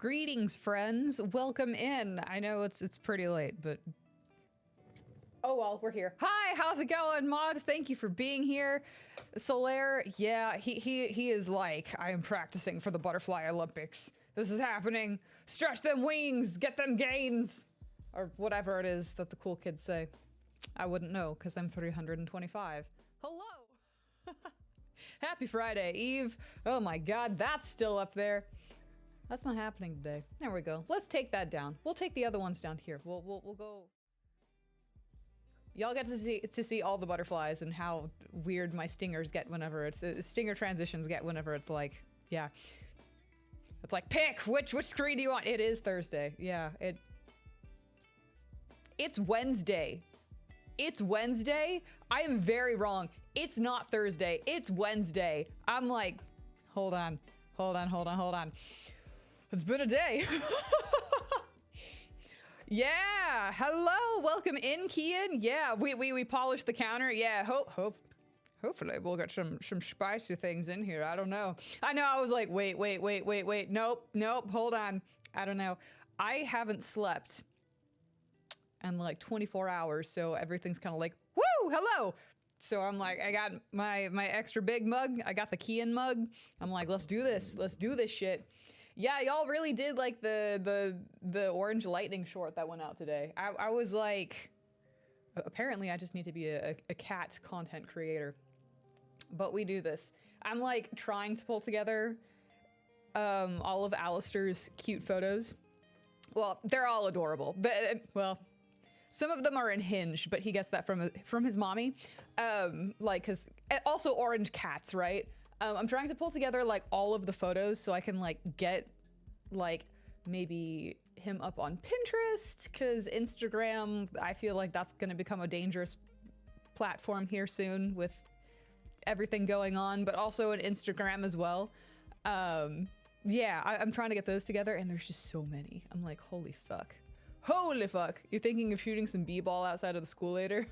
Greetings, friends. Welcome in. I know it's pretty late, but oh well, we're here. Hi, how's it going, mods? Thank you for being here. Solaire, yeah, he is like, I am practicing for the Butterfly Olympics. This is happening. Stretch them wings, get them gains, or whatever it is that the cool kids say. I wouldn't know because I'm 325. Hello. Happy Friday Eve. Oh my God, that's still up there. That's not happening today. There we go. Let's take that down. We'll take the other ones down here. We'll go. Y'all get to see all the butterflies and how weird my stingers get whenever it's stinger transitions get whenever it's like, yeah. It's like, pick which screen do you want? It is Thursday. Yeah, it's Wednesday. It's Wednesday. I am very wrong. It's not Thursday. It's Wednesday. I'm like, hold on. It's been a day. Yeah, hello, welcome in, Kian. Yeah, we polished the counter. Yeah, hopefully we'll get some spicy things in here. I don't know. I know. I was like, wait. Nope. Hold on. I don't know. I haven't slept in like 24 hours, so everything's kind of like, woo, hello. So I'm like, I got my extra big mug. I got the Kian mug. I'm like, let's do this. Let's do this shit. Yeah, y'all really did like the orange lightning short that went out today. I was like, apparently I just need to be a cat content creator. But we do this. I'm like trying to pull together all of Alistair's cute photos. Well, they're all adorable. But, well, some of them are in Hinge, but he gets that from his mommy. Like, cause also orange cats, right? I'm trying to pull together like all of the photos so I can like get like maybe him up on Pinterest, cause Instagram, I feel like that's gonna become a dangerous platform here soon with everything going on, but also an Instagram as well. Yeah, I'm trying to get those together and there's just so many. I'm like, holy fuck. Holy fuck. You're thinking of shooting some b-ball outside of the school later?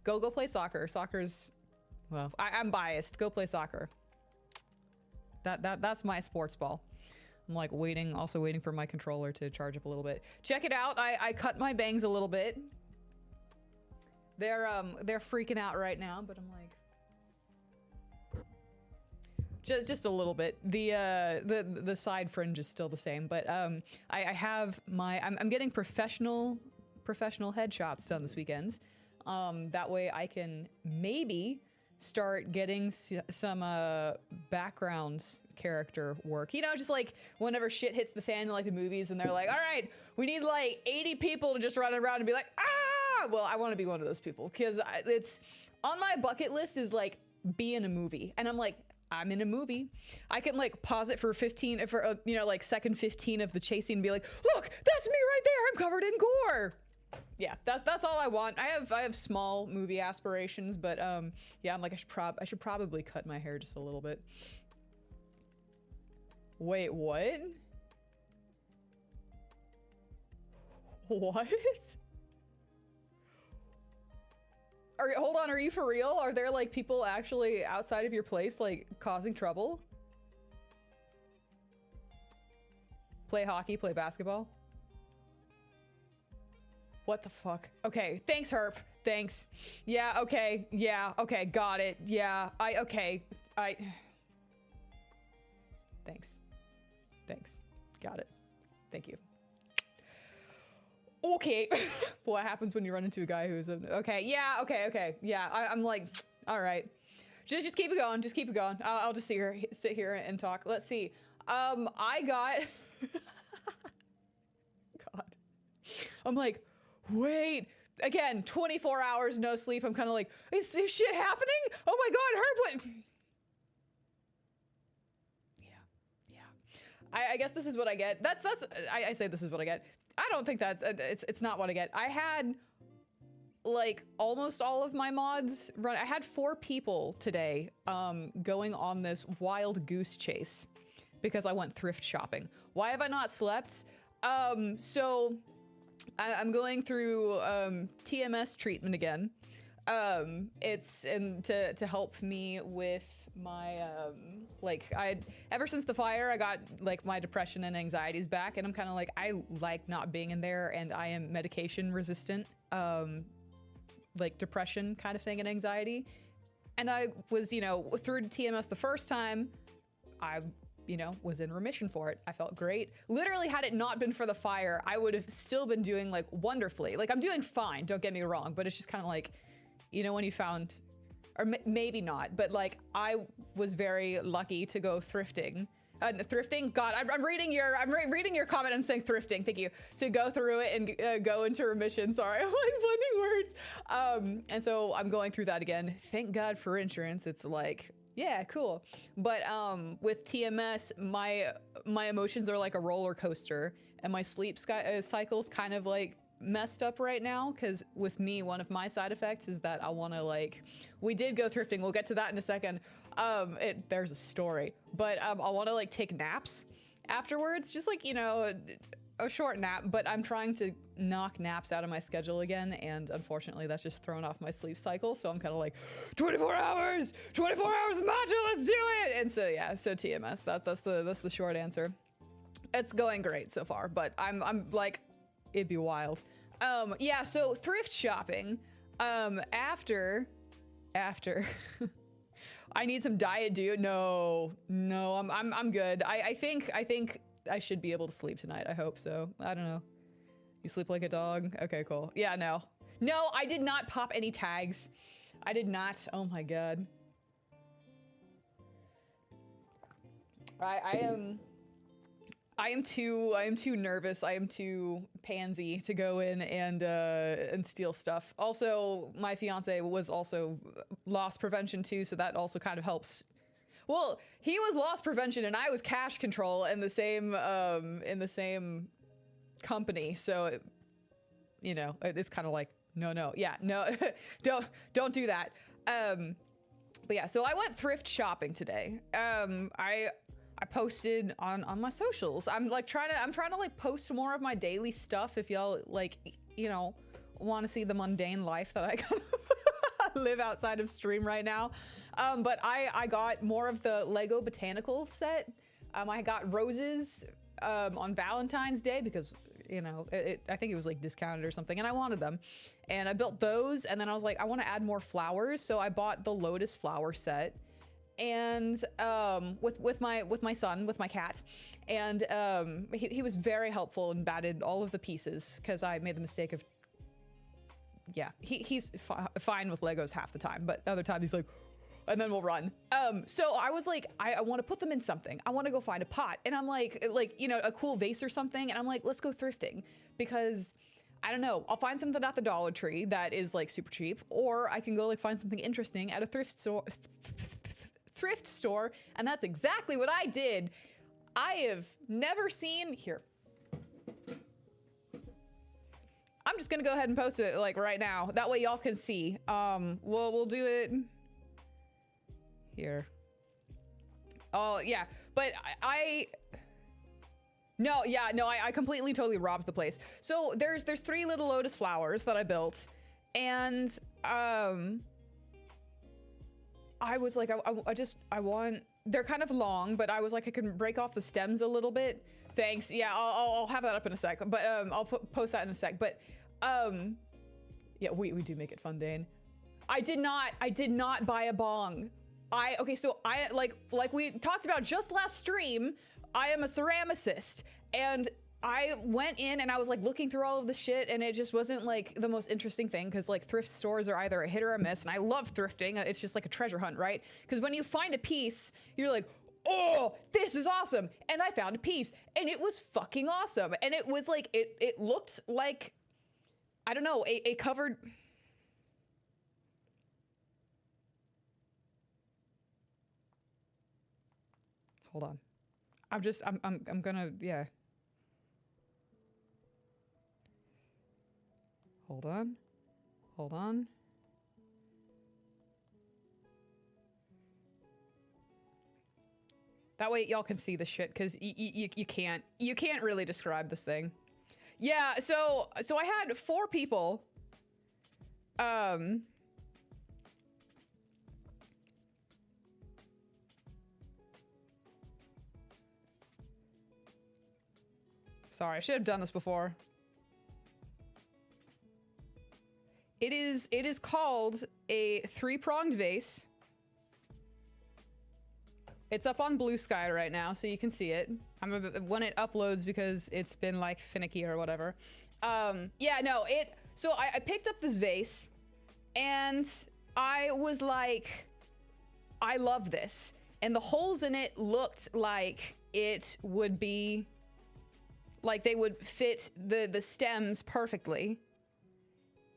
Go play soccer. Soccer's, well, I'm biased. Go play soccer. That's my sports ball. I'm like also waiting for my controller to charge up a little bit. Check it out. I cut my bangs a little bit. They're freaking out right now, but I'm like, just a little bit. The side fringe is still the same, but I have I'm getting professional headshots done this weekend. That way I can maybe start getting some backgrounds character work. You know, just like whenever shit hits the fan in like the movies and they're like, all right, we need like 80 people to just run around and be like, ah! Well, I want to be one of those people because it's on my bucket list is like be in a movie. And I'm like, I'm in a movie. I can like pause it for you know, like second 15 of the chase scene and be like, look, that's me right there. I'm covered in gore. Yeah, that's all I want. I have small movie aspirations, but yeah, I'm like I should probably cut my hair just a little bit. Wait, what? What? Hold on, are you for real? Are there like people actually outside of your place like causing trouble? Play hockey, play basketball? What the fuck? Okay, thanks Herp. Thanks. Yeah, okay. Yeah, okay, got it. Yeah, okay. Thanks. Got it. Thank you. Okay. What happens when you run into a guy who's okay. Yeah, okay. Yeah, I'm like, all right. Just keep it going. Just keep it going. I'll just sit here and talk. Let's see. I got God. I'm like, wait, again, 24 hours, no sleep. I'm kind of like, is this shit happening? Oh my God, Herb, what? Yeah. I guess this is what I get. I say this is what I get. I don't think that's, it's not what I get. I had like almost all of my mods run. I had 4 people today going on this wild goose chase because I went thrift shopping. Why have I not slept? So I'm going through TMS treatment again. It's to help me with like ever since the fire, I got like my depression and anxieties back, and I'm kind of like, I like not being in there, and I am medication resistant, like depression kind of thing and anxiety. And I was, you know, through TMS the first time, I, you know, was in remission for it. I felt great. Literally, had it not been for the fire, I would have still been doing like wonderfully. Like I'm doing fine, don't get me wrong, but it's just kind of like, you know, when you found, or maybe not, but like I was very lucky to go thrifting. Thrifting? God, I'm reading your comment. I'm saying thrifting. Thank you. To go through it and go into remission. Sorry, I'm like blending words. And so I'm going through that again. Thank God for insurance. It's like, yeah, cool. But with TMS, my emotions are like a roller coaster, and my sleep cycle's kind of like messed up right now, because with me, one of my side effects is that I want to, like, we did go thrifting, we'll get to that in a second. There's a story, but I want to like take naps afterwards, just like, you know, a short nap, but I'm trying to knock naps out of my schedule again, and unfortunately that's just thrown off my sleep cycle, so I'm kind of like 24 hours of matcha, let's do it. And so yeah, so TMS, that's the short answer. It's going great so far, but I'm like, it'd be wild. Yeah, so thrift shopping. After I need some diet, dude. No, I'm good. I think I should be able to sleep tonight. I hope so. I don't know. You sleep like a dog? Okay, cool. Yeah, no, I did not pop any tags. I did not. Oh my God. I am too nervous. I am too pansy to go in and steal stuff. Also, my fiance was also loss prevention too, so that also kind of helps. Well, he was loss prevention and I was cash control in the same company. So, you know, it's kind of like no, yeah, no, don't do that. But yeah, so I went thrift shopping today. I posted on my socials. I'm trying to like post more of my daily stuff if y'all like, you know, want to see the mundane life that I kind of live outside of stream right now. But I got more of the Lego botanical set. I got roses on Valentine's Day because, you know, I think it was like discounted or something, and I wanted them. And I built those, and then I was like, I want to add more flowers, so I bought the lotus flower set. And with my son, with my cat, and he was very helpful and batted all of the pieces because I made the mistake of, yeah, he's fine with Legos half the time, but other times he's like, and then we'll run. So I was like, I want to put them in something. I want to go find a pot, and I'm like, you know, a cool vase or something, and I'm like, let's go thrifting, because I don't know, I'll find something at the Dollar Tree that is like super cheap, or I can go like find something interesting at a thrift store, and that's exactly what I did. I have never seen, here, I'm just gonna go ahead and post it like right now, that way y'all can see. We'll do it here. Oh yeah, but I completely totally robbed the place. So there's 3 little lotus flowers that I built, and I was like, I want, they're kind of long, but I was like, I can break off the stems a little bit. Thanks. Yeah, I'll have that up in a sec, but I'll post that in a sec. But yeah, we do make it fun, Dane. I did not buy a bong. Okay, so I like we talked about just last stream, I am a ceramicist, and I went in and I was like looking through all of the shit, and it just wasn't like the most interesting thing, because like thrift stores are either a hit or a miss, and I love thrifting. It's just like a treasure hunt, right? Because when you find a piece, you're like, oh, this is awesome. And I found a piece, and it was fucking awesome. And it was like, it looked like, I don't know, a covered... Hold on. I'm gonna, yeah. Hold on. That way y'all can see the shit, because you can't really describe this thing. Yeah, so I had 4 people. Sorry, I should have done this before. It is called a 3-pronged vase. It's up on Blue Sky right now, so you can see it. When it uploads because it's been like finicky or whatever. Yeah, no, so I picked up this vase and I was like, I love this. And the holes in it looked like it would be, like they would fit the stems perfectly.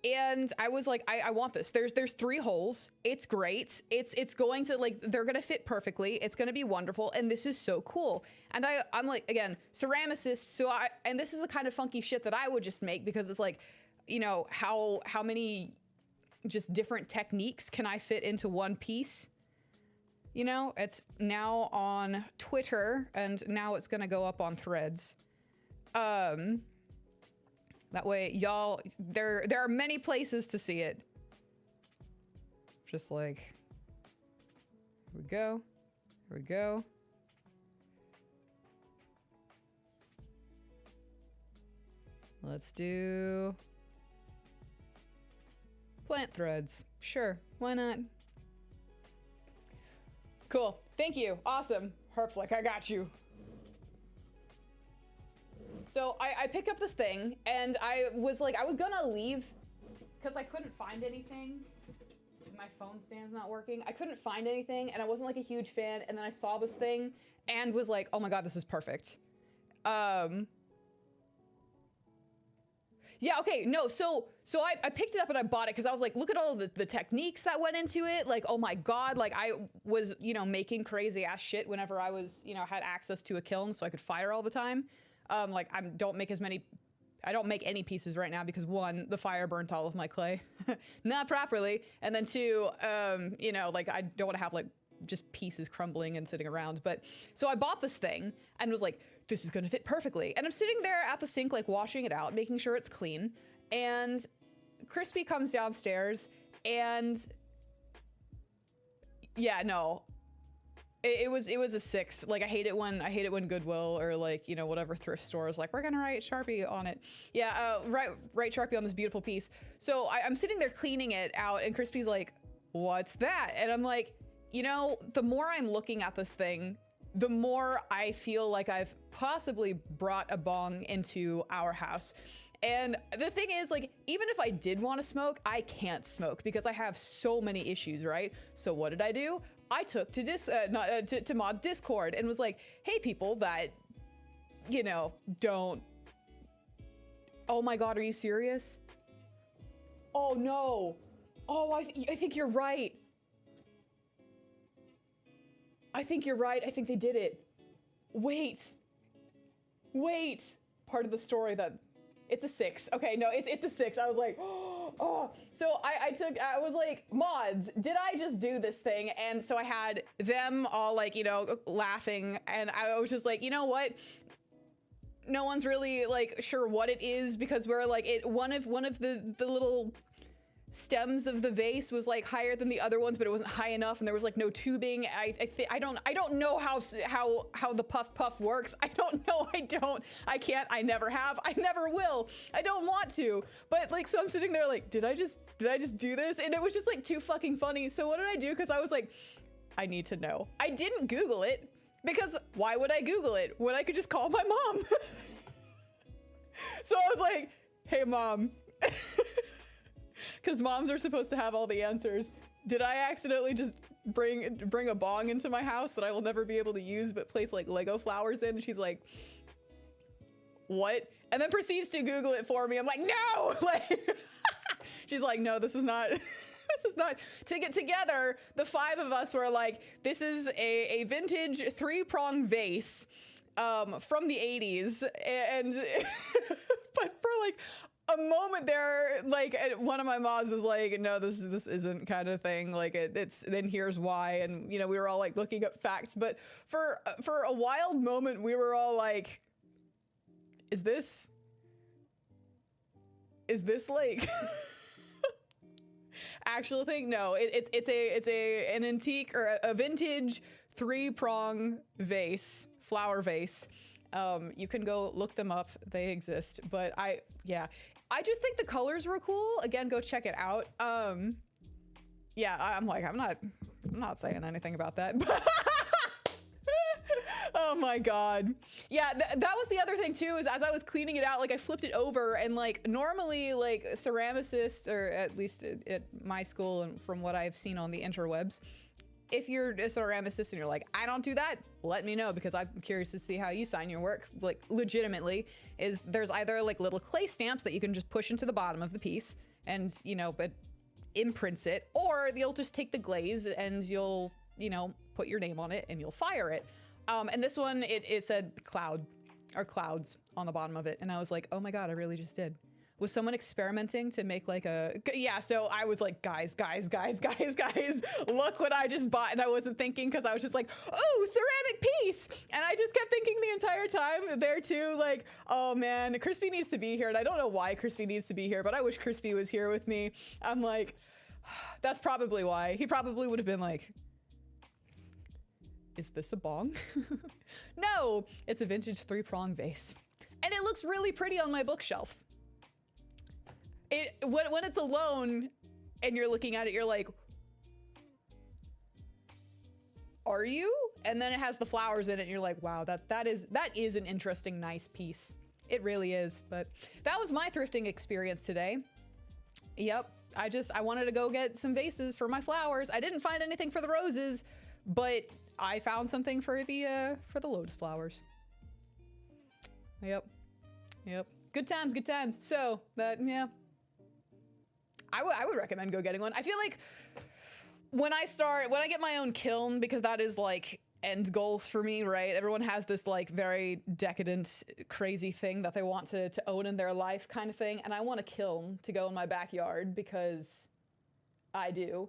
And I was like, I want this. There's 3 holes. It's great. It's going to, like, they're gonna fit perfectly. It's gonna be wonderful. And this is so cool. And I'm like, again, ceramicist. So and this is the kind of funky shit that I would just make, because it's like, you know, how many just different techniques can I fit into one piece? You know, it's now on Twitter and now it's gonna go up on Threads. That way, y'all, there are many places to see it. Just like, here we go. Here we go. Let's do plant threads. Sure, why not? Cool, thank you, awesome. Herp's like, I got you. So I picked up this thing and I was like, I was gonna leave because I couldn't find anything. My phone stand's not working. I couldn't find anything and I wasn't like a huge fan. And then I saw this thing and was like, oh my God, this is perfect. Yeah, okay, no, so I picked it up and I bought it because I was like, look at all of the techniques that went into it. Like, oh my God, like I was, you know, making crazy ass shit whenever I was, you know, had access to a kiln so I could fire all the time. Like I don't make any pieces right now because 1, the fire burnt all of my clay, not properly. And then 2, you know, like I don't want to have like just pieces crumbling and sitting around. But so I bought this thing and was like, this is going to fit perfectly. And I'm sitting there at the sink, like washing it out, making sure it's clean. And Crispy comes downstairs and yeah, no. It was a 6. Like I hate it when Goodwill or like, you know, whatever thrift store is like, we're gonna write Sharpie on it. Yeah, write Sharpie on this beautiful piece. So I'm sitting there cleaning it out and Crispy's like, what's that? And I'm like, you know, the more I'm looking at this thing, the more I feel like I've possibly brought a bong into our house. And the thing is, like, even if I did want to smoke, I can't smoke because I have so many issues, right? So what did I do? I took to Mod's Discord and was like, hey, people that, you know, don't. Oh my God, are you serious? Oh no. Oh, I think you're right. I think you're right. I think they did it. Wait. Part of the story that it's a 6. Okay, no, it's a 6. I was like, oh. So I was like, mods, did I just do this thing? And so I had them all like, you know, laughing. And I was just like, you know what? No one's really like sure what it is because we're like, one of the little stems of the vase was like higher than the other ones, but it wasn't high enough, and there was like no tubing. I don't know how the puff works. I don't know. I can't. I never have. I never will. I don't want to. But like, so I'm sitting there like, did I just do this? And it was just like too fucking funny. So what did I do? Because I was like, I need to know. I didn't Google it because why would I Google it when I could just call my mom? So I was like, hey mom. Because moms are supposed to have all the answers. Did I accidentally just bring a bong into my house that I will never be able to use but place like Lego flowers in? And she's like, what? And then proceeds to Google it for me. I'm like, no! Like, she's like, no, this is not, this is not. To get together, the 5 of us were like, this is a vintage 3-prong vase from the 80s. And, but for like, a moment there, like one of my mods is like, no, this isn't kind of thing. Like it's then here's why, and you know we were all like looking up facts. But for a wild moment, we were all like, is this like actual thing? No, it's an antique or a vintage 3-prong vase, flower vase. You can go look them up. They exist. But yeah, I just think the colors were cool. Again, go check it out. Yeah, I'm not saying anything about that. Oh my god. Yeah, that was the other thing too, is as I was cleaning it out, like I flipped it over, and like normally like ceramicists, or at least at my school and from what I've seen on the interwebs, if you're a ceramicist and you're like, I don't do that, let me know, because I'm curious to see how you sign your work, like legitimately, is there's either like little clay stamps that you can just push into the bottom of the piece and, you know, but imprints it, or you'll just take the glaze and you'll, you know, put your name on it and you'll fire it. And this one, it said cloud, or clouds on the bottom of it. And I was like, oh my god, I really just did. Was someone experimenting to make like a, yeah, so I was like, guys, look what I just bought. And I wasn't thinking, because I was just like, oh, ceramic piece. And I just kept thinking the entire time there too, like, oh man, Crispy needs to be here. And I don't know why Crispy needs to be here, but I wish Crispy was here with me. I'm like, that's probably why. He probably would have been like, is this a bong? No, it's a vintage 3-prong vase. And it looks really pretty on my bookshelf. When it's alone and you're looking at it, you're like, are you? And then it has the flowers in it and you're like, wow, that is an interesting, nice piece. It really is. But that was my thrifting experience today. Yep, I wanted to go get some vases for my flowers. I didn't find anything for the roses, but I found something for the lotus flowers. Yep. Good times. So that, yeah. I would recommend go getting one. I feel like when I get my own kiln, because that is like end goals for me, right? Everyone has this like very decadent, crazy thing that they want to own in their life kind of thing. And I want a kiln to go in my backyard because I do.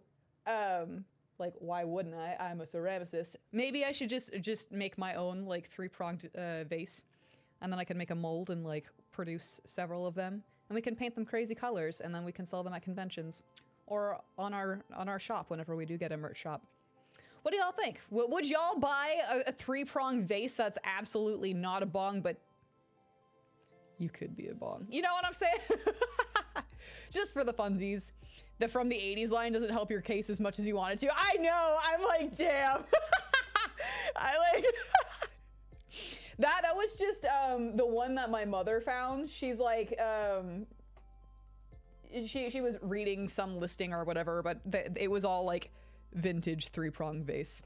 Like, why wouldn't I? I'm a ceramicist. Maybe I should just make my own like 3-pronged vase, and then I can make a mold and like produce several of them, and we can paint them crazy colors, and then we can sell them at conventions or on our shop whenever we do get a merch shop. What do y'all think? Would y'all buy a 3-pronged vase that's absolutely not a bong, but you could be a bong? You know what I'm saying? Just for the funsies. The from the 80s line doesn't help your case as much as you want it to. I know, I'm like, damn. I like, that was just the one that my mother found. She's like, she was reading some listing or whatever, but it was all like vintage 3-prong vase.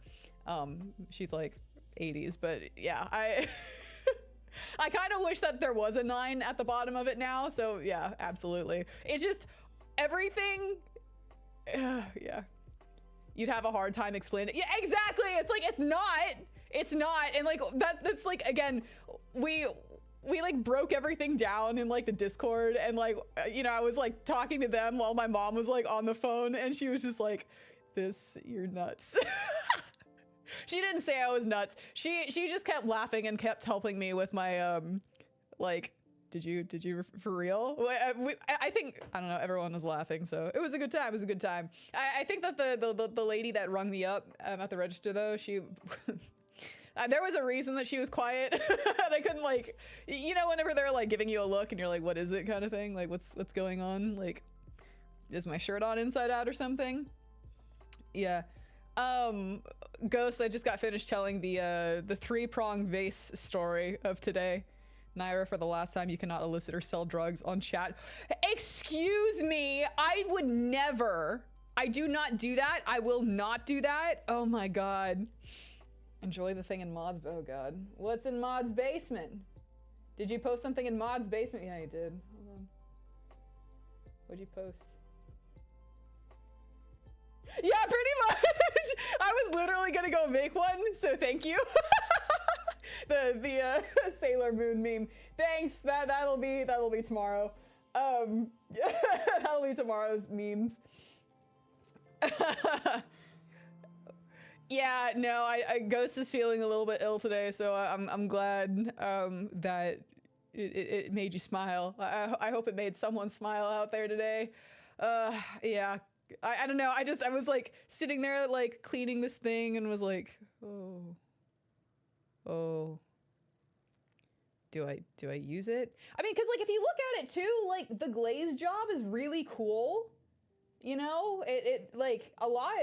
She's like 80s, but yeah, I kind of wish that there was a 9 at the bottom of it now. So yeah, absolutely. It just, everything, yeah. You'd have a hard time explaining it. Yeah, exactly. It's like, it's not. And like, that's like, again, we like broke everything down in like the Discord, and like, you know, I was like talking to them while my mom was like on the phone, and she was just like, you're nuts. She didn't say I was nuts. She just kept laughing and kept helping me with my, like, did you for real? I think, I don't know, everyone was laughing, so it was a good time. I think that the lady that rung me up at the register though, she, there was a reason that she was quiet. And I couldn't, like, you know, whenever they're like giving you a look and you're like, what is it kind of thing? Like, what's going on? Like, is my shirt on inside out or something? Yeah. Ghost, I just got finished telling the 3-prong vase story of today. Nayra, for the last time, you cannot elicit or sell drugs on chat. Excuse me, I would never. I do not do that. I will not do that. Oh my god. Enjoy the thing in Mod's, oh god. What's in Mod's basement? Did you post something in Mod's basement? Yeah, you did. Hold on. What'd you post? Yeah, pretty much. I was literally gonna go make one, so thank you. the Sailor Moon meme. Thanks. That'll be tomorrow. That'll be tomorrow's memes. Yeah, no, I Ghost is feeling a little bit ill today, so I'm glad that it made you smile. I hope it made someone smile out there today. Yeah. I don't know. I was like sitting there like cleaning this thing and was like, oh. do I use it? I mean, because like if you look at it too, like the glaze job is really cool. You know, it like a lot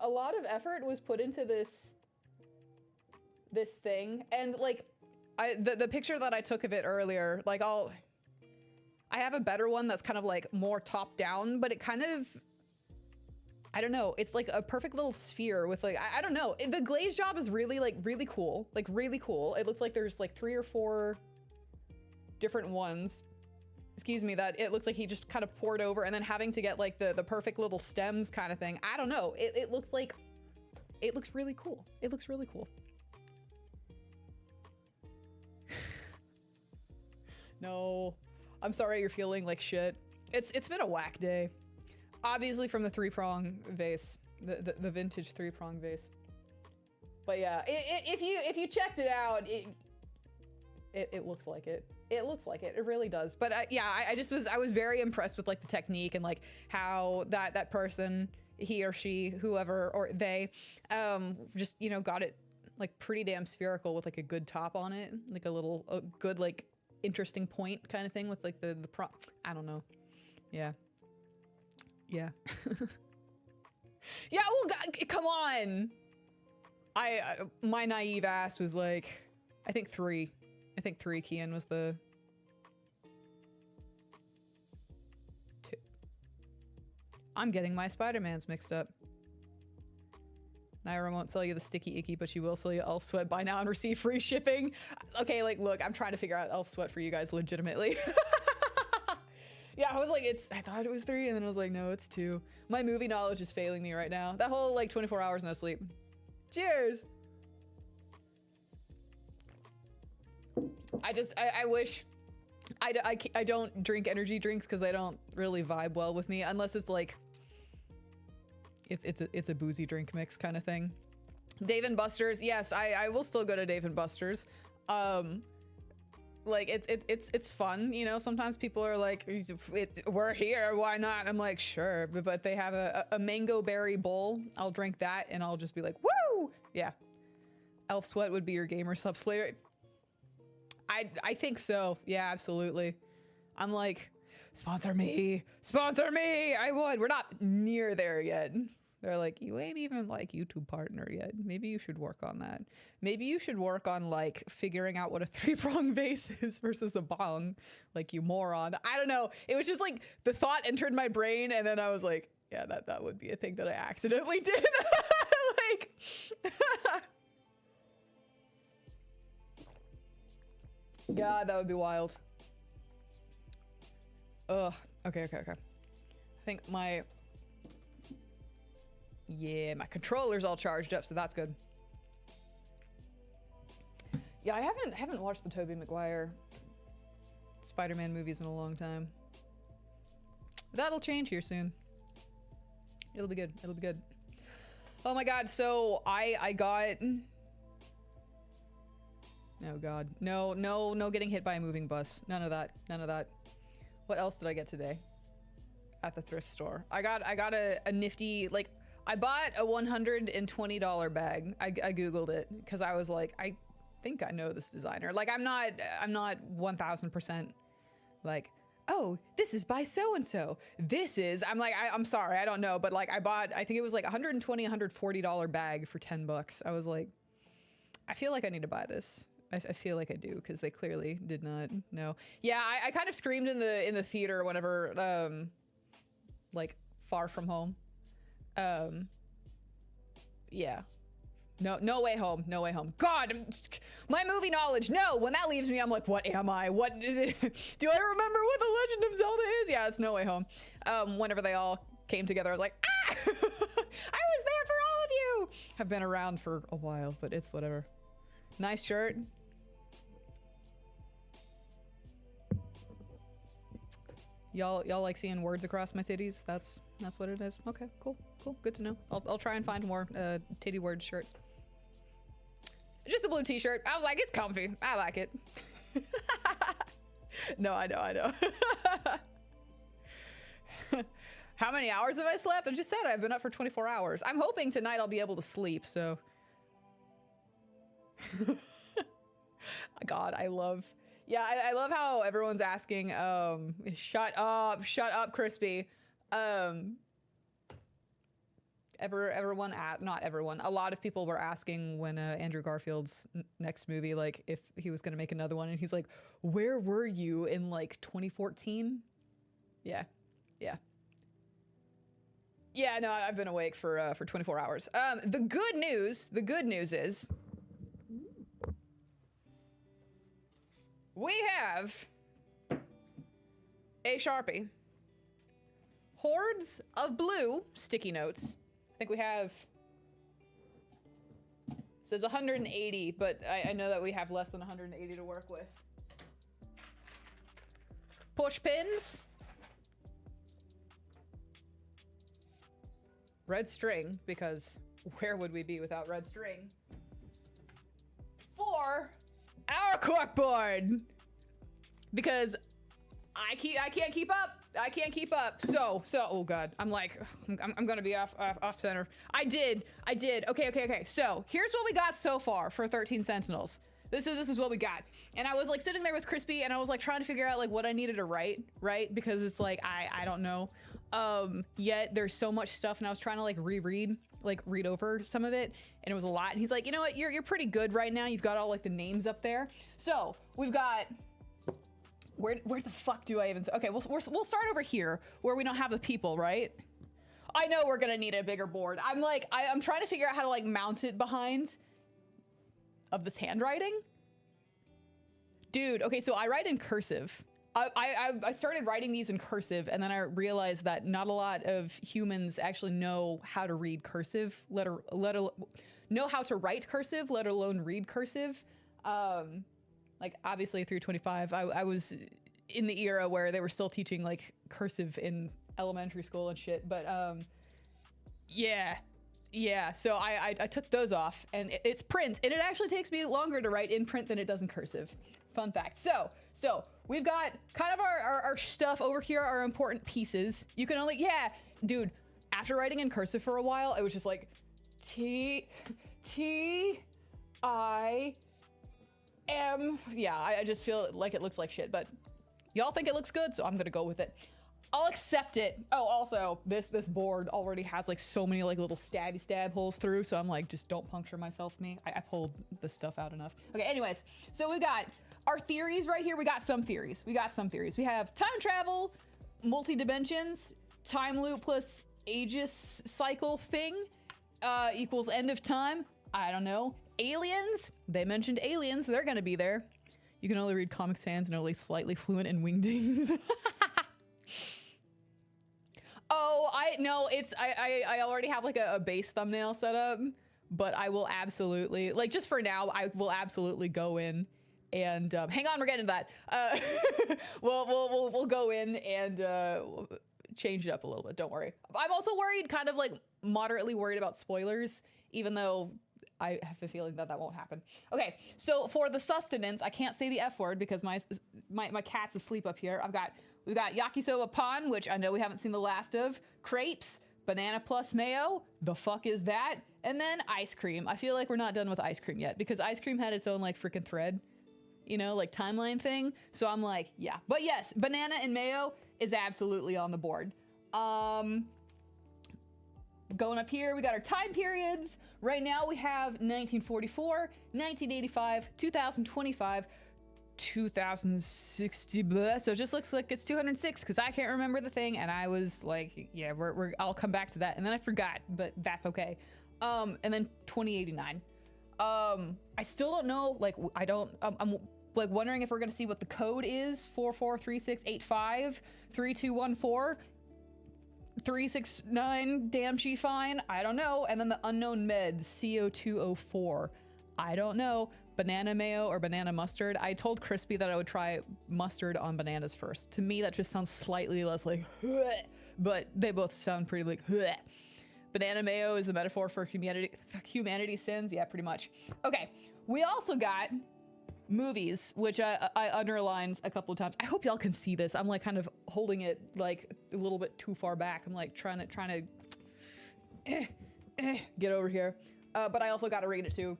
of effort was put into this thing, and like the picture that I took of it earlier, like I have a better one that's kind of like more top down, but it kind of, I don't know, it's like a perfect little sphere with like, I don't know. The glaze job is really like really cool. Like really cool. It looks like there's like 3 or 4 different ones, excuse me, that it looks like he just kind of poured over, and then having to get like the perfect little stems kind of thing. I don't know. It looks like, it looks really cool. It looks really cool. No, I'm sorry you're feeling like shit. It's been a whack day. Obviously from the 3-prong vase, the vintage 3-prong vase. But yeah, if you checked it out, it looks like it. It looks like it. It really does. But yeah, I was very impressed with like the technique and like how that person, he or she, whoever or they, just, you know, got it like pretty damn spherical with like a good top on it, like a good like interesting point kind of thing with like the I don't know. Yeah. Yeah. Yeah, well, God, come on. My naive ass was like, I think 3, Kian, was the 2. I'm getting my Spider-Mans mixed up. Nayra won't sell you the sticky icky, but she will sell you Elf Sweat by now and receive free shipping. Okay, like, look, I'm trying to figure out Elf Sweat for you guys legitimately. Yeah, I was like, I thought it was 3, and then I was like, no, it's 2. My movie knowledge is failing me right now. That whole, like, 24 hours no sleep. Cheers! I wish, I don't drink energy drinks because they don't really vibe well with me, unless it's like, it's a boozy drink mix kind of thing. Dave and Buster's, yes, I will still go to Dave and Buster's. Like it's fun, you know. Sometimes people are like, we're here, why not? I'm like, sure, but they have a mango berry bowl. I'll drink that and I'll just be like, woo! Yeah. Elf Sweat would be your gamer subslayer. I think so. Yeah, absolutely. I'm like, sponsor me, I would. We're not near there yet. They're like, you ain't even like YouTube partner yet. Maybe you should work on that. Maybe you should work on like figuring out what a 3-prong vase is versus a bong, like you moron. I don't know. It was just like the thought entered my brain, and then I was like, yeah, that would be a thing that I accidentally did. Like, God, that would be wild. Ugh. Okay. I think my controller's all charged up, so that's good. Yeah, I haven't watched the Tobey Maguire Spider-Man movies in a long time. That'll change here soon. It'll be good. It'll be good. Oh my God, so I got... Oh God. No getting hit by a moving bus. None of that. What else did I get today? At the thrift store. I got a nifty, like, I bought a $120 bag. I Googled it because I was like, I think I know this designer. Like, I'm not 1000% like, oh, this is by so-and-so. I'm like, I'm sorry, I don't know. But like, I think it was like $120, $140 bag for 10 bucks. I was like, I feel like I need to buy this. I feel like I do, because they clearly did not know. Yeah, I kind of screamed in the theater whenever, like, Far From Home. Yeah. No way home. God, my movie knowledge. No, when that leaves me, I'm like, what am I? What is it? Do I remember what The Legend of Zelda is? Yeah, it's No Way Home. Whenever they all came together, I was like, ah! I was there for all of you! I've been around for a while, but it's whatever. Nice shirt. Y'all like seeing words across my titties? That's what it is. Okay, cool. Good to know. I'll try and find more titty word shirts. Just a blue t-shirt. I was like, it's comfy. I like it. No, I know. How many hours have I slept? I just said I've been up for 24 hours. I'm hoping tonight I'll be able to sleep, so. God, I love Yeah, I love how everyone's asking, shut up, Crispy. Everyone, not everyone, a lot of people were asking when Andrew Garfield's next movie, like if he was gonna make another one, and he's like, where were you in like 2014? Yeah, yeah. Yeah, no, I've been awake for 24 hours. The good news is we have a Sharpie. Hordes of blue sticky notes. I think we have, it says 180, but I know that we have less than 180 to work with. Push pins. Red string, because where would we be without red string? For our corkboard, because I can't keep up. I can't keep up. So oh god, I'm like, I'm gonna be off center. I did. Okay. So here's what we got so far for 13 Sentinels. This is what we got. And I was like sitting there with Crispy, and I was like trying to figure out like what I needed to write, right? Because it's like I don't know. Yet there's so much stuff, and I was trying to like read over some of it, and it was a lot. And he's like, you know what, you're pretty good right now. You've got all like the names up there. So we've got, where the fuck do I even, okay, we'll start over here where we don't have the people, right? I know we're gonna need a bigger board. I'm like, I'm trying to figure out how to like mount it behind of this handwriting. Dude, okay, so I write in cursive. I started writing these in cursive, and then I realized that not a lot of humans actually know how to read cursive, know how to write cursive, let alone read cursive. Like obviously through 25, I was in the era where they were still teaching like cursive in elementary school and shit. But yeah. So I took those off, and it's print, and it actually takes me longer to write in print than it does in cursive. Fun fact. So we've got kind of our stuff over here, our important pieces. You can only, yeah, dude, after writing in cursive for a while, it was just like T-I-M. Yeah, I just feel like it looks like shit, but y'all think it looks good, so I'm gonna go with it. I'll accept it. Oh, also, this board already has like so many like little stab holes through, so I'm like, just don't puncture myself, me. I pulled the stuff out enough. Okay, anyways, so we got our theories right here. We got some theories. We have time travel, multi-dimensions, time loop plus Aegis cycle thing equals end of time. I don't know. Aliens. They mentioned aliens. They're gonna be there. You can only read Comic Sans and only slightly fluent in wingdings. Oh, I already have like a base thumbnail set up, but I will absolutely, like, just for now, I will absolutely go in and hang on, we're getting to that. We'll go in and change it up a little bit. Don't worry. I'm also worried, kind of like moderately worried about spoilers, even though I have a feeling that won't happen. Okay, so for the sustenance, I can't say the F word because my cat's asleep up here. We've got yakisoba pan, which I know we haven't seen the last of. Crepes, banana plus mayo. The fuck is that? And then ice cream. I feel like we're not done with ice cream yet because ice cream had its own like freaking thread, you know, like timeline thing. So I'm like, yeah. But yes, banana and mayo is absolutely on the board. Going up here, we got our time periods. Right now we have 1944, 1985, 2025, 2060, blah. So it just looks like it's 206 because I can't remember the thing, and I was like, yeah, I'll come back to that, and then I forgot, but that's okay. And then 2089. I still don't know, like, I'm like wondering if we're gonna see what the code is. 4436853214. 369, damn she fine, I don't know. And then the unknown meds, CO204, I don't know. Banana mayo or banana mustard. I told Crispy that I would try mustard on bananas first. To me, that just sounds slightly less like, but they both sound pretty like, banana mayo is the metaphor for humanity sins. Yeah, pretty much. Okay, we also got movies, which I underlined a couple of times. I hope y'all can see this. I'm like kind of holding it like a little bit too far back. I'm like trying to get over here. But I also got to read it too.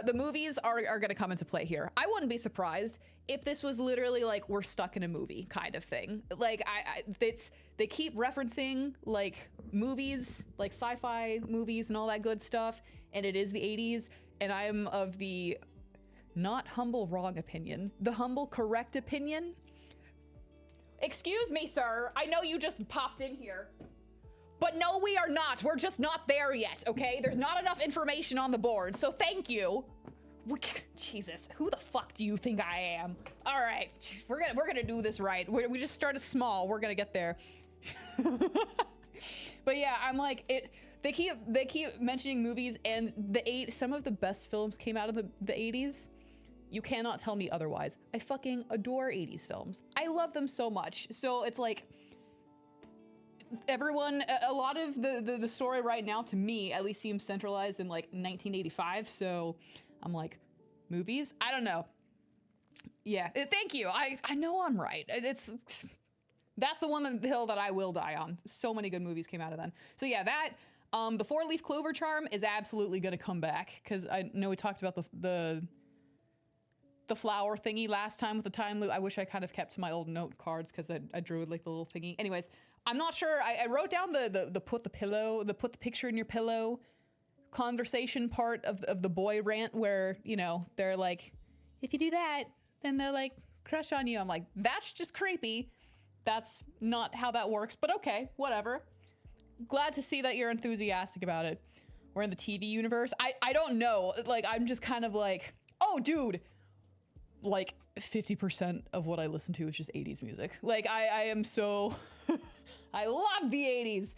The movies are gonna come into play here. I wouldn't be surprised if this was literally like we're stuck in a movie kind of thing. Like they keep referencing like movies, like sci-fi movies and all that good stuff, and it is the 80s, and I am of the not humble wrong opinion, the humble correct opinion. Excuse me, sir. I know you just popped in here. But no, we are not. We're just not there yet, okay? There's not enough information on the board, so thank you. Jesus, who the fuck do you think I am? All right, we're gonna do this right. We just started small. We're gonna get there. But yeah, I'm like it. They keep mentioning movies, and some of the best films came out of the 80s. You cannot tell me otherwise. I fucking adore 80s films. I love them so much. So it's like, everyone, a lot of the story right now, to me, at least seems centralized in like 1985. So I'm like, movies? I don't know. Yeah, thank you. I know I'm right. That's the one hill that I will die on. So many good movies came out of then. So yeah, that, the 4-leaf clover charm is absolutely gonna come back, because I know we talked about the flower thingy last time with the time loop. I wish I kind of kept my old note cards, because I drew like the little thingy. Anyways, I'm not sure. I wrote down the put the picture in your pillow conversation part of the boy rant, where, you know, they're like, if you do that, then they'll like crush on you. I'm like, that's just creepy. That's not how that works, but okay, whatever. Glad to see that you're enthusiastic about it. We're in the TV universe. I don't know. Like, I'm just kind of like, oh, dude, like 50% of what I listen to is just 80s music. Like, I am so, I love the 80s.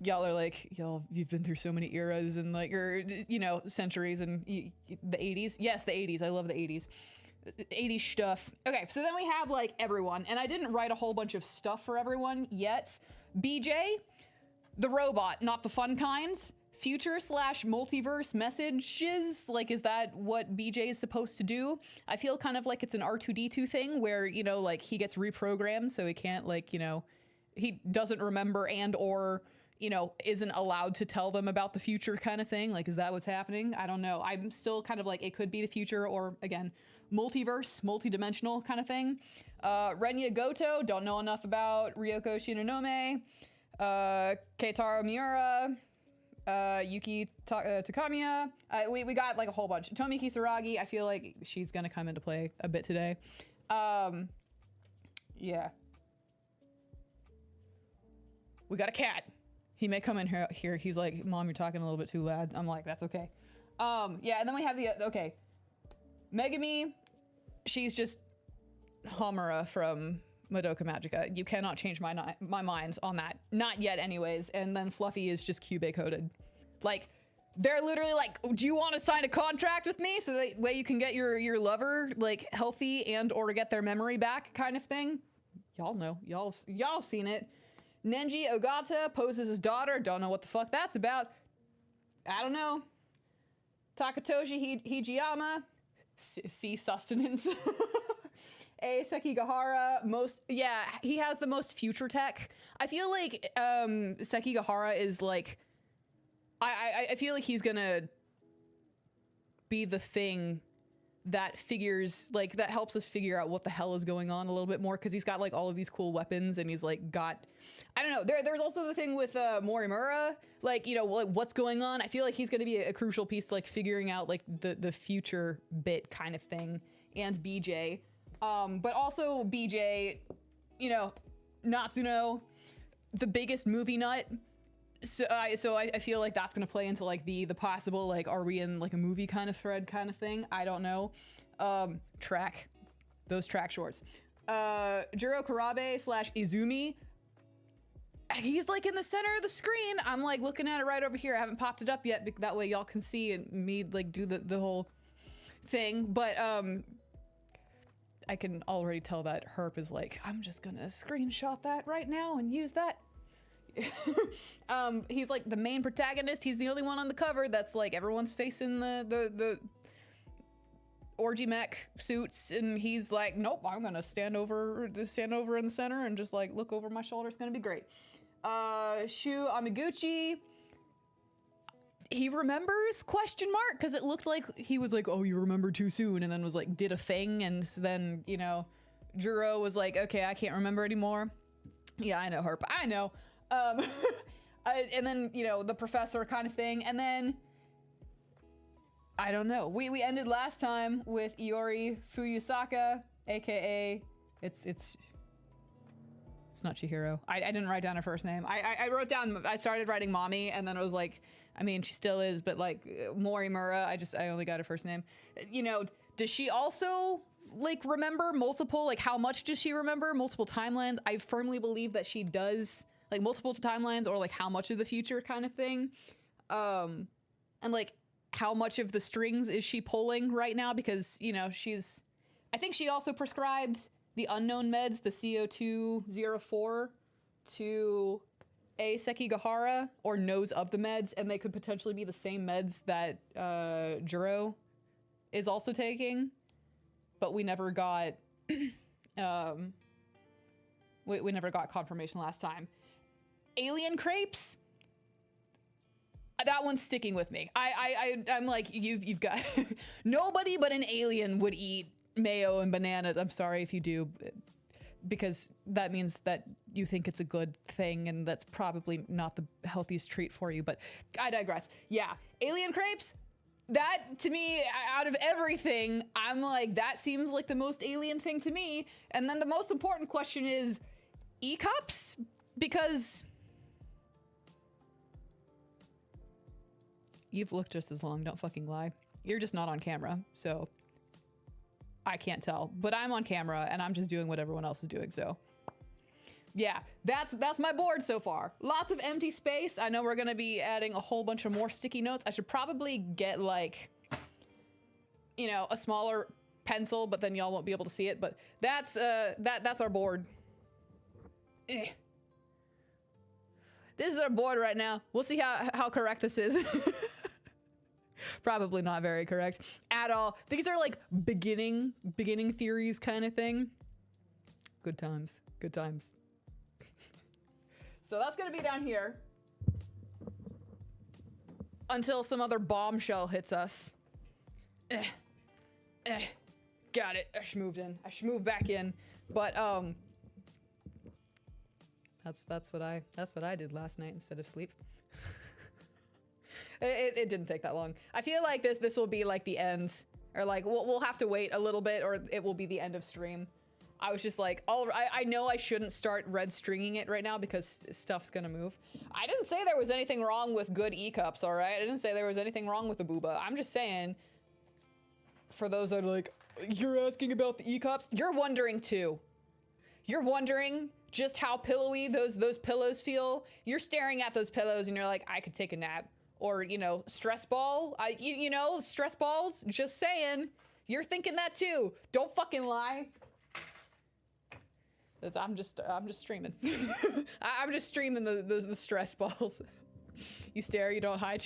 Y'all are like, you've been through so many eras and like, or, you know, centuries, and the 80s. Yes, the 80s. I love the 80s. 80s stuff. Okay, so then we have like everyone, and I didn't write a whole bunch of stuff for everyone yet. BJ, the robot, not the fun kind. Future/multiverse messages, like, is that what BJ is supposed to do? I feel kind of like it's an R2D2 thing where, you know, like he gets reprogrammed so he can't, like, you know, he doesn't remember and or, you know, isn't allowed to tell them about the future kind of thing. Like, is that what's happening? I don't know. I'm still kind of like, it could be the future, or again, multiverse, multi-dimensional kind of thing. Renya Goto, don't know enough about. Ryoko Shinonome, Keitaro Miura, Yuki Takamiya. We got like a whole bunch. Tomi Kisaragi, I feel like she's gonna come into play a bit today. Yeah. We got a cat. He may come in here. He's like, Mom, you're talking a little bit too loud. I'm like, that's okay. Yeah, and then we have okay. Megami, she's just Homura from Madoka Magica. You cannot change my mind on that. Not yet anyways. And then Fluffy is just Cube coded. Like, they're literally like, do you want to sign a contract with me so that way you can get your lover like healthy and or get their memory back kind of thing? Y'all know. Y'all seen it. Nenji Ogata poses his daughter. Don't know what the fuck that's about. I don't know. Takatoshi Hijiyama. See sustenance. A Sekigahara, he has the most future tech. I feel like Sekigahara is like, I feel like he's gonna be the thing that figures, like, that helps us figure out what the hell is going on a little bit more, because he's got like all of these cool weapons, and he's like got, I don't know, there's also the thing with Morimura, like, you know, like, what's going on. I feel like he's gonna be a crucial piece to like figuring out like the future bit kind of thing, and BJ. But also BJ, you know, Natsuno, the biggest movie nut. So I feel like that's gonna play into like the possible, like, are we in like a movie kind of thread kind of thing? I don't know. Those track shorts. Jiro Karabe / Izumi. He's like in the center of the screen. I'm like looking at it right over here. I haven't popped it up yet, that way y'all can see and me like do the whole thing. But I can already tell that Herp is like, I'm just gonna screenshot that right now and use that. He's like the main protagonist. He's the only one on the cover that's like, everyone's facing the orgy mech suits, and he's like, nope, I'm gonna stand over in the center and just like look over my shoulder. It's gonna be great. Shu Amiguchi. he remembers question mark, because it looked like he was like, oh, you remember too soon, and then was like did a thing, and then, you know, Juro was like, okay, I can't remember anymore. Yeah, I know her, but I know. And then, you know, the professor kind of thing, and then I don't know. We ended last time with Iori Fuyusaka, aka it's not Chihiro. I didn't write down her first name. I wrote down, I started writing Mommy, and then I was like, I mean, she still is, but like Morimura, I only got her first name. You know, does she also like remember multiple, like how much does she remember multiple timelines? I firmly believe that she does, like multiple timelines, or like how much of the future kind of thing. And like how much of the strings is she pulling right now? Because, you know, I think she also prescribed the unknown meds, the CO204 to A Sekigahara, or knows of the meds, and they could potentially be the same meds that Juro is also taking, but we never got we never got confirmation last time. Alien crepes, that one's sticking with me. I'm like, you've got nobody but an alien would eat mayo and bananas. I'm sorry if you do, because that means that you think it's a good thing, and that's probably not the healthiest treat for you, but I digress. Yeah, alien crepes, that to me, out of everything, I'm like, that seems like the most alien thing to me. And then the most important question is E-cups, because you've looked just as long, don't fucking lie. You're just not on camera, so I can't tell, but I'm on camera and I'm just doing what everyone else is doing, so. Yeah, that's my board so far. Lots of empty space. I know we're gonna be adding a whole bunch of more sticky notes. I should probably get like, you know, a smaller pencil, but then y'all won't be able to see it, but that's our board. Eh. This is our board right now. We'll see how correct this is. Probably not very correct at all. These are like beginning theories kind of thing. Good times, good times. So that's gonna be down here until some other bombshell hits us. Got it. I moved in. I moved back in. But that's what I did last night instead of sleep. It didn't take that long. I feel like this will be like the end, or like we'll have to wait a little bit, or it will be the end of stream. I was just like, I know I shouldn't start red stringing it right now because stuff's gonna move. I didn't say there was anything wrong with good E-cups, all right? I didn't say there was anything wrong with the booba. I'm just saying, for those that are like, you're asking about the E-cups, you're wondering too. You're wondering just how pillowy those pillows feel. You're staring at those pillows and you're like, I could take a nap. Or, you know, stress ball. You know, stress balls, just saying. You're thinking that too. Don't fucking lie. I'm just streaming. I'm just streaming the stress balls. You stare, you don't hide.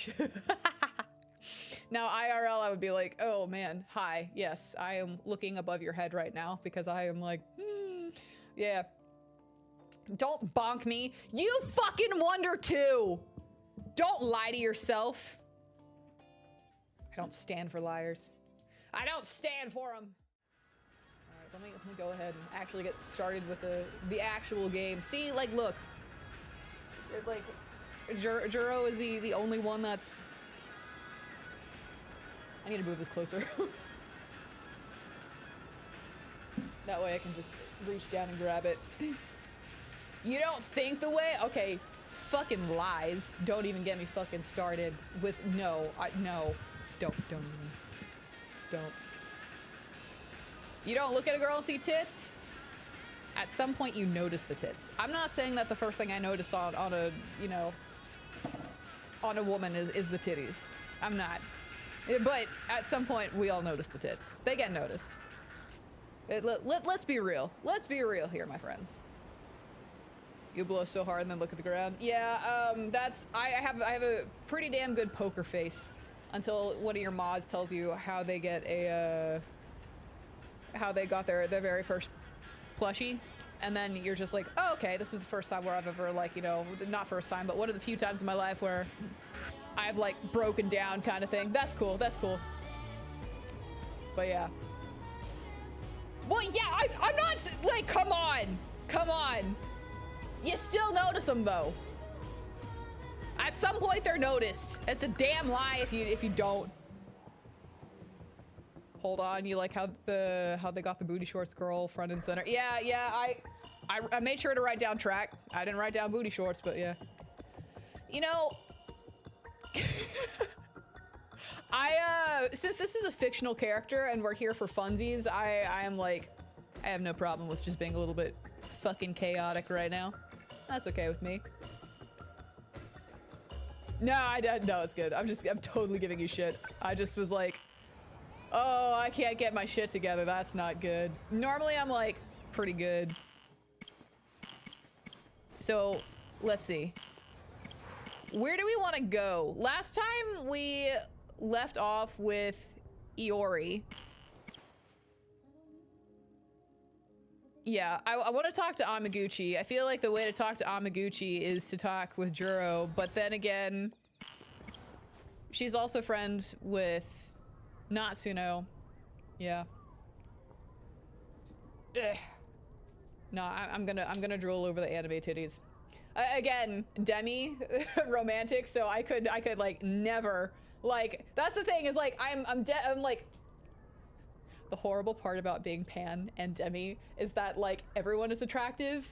Now IRL, I would be like, oh man, hi, yes, I am looking above your head right now because I am like, yeah. Don't bonk me. You fucking wonder too. Don't lie to yourself. I don't stand for liars. I don't stand for them. Let me go ahead and actually get started with the actual game. See, like, look. It's like, Juro is the only one that's... I need to move this closer. That way I can just reach down and grab it. You don't think the way? Okay, fucking lies. Don't even get me fucking started with no. No. Don't even. Don't. You don't look at a girl and see tits? At some point you notice the tits. I'm not saying that the first thing I noticed on a, you know, on a woman is the titties. I'm not. But at some point we all notice the tits. They get noticed. Let's be real. Let's be real here, my friends. You blow so hard and then look at the ground. Yeah, I have a pretty damn good poker face until one of your mods tells you how they get a how they got their very first plushie, and then you're just like, oh, okay, this is the first time where I've ever, like, you know, not first time, but one of the few times in my life where I've like broken down kind of thing. That's cool. That's cool. But yeah. Well, yeah, I'm not like, come on. Come on. You still notice them though. At some point they're noticed. It's a damn lie if you don't. Hold on, you like how they got the booty shorts girl front and center? Yeah, yeah, I made sure to write down track. I didn't write down booty shorts, but yeah. You know, since this is a fictional character and we're here for funsies, I am like, I have no problem with just being a little bit fucking chaotic right now. That's okay with me. No, no, it's good. I'm totally giving you shit. I just was like, oh, I can't get my shit together. That's not good. Normally I'm like pretty good. So let's see. Where do we want to go? Last time we left off with Iori. Yeah, I want to talk to Amaguchi. I feel like the way to talk to Amaguchi is to talk with Juro, but then again, she's also friends with Natsuno. Yeah. Ugh. No, I'm gonna drool over the anime titties. Again, Demi, romantic, so I could like never, like, that's the thing is like, I'm like, the horrible part about being Pan and Demi is that like everyone is attractive,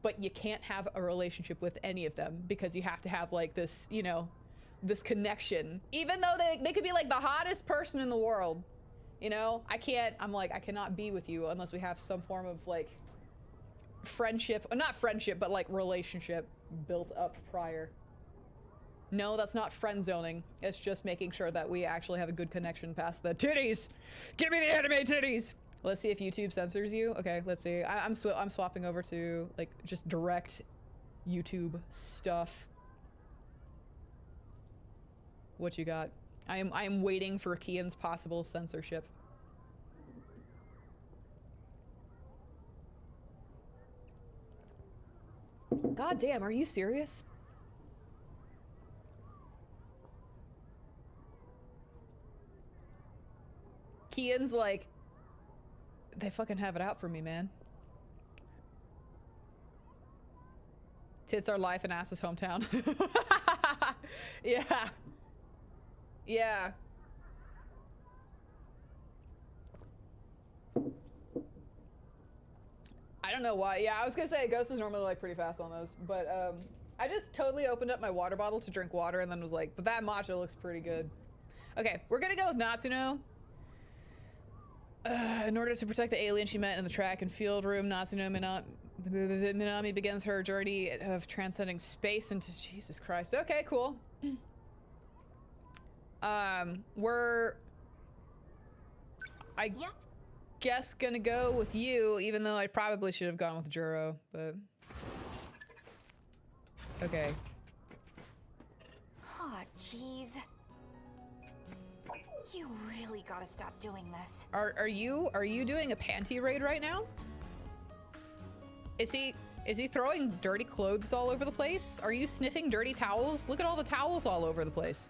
but you can't have a relationship with any of them because you have to have like this, you know, this connection. Even though they could be like the hottest person in the world, you know, I cannot be with you unless we have some form of like friendship, not friendship, but like relationship built up prior. No, that's not friend zoning. It's just making sure that we actually have a good connection past the titties. Give me the anime titties. Let's see if YouTube censors you. Okay, let's see. I'm swapping over to like just direct YouTube stuff. What you got? I am waiting for Kian's possible censorship. God damn, are you serious? Kian's like, they fucking have it out for me, man. Tits are life and ass is hometown. Yeah. Yeah. I don't know why. Yeah, I was gonna say Ghost is normally like pretty fast on those, but I just totally opened up my water bottle to drink water and then was like, but that matcha looks pretty good. Okay, we're gonna go with Natsuno. In order to protect the alien she met in the track and field room, Natsuno Minami begins her journey of transcending space into Jesus Christ. Okay, cool. We're guess gonna go with you, even though I probably should have gone with Juro, but okay. Oh, jeez. You really gotta stop doing this. Are you doing a panty raid right now? Is he throwing dirty clothes all over the place? Are you sniffing dirty towels? Look at all the towels all over the place.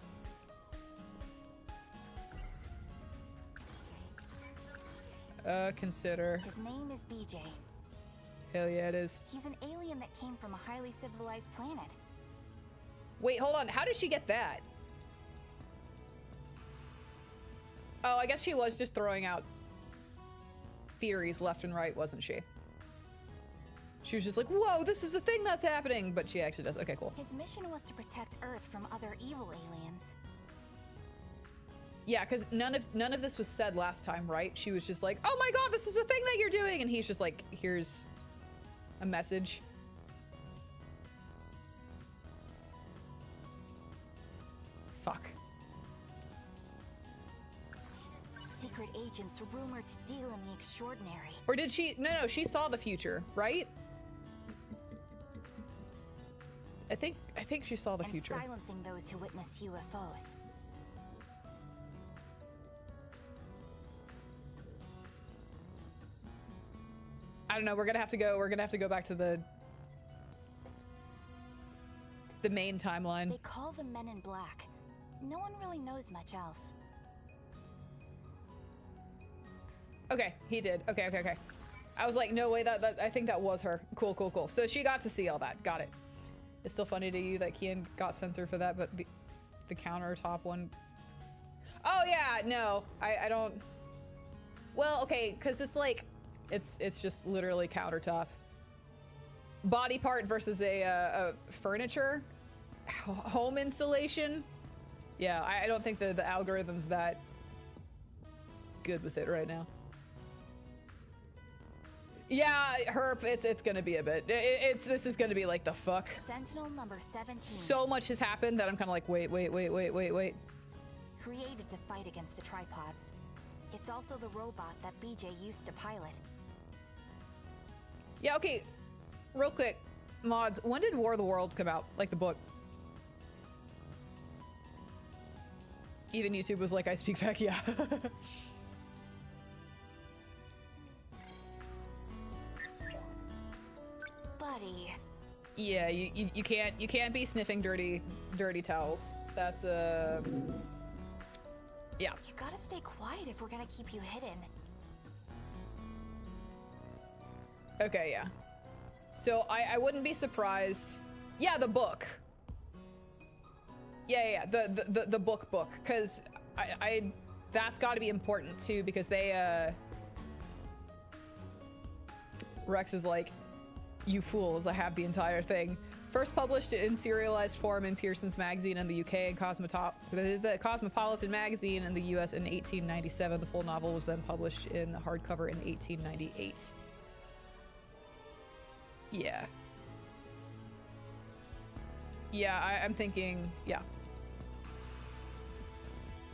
Consider. His name is BJ. Hell yeah, it is. He's an alien that came from a highly civilized planet. Wait, hold on. How did she get that? Oh, I guess she was just throwing out theories left and right, wasn't she? She was just like, whoa, this is a thing that's happening, but she actually does. Okay, cool. His mission was to protect Earth from other evil aliens. Yeah, because none of this was said last time, right? She was just like, oh my god, this is a thing that you're doing, and he's just like, here's a message. Fuck. Secret agents rumored to deal in the extraordinary. Or did she? No, she saw the future, right? I think she saw the future. And silencing those who witness UFOs. I don't know. We're gonna have to go back to the the main timeline. They call them Men in Black. No one really knows much else. Okay, he did. Okay, okay, okay. I was like, no way, that I think that was her. Cool, cool, cool. So she got to see all that. Got it. It's still funny to you that Kian got censored for that, but the countertop one. Oh yeah, no, I don't. Well, okay, because it's like, it's just literally countertop. Body part versus a furniture, home installation. Yeah, I don't think the algorithm's that good with it right now. Yeah, herp, it's gonna be a bit. This is gonna be like the fuck. Sentinel number 17. So much has happened that I'm kind of like, wait. Created to fight against the tripods. It's also the robot that BJ used to pilot. Yeah, okay. Real quick, mods, when did War of the Worlds come out? Like the book? Even YouTube was like, I speak back, yeah. Buddy. Yeah, you can't be sniffing dirty towels. That's yeah. You gotta stay quiet if we're gonna keep you hidden. Okay, yeah. So I wouldn't be surprised. Yeah, the book. Yeah, the book, because I that's got to be important too, because they Rex is like, you fools, I have the entire thing. First published in serialized form in Pearson's magazine in the UK and the Cosmopolitan magazine in the US in 1897. The full novel was then published in hardcover in 1898. Yeah. Yeah, I'm thinking, yeah.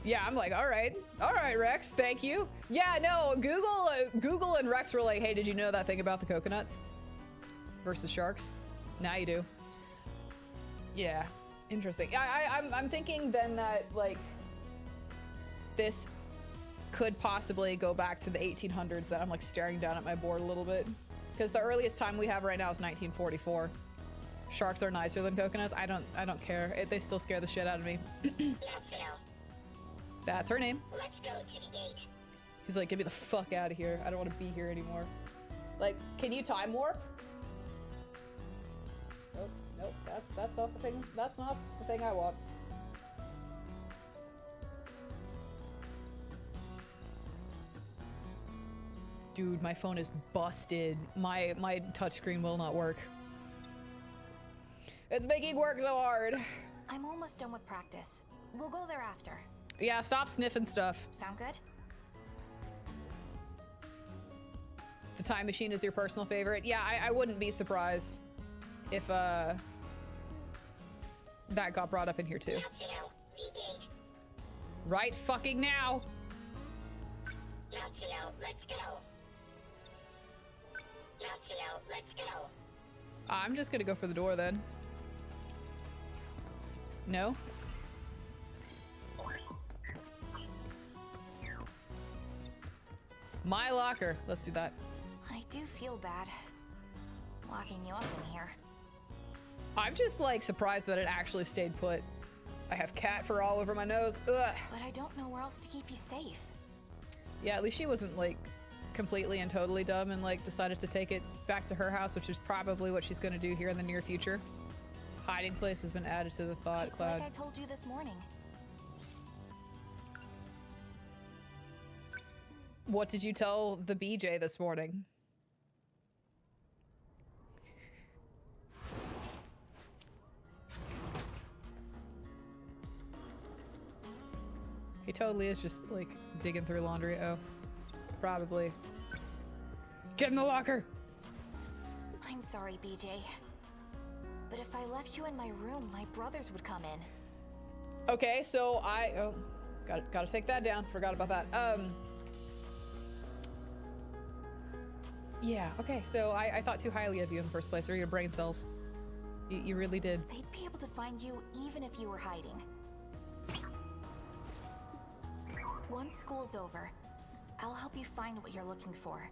Yeah, I'm like, all right, Rex, thank you. Yeah, no, Google and Rex were like, hey, did you know that thing about the coconuts versus sharks? Now you do. Yeah, interesting. I'm thinking then that like this could possibly go back to the 1800s. That I'm like staring down at my board a little bit, because the earliest time we have right now is 1944. Sharks are nicer than coconuts. I don't care. They still scare the shit out of me. That's her name. Let's go to the gate. He's like, get me the fuck out of here. I don't want to be here anymore. Like, can you time warp? Nope. That's not the thing. That's not the thing I want. Dude, my phone is busted. My touchscreen will not work. It's making work so hard. I'm almost done with practice. We'll go there after. Yeah, stop sniffing stuff. Sound good? The time machine is your personal favorite. Yeah, I wouldn't be surprised if that got brought up in here too. Right fucking now. Let's go. Let's go. I'm just gonna go for the door then. No? My locker. Let's do that. I do feel bad locking you up in here. I'm just like surprised that it actually stayed put. I have cat fur all over my nose. Ugh. But I don't know where else to keep you safe. Yeah, at least she wasn't like completely and totally dumb and like decided to take it back to her house, which is probably what she's gonna do here in the near future. Hiding place has been added to the thought It's cloud. like I told you this morning. What did you tell the BJ this morning? He totally is just like digging through laundry. Oh, probably. Get in the locker. I'm sorry, BJ. But if I left you in my room, my brothers would come in. Okay, so gotta take that down. Forgot about that. Yeah, okay, so I thought too highly of you in the first place, or your brain cells. You really did. They'd be able to find you even if you were hiding. Once school's over, I'll help you find what you're looking for.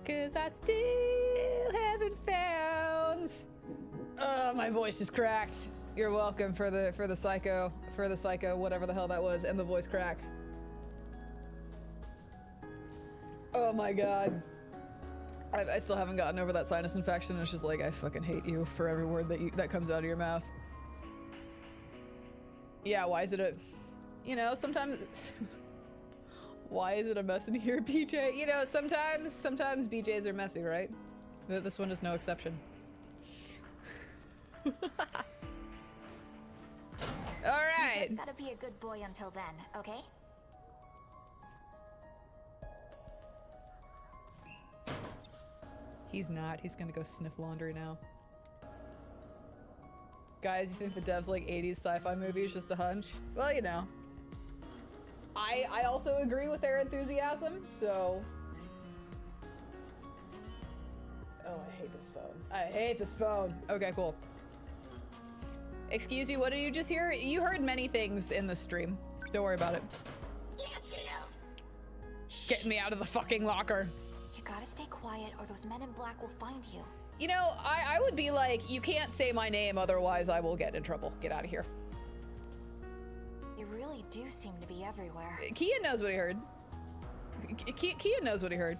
'Cause I still haven't found My voice is cracked. You're welcome for the psycho, whatever the hell that was, and the voice crack. Oh my god. I still haven't gotten over that sinus infection. It's just like, I fucking hate you for every word that comes out of your mouth. Yeah, why is it a... You know, sometimes... Why is it a mess in here, BJ? You know, sometimes BJs are messy, right? This one is no exception. Alright! You just gotta be a good boy until then, okay? He's not. He's gonna go sniff laundry now. Guys, you think the devs like 80s sci-fi movies just a hunch? Well, you know. I also agree with their enthusiasm, so... Oh, I hate this phone. I hate this phone. Okay, cool. Excuse you, what did you just hear? You heard many things in the stream. Don't worry about it. Get me out of the fucking locker. You gotta stay quiet or those men in black will find you. You know, I would be like, you can't say my name, otherwise I will get in trouble. Get out of here. You really do seem to be everywhere. Kian knows what he heard. Kian knows what he heard.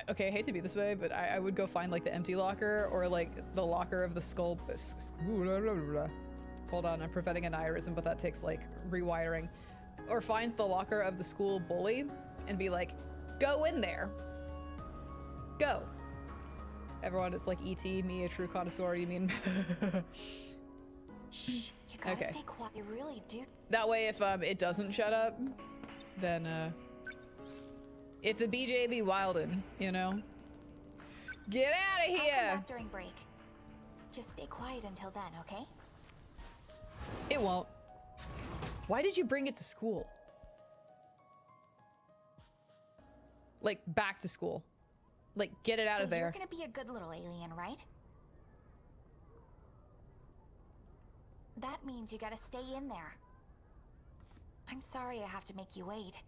Okay, I hate to be this way, but I would go find like the empty locker or like the locker of the skull. Hold on, I'm preventing an aneurysm, but that takes like rewiring. Or find the locker of the school bully and be like, go in there. Go. Everyone, it's like E.T., me, a true connoisseur, you mean? Shh, you gotta stay quiet. You really do. That way, if it doesn't shut up, then if the BJ be wildin', you know? Get out of here! I'll come back during break. Just stay quiet until then, okay? It won't. Why did you bring it to school? Like, back to school. Like, get it out of there. You're gonna be a good little alien, right? That means you gotta stay in there. I'm sorry I have to make you wait.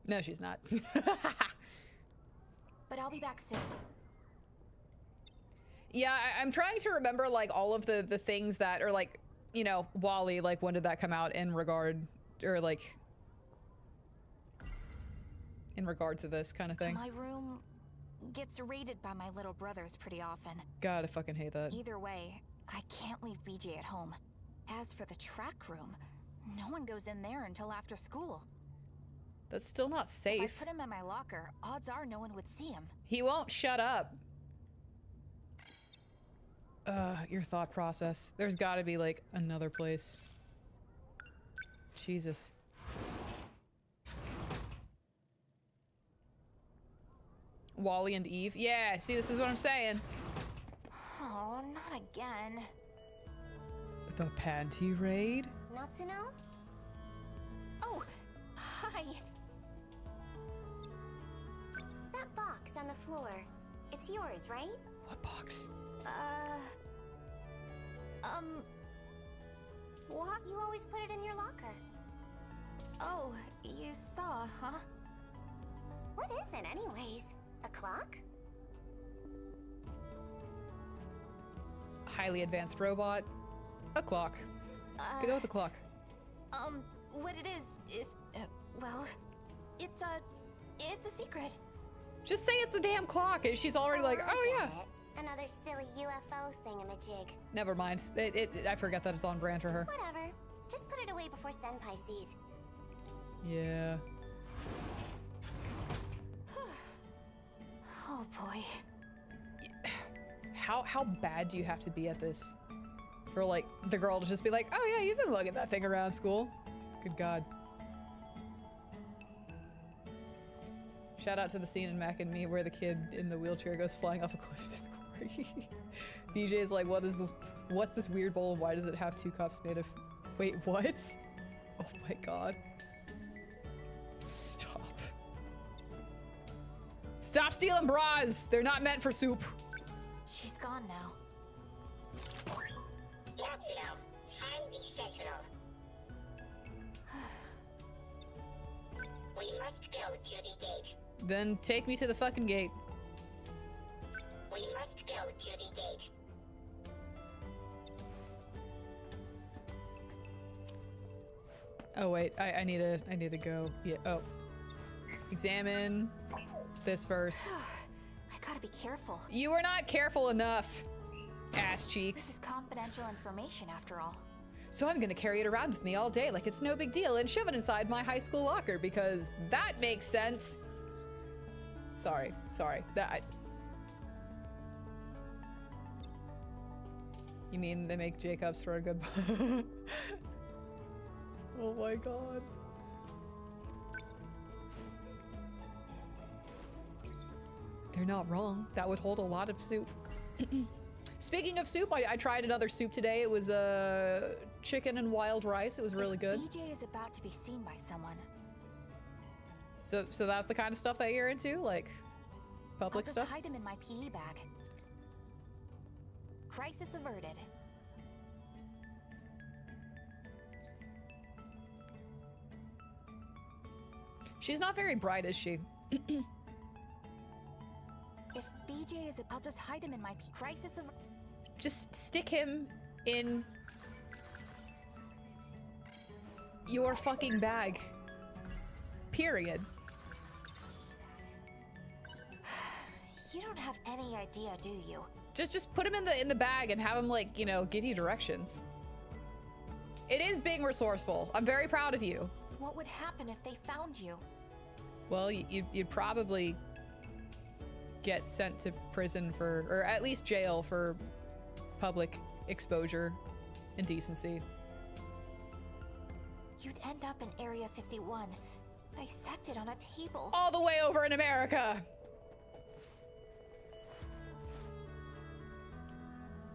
No, she's not. But I'll be back soon. Yeah, I'm trying to remember, like, all of the things that are, like, you know, Wally, like, when did that come out in regard, or, like, in regard to this kind of thing? My room gets raided by my little brothers pretty often. God, I fucking hate that. Either way, I can't leave BJ at home. As for the track room, no one goes in there until after school. That's still not safe. If I put him in my locker, odds are no one would see him. He won't shut up. Your thought process. There's gotta be, like, another place. Jesus. Wally and Eve. Yeah, see, this is what I'm saying. Oh, not again. The panty raid? Natsuno? Oh, hi. That box on the floor, it's yours, right? What box? What? You always put it in your locker. Oh, you saw, huh? What is it anyways? A clock? Highly advanced robot. A clock. Go with the clock. What it is, well, it's a secret. Just say it's a damn clock. She's already like, I oh yeah. get it. Another silly UFO thingamajig. Never mind. I forget that it's on brand for her. Whatever. Just put it away before Senpai sees. Yeah. Oh boy. How bad do you have to be at this for, like, the girl to just be like, oh yeah, you've been lugging that thing around school? Good God. Shout out to the scene in Mac and Me where the kid in the wheelchair goes flying off a cliff to the quarry. BJ's like, what's this weird bowl and why does it have two cups made of... Wait, what? Oh my God. Stop. Stop stealing bras! They're not meant for soup. She's gone now. Natsuno, find the Sentinel. We must go to the gate. Then take me to the fucking gate. We must go to the gate. Oh wait, I need to go. Yeah. Oh. Examine this first. I gotta be careful. You were not careful enough, ass This cheeks. is confidential information after all. So I'm gonna carry it around with me all day like it's no big deal and shove it inside my high school locker because that makes sense. Sorry. You mean they make Jacobs for a good... Oh my god. They're not wrong. That would hold a lot of soup. Speaking of soup, I tried another soup today. It was chicken and wild rice. It was really good. BJ is about to be seen by someone. So that's the kind of stuff that you're into? Like, public I'll stuff? just hide him in my PE bag. Crisis averted. She's not very bright, is she? If BJ is, I'll just hide him in my crisis of. Just stick him in your fucking bag. Period. You don't have any idea, do you? Just put him in the bag and have him, like, you know, give you directions. It is being resourceful. I'm very proud of you. What would happen if they found you? Well, you'd probably get sent to prison for, or at least jail for public exposure, indecency. You'd end up in Area 51, dissected on a table. All the way over in America!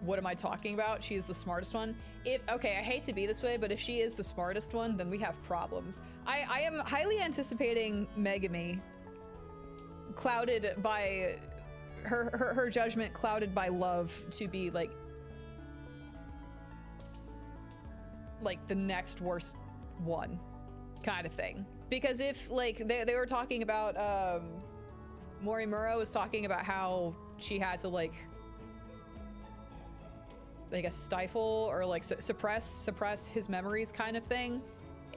What am I talking about? She is the smartest one. Okay, I hate to be this way, but if she is the smartest one, then we have problems. I am highly anticipating Megami, clouded by her judgment, clouded by love, to be like the next worst one kind of thing. Because if like they were talking about Morimura was talking about how she had to like a stifle or like suppress his memories kind of thing,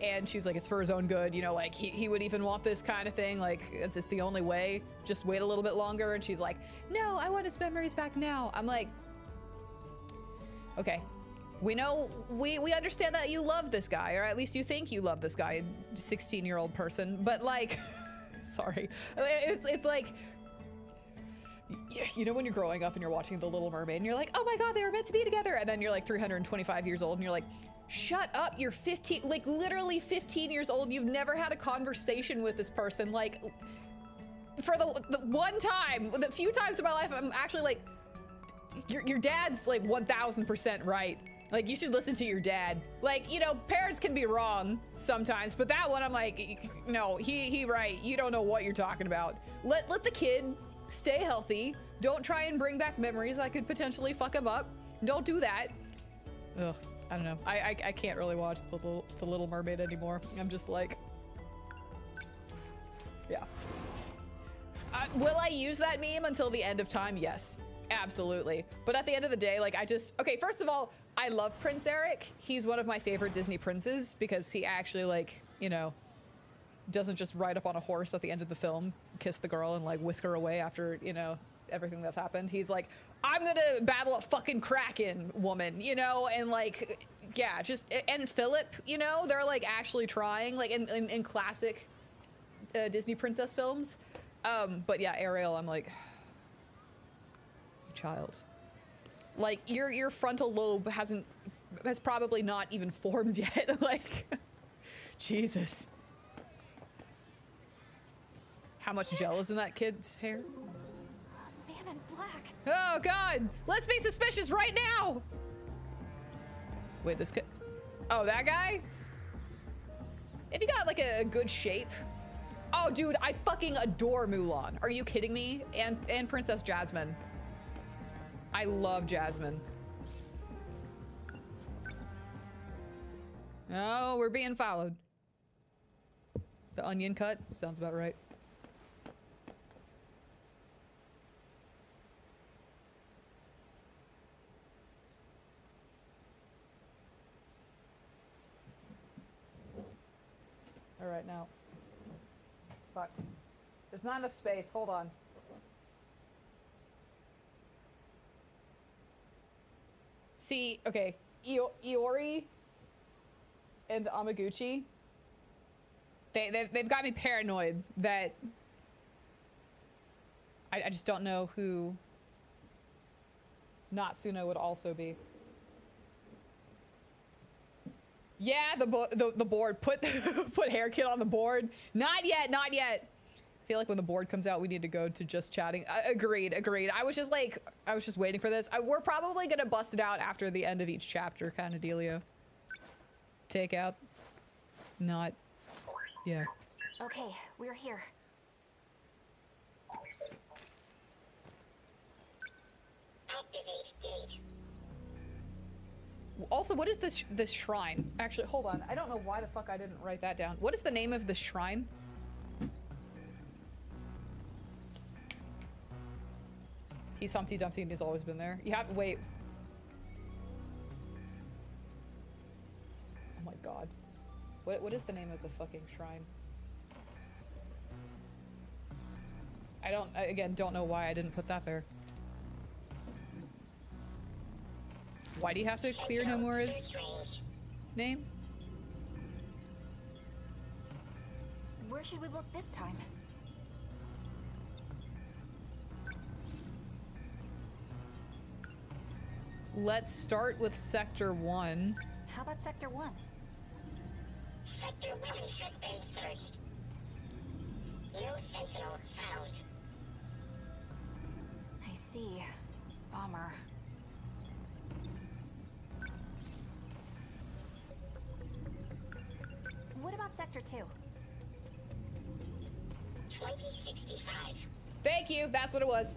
and she's like, it's for his own good, you know, like he would even want this kind of thing, like it's the only way, just wait a little bit longer. And she's like, no, I want his memories back now. I'm like, okay, we know, we understand that you love this guy, or at least you think you love this guy, 16-year-old person, but like sorry, it's like, you know when you're growing up and you're watching The Little Mermaid and you're like, oh my god, they were meant to be together, and then you're like 325 years old and you're like, shut up, you're 15, like literally 15 years old, you've never had a conversation with this person. Like, for the one time, the few times in my life, I'm actually like, your dad's like 1000% right. Like, you should listen to your dad. Like, you know, parents can be wrong sometimes, but that one I'm like, no, he right, you don't know what you're talking about. Let the kid stay healthy. Don't try and bring back memories that could potentially fuck him up. Don't do that. Ugh, I don't know. I can't really watch the Little Mermaid anymore. I'm just like, yeah. Will I use that meme until the end of time? Yes, absolutely. But at the end of the day, like, okay, first of all, I love Prince Eric. He's one of my favorite Disney princes because he actually, like, you know, doesn't just ride up on a horse at the end of the film, kiss the girl, and like whisk her away after, you know, everything that's happened. He's like, I'm gonna battle a fucking Kraken woman, you know, and like, yeah, just, and Philip, you know, they're like actually trying, like in classic Disney princess films. But yeah, Ariel, I'm like, child, like your frontal lobe has probably not even formed yet. Like, Jesus. How much gel is in that kid's hair? Man in black. Oh god! Let's be suspicious right now! Wait, this kid... Oh, that guy? If you got like a good shape... Oh dude, I fucking adore Mulan. Are you kidding me? And Princess Jasmine. I love Jasmine. Oh, we're being followed. The onion cut? Sounds about right. Alright, now. Fuck. There's not enough space. Hold on. See, okay. Iori and Amaguchi, they've got me paranoid that I just don't know who Natsuno would also be. Yeah, the board. Put put hair kit on the board. Not yet, not yet. I feel like when the board comes out, we need to go to just chatting. Agreed. I was just waiting for this. We're probably gonna bust it out after the end of each chapter, kind of dealio. Take out. Not. Yeah. Okay, we're here. Activate gate. Also, what is this shrine? Actually, hold on. I don't know why the fuck I didn't write that down. What is the name of the shrine? He's Humpty Dumpty and he's always been there. You have to wait. Oh my god. What is the name of the fucking shrine? I again don't know why I didn't put that there. Why do you have to clear Nomura's name? Where should we look this time? Let's start with Sector 1. How about Sector 1? Sector 1 has been searched. No Sentinel found. I see. Bummer. What about Sector 2? 2065. Thank you. That's what it was.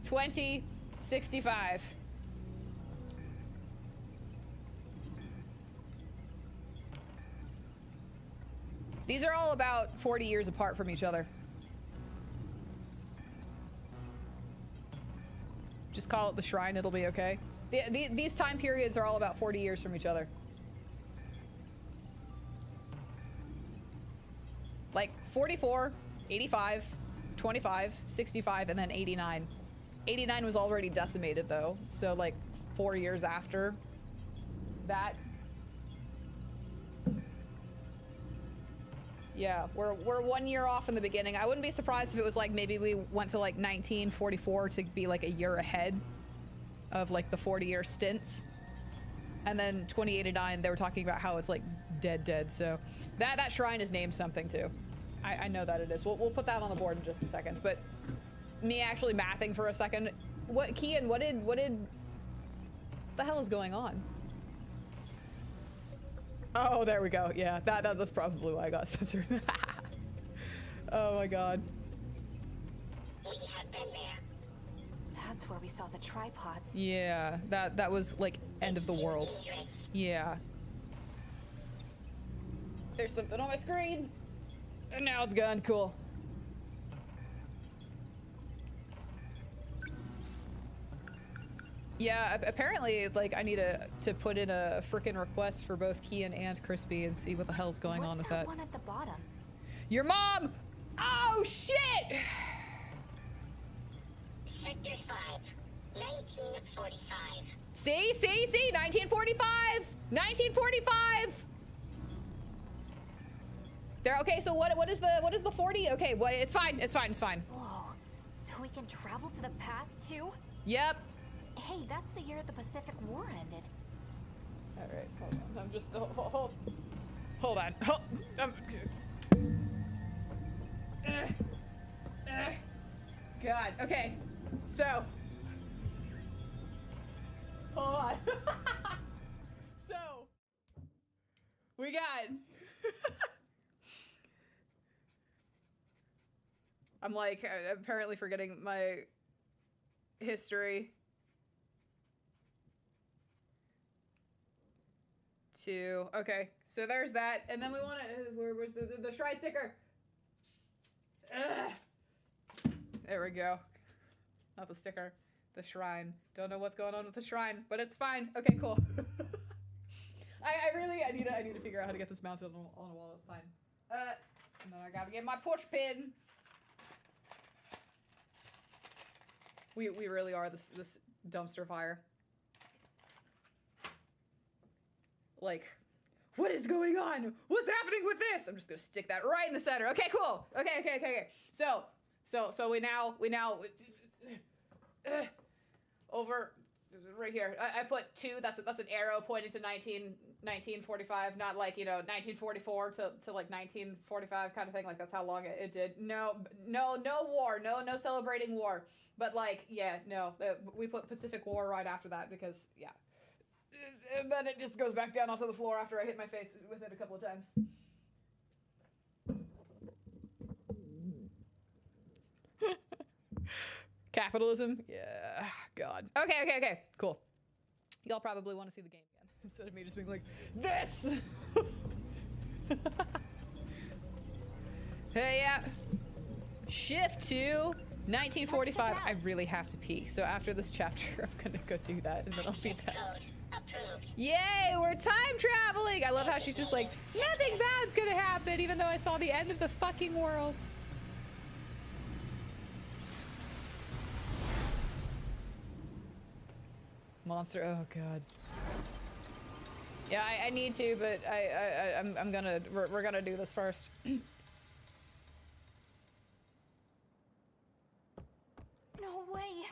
2065. These are all about 40 years apart from each other. Just call it the shrine, it'll be okay. These time periods are all about 40 years from each other. Like 44, 85, 25, 65, and then 89. 89 was already decimated though, so like 4 years after that. Yeah, we're 1 year off in the beginning. I wouldn't be surprised if it was like maybe we went to like 1944 to be like a year ahead of like the 40-year stints. And then 2089 they were talking about how it's like dead, so that shrine is named something too. I know that it is. We'll put that on the board in just a second, but me actually mathing for a second. What Kian, what the hell is going on? Oh, there we go. Yeah, that's probably why I got censored. Oh my god. We have been there. That's where we saw the tripods. Yeah, that was like end of the world. Dangerous. Yeah. There's something on my screen. And now it's gone. Cool. Yeah, apparently, like, I need to put in a frickin' request for both Kian and Crispy and see what the hell's going on with that. What's that one at the bottom? Your mom! Oh, shit! Sector 5, 1945. See? 1945! 1945! There, okay, so what is the 40? Okay, well, it's fine. Whoa, so we can travel to the past too? Yep. Hey, that's the year the Pacific War ended. All right, hold on. I'm just hold on. God. Okay. So. Hold on. So. We got. I'm like apparently forgetting my history. Okay, so there's that, and then we want to. Where's the shrine sticker? Ugh. There we go. Not the sticker. The shrine. Don't know what's going on with the shrine, but it's fine. Okay, cool. I need to figure out how to get this mounted on a wall. It's fine. And then I gotta get my push pin. We really are this dumpster fire. Like, what is going on? What's happening with this? I'm just gonna stick that right in the center. Okay, cool. Okay. So we now over right here. I put 2. That's an arrow pointing to 1945, not like, you know, 1944 to like 1945 kind of thing. Like that's how long it did. No war. No celebrating war. But like, yeah, no. We put Pacific War right after that because yeah. And then it just goes back down onto the floor after I hit my face with it a couple of times. Capitalism? Yeah, God. Okay, cool. Y'all probably want to see the game again instead of me just being like, this! Hey, yeah. Shift to 1945. I really have to pee, so after this chapter, I'm gonna go do that, and then I'll be done. Yay, we're time traveling! I love how she's just like, nothing bad's gonna happen, even though I saw the end of the fucking world. Monster, oh god. Yeah, I need to, but we're gonna do this first. No way!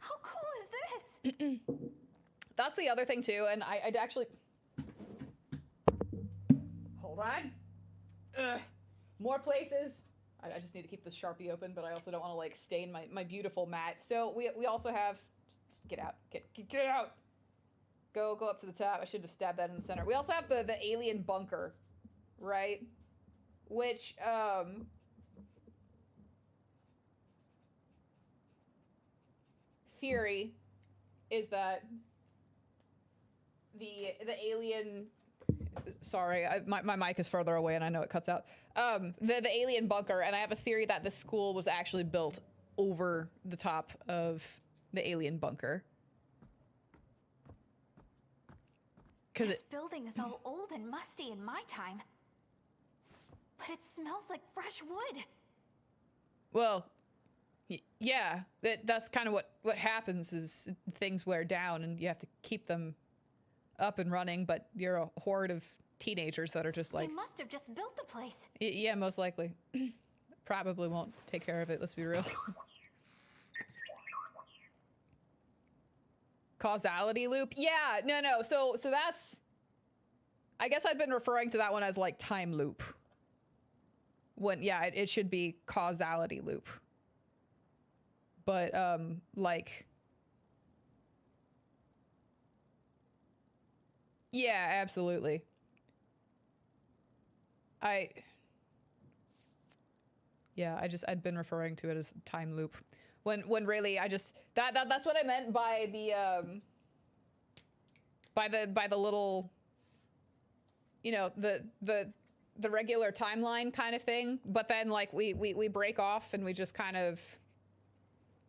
How cool is this? That's the other thing too, and I'd actually... Hold on. Ugh. More places. I just need to keep this Sharpie open, but I also don't want to like stain my beautiful mat. So we also have... Just get out. Get out! Go up to the top. I should have stabbed that in the center. We also have the alien bunker, right? Which, theory is that the alien... Sorry, my mic is further away and I know it cuts out. The alien bunker, and I have a theory that the school was actually built over the top of the alien bunker. This building is all old and musty in my time. But it smells like fresh wood. Well, yeah, that's kind of what happens is things wear down and you have to keep them up and running, but you're a horde of teenagers that are just like... They must have just built the place. Yeah, most likely. Probably won't take care of it, let's be real. Causality loop? Yeah, no. So that's... I guess I've been referring to that one as like time loop. When, yeah, it should be causality loop. But, like... Yeah, absolutely. I'd been referring to it as time loop. When really that's what I meant by the by the little, you know, the regular timeline kind of thing, but then like we break off and we just kind of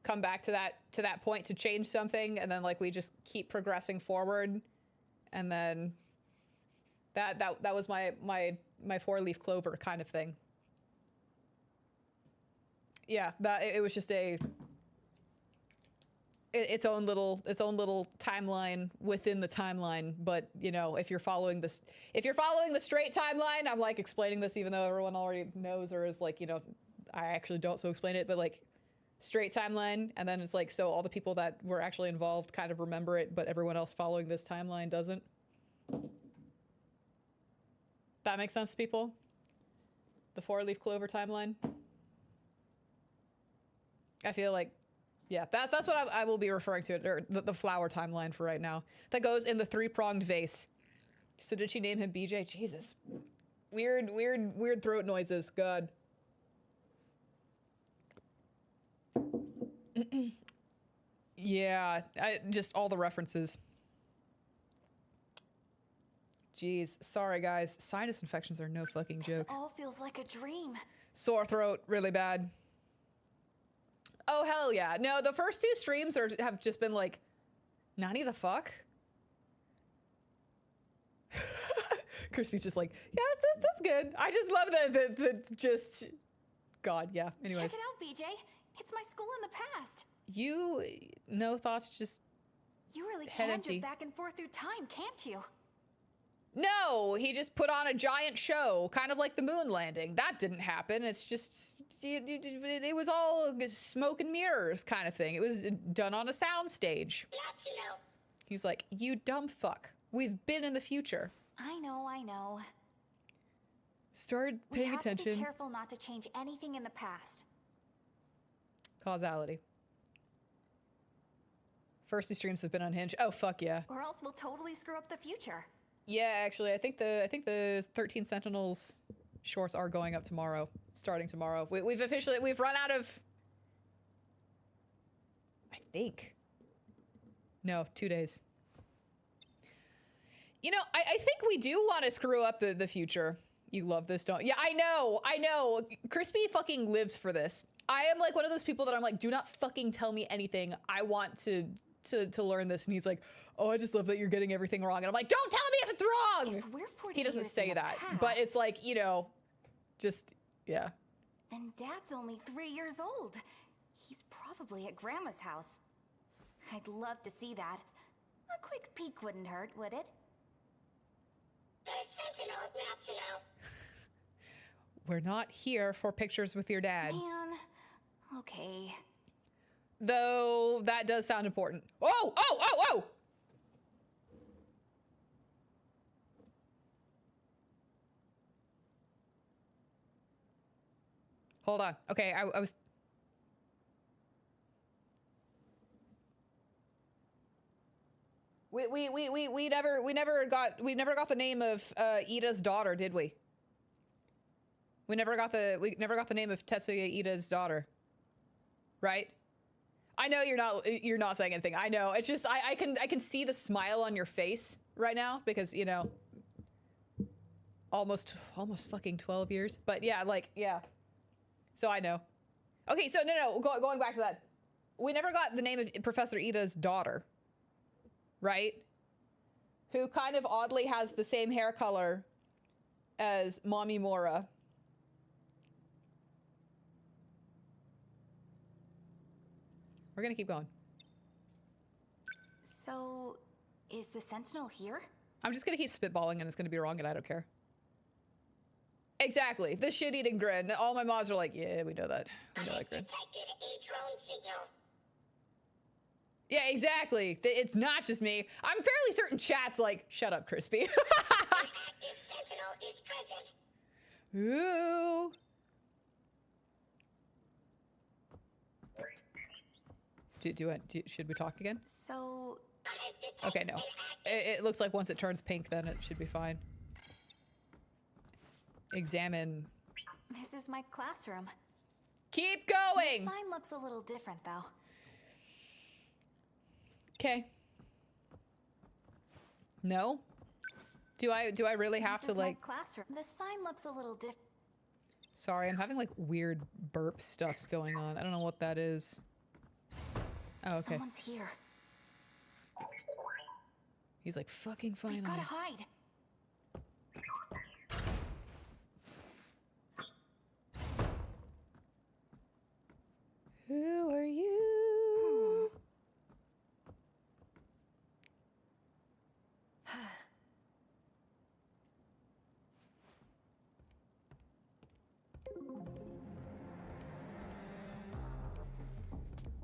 come back to that point to change something, and then like we just keep progressing forward, and then that was my 4-leaf clover kind of thing. Yeah, that it was just its own little timeline within the timeline. But you know, if you're following the straight timeline, I'm like explaining this even though everyone already knows or is like, you know, I actually don't so explain it, but like straight timeline, and then it's like, so all the people that were actually involved kind of remember it, but everyone else following this timeline doesn't. That makes sense to people? The 4-leaf clover timeline? I feel like, yeah, that's what I will be referring to it, or the flower timeline for right now. That goes in the 3-pronged vase. So did she name him BJ? Jesus. Weird throat noises. God. Yeah, just all the references. Jeez, sorry guys. Sinus infections are no fucking joke. This all feels like a dream. Sore throat, really bad. Oh, hell yeah. No, the first 2 streams have just been like, Nani the fuck? Crispy's just like, yeah, that's good. I just love the just, God, yeah. Anyways. Check it out, BJ. It's my school in the past. You, no thoughts, just You really head can empty. jump back and forth through time, can't you? No, he just put on a giant show, kind of like the moon landing. That didn't happen. It's just, it was all smoke and mirrors kind of thing. It was done on a sound stage. Natsuno. He's like, you dumb fuck. We've been in the future. I know. Start We paying have to attention. be careful not to change anything in the past. Causality. First 2 streams have been unhinged. Oh, fuck yeah. Or else we'll totally screw up the future. Yeah, actually, I think the 13 Sentinels shorts are going up tomorrow, starting tomorrow. We've run out of, I think. No, 2 days. You know, I think we do want to screw up the future. You love this, don't? Yeah, I know. Crispy fucking lives for this. I am like one of those people that I'm like, do not fucking tell me anything. I want to learn this. And he's like, oh, I just love that you're getting everything wrong. And I'm like, don't tell me if it's wrong. If we're 40 He doesn't years say in the that, past, but it's like, you know, just, yeah. then Dad's only 3 years old. He's probably at Grandma's house. I'd love to see that. A quick peek wouldn't hurt, would it? The Sentinels, Natsuno. We're not here for pictures with your dad. Man, okay. Though that does sound important. Oh! Hold on. Okay, I was. We never got the name of Ida's daughter, did we? We never got the name of Tetsuya Ida's daughter, right? I know you're not saying anything. I know. It's just I can see the smile on your face right now because, you know, almost fucking 12 years. But yeah, like, yeah. So I know. Okay, so no, going back to that. We never got the name of Professor Ida's daughter, right? Who kind of oddly has the same hair color as Mommy Mora. We're gonna keep going. So, is the Sentinel here? I'm just gonna keep spitballing and it's gonna be wrong and I don't care. Exactly, the shit-eating grin. All my mods are like, yeah, we know that. We know that grin. Detected a drone signal. Yeah, exactly. It's not just me. I'm fairly certain chat's like, shut up, Crispy. An active Sentinel is present. Ooh. Should we talk again? So, I've detected Okay, no. an It looks like once it turns pink, then it should be fine. Examine. this is my classroom. Keep The going. sign looks a little different, though. Okay. No? Do I really have This to is my like? classroom. The sign looks a little different. Sorry, I'm having like weird burp stuffs going on. I don't know what that is. Oh, okay. Someone's here. He's like, fucking We've finally. gotta hide. Who are you?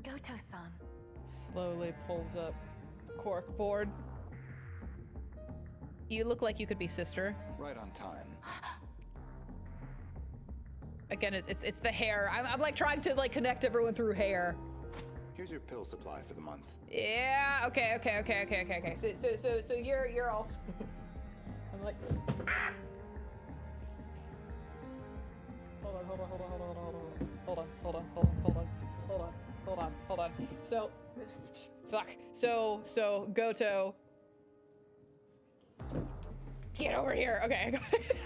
Goto-san. Slowly pulls up cork board. You look like you could be sister. Right on time. Again, it's the hair. I'm like trying to like connect everyone through hair. Here's your pill supply for the month. Yeah. Okay. So you're off. I'm like. Hold on. So, fuck. So Goto. Get over here. Okay, I got it.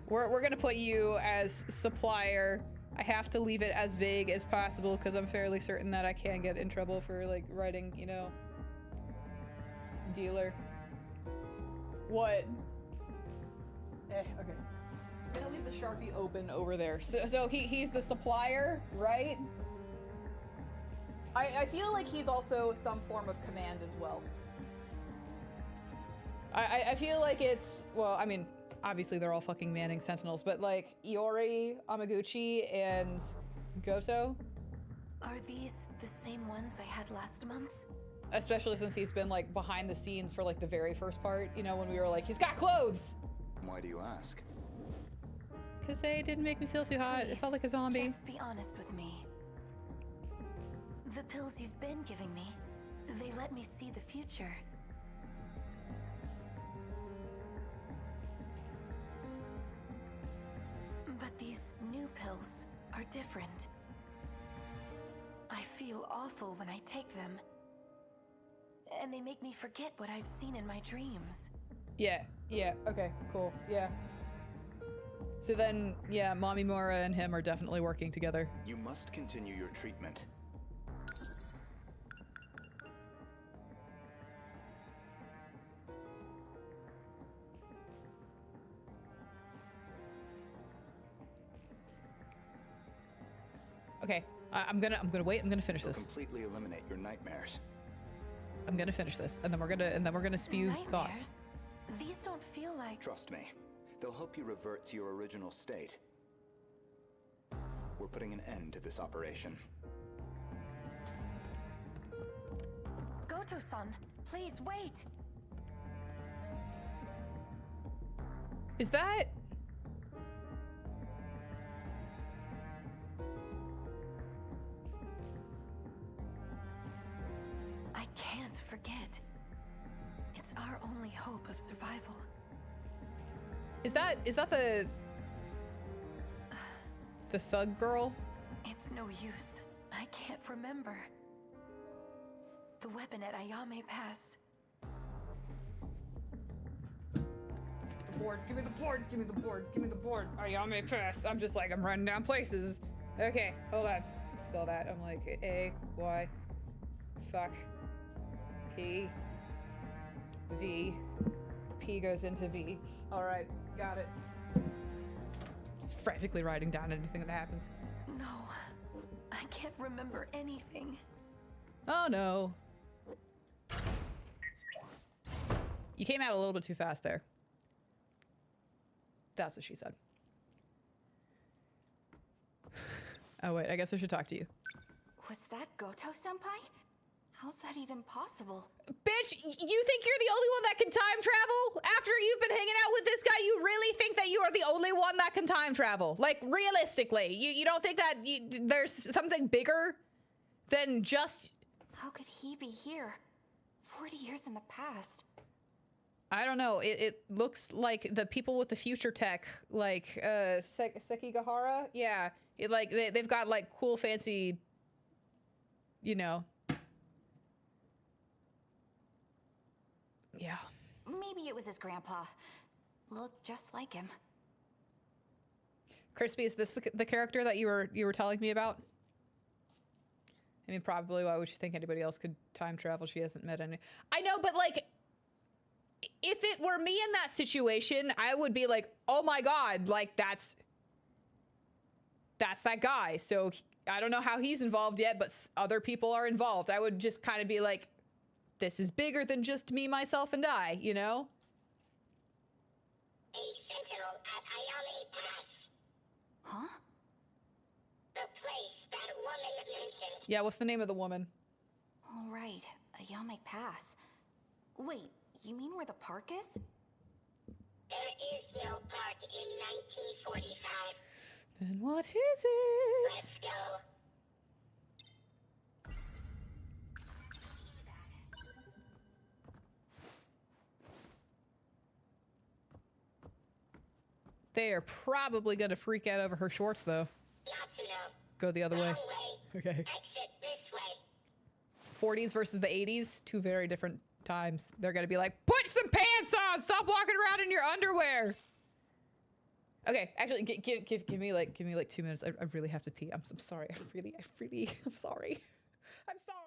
We're gonna put you as supplier I have to leave it as vague as possible because I'm fairly certain that I can get in trouble for like writing, you know, dealer. What? Okay. I'm gonna leave the Sharpie open over there. So he's the supplier, right? I feel like he's also some form of command as well. I feel like it's, well, I mean, obviously they're all fucking manning Sentinels, but like Iori, Amaguchi, and Goto. Are these the same ones I had last month? Especially since he's been like behind the scenes for like the very first part, you know, when we were like, he's got clothes! Why do you ask? Because they didn't make me feel too hot. Please, It felt like a zombie. Just be honest with me. The pills you've been giving me, they let me see the future. But these new pills are different. I feel awful when I take them. And they make me forget what I've seen in my dreams. Yeah, okay, cool, yeah. So then, yeah, Mommy Mora and him are definitely working together. You must continue your treatment. Okay, I'm gonna wait. I'm gonna finish It'll this. completely eliminate your nightmares. I'm gonna finish this, and then we're gonna spew Nightmares? thoughts. These don't feel like... Trust me, they'll help you revert to your original state. We're putting an end to this operation. Goto-san, please wait! Is that? I can't forget. It's our only hope of survival. Is that the thug girl? It's no use. I can't remember. The weapon at Ayame Pass. The board. Give me the board. Give me the board. Give me the board. Ayame Pass. I'm just like, I'm running down places. Okay, hold on. Spell that. I'm like A Y. Fuck. P. V. P goes into V. All right, got it. Just frantically writing down anything that happens. No, I can't remember anything. Oh no. You came out a little bit too fast there. That's what she said. Oh wait, I guess I should talk to you. Was that Goto-senpai? How's that even possible? Bitch, you think you're the only one that can time travel? After you've been hanging out with this guy, you really think that you are the only one that can time travel? Like, realistically, you don't think that there's something bigger than just... How could he be here? 40 years in the past. I don't know. It looks like the people with the future tech, like Sekigahara. Yeah, like they've got like cool, fancy, you know. Yeah. Maybe it was his grandpa. Looked just like him. Crispy, is this the character that you were telling me about? I mean, probably. Why would you think anybody else could time travel? She hasn't met any. I know, but like, if it were me in that situation, I would be like, oh my god, like that's that guy. So I don't know how he's involved yet, but other people are involved. I would just kind of be like, this is bigger than just me, myself, and I, you know? A sentinel at Ayame Pass. Huh? The place that woman mentioned. Yeah, what's the name of the woman? All right, Ayame Pass. Wait, you mean where the park is? There is no park in 1945. Then what is it? Let's go. They are probably gonna freak out over her shorts, though. Natsuno. Go the other way. Wrong way. Okay. Exit this way. 40s versus the 80s, two very different times. They're gonna be like, put some pants on! Stop walking around in your underwear! Okay, actually, give me like 2 minutes. I really have to pee. I'm sorry. I'm sorry. I'm sorry.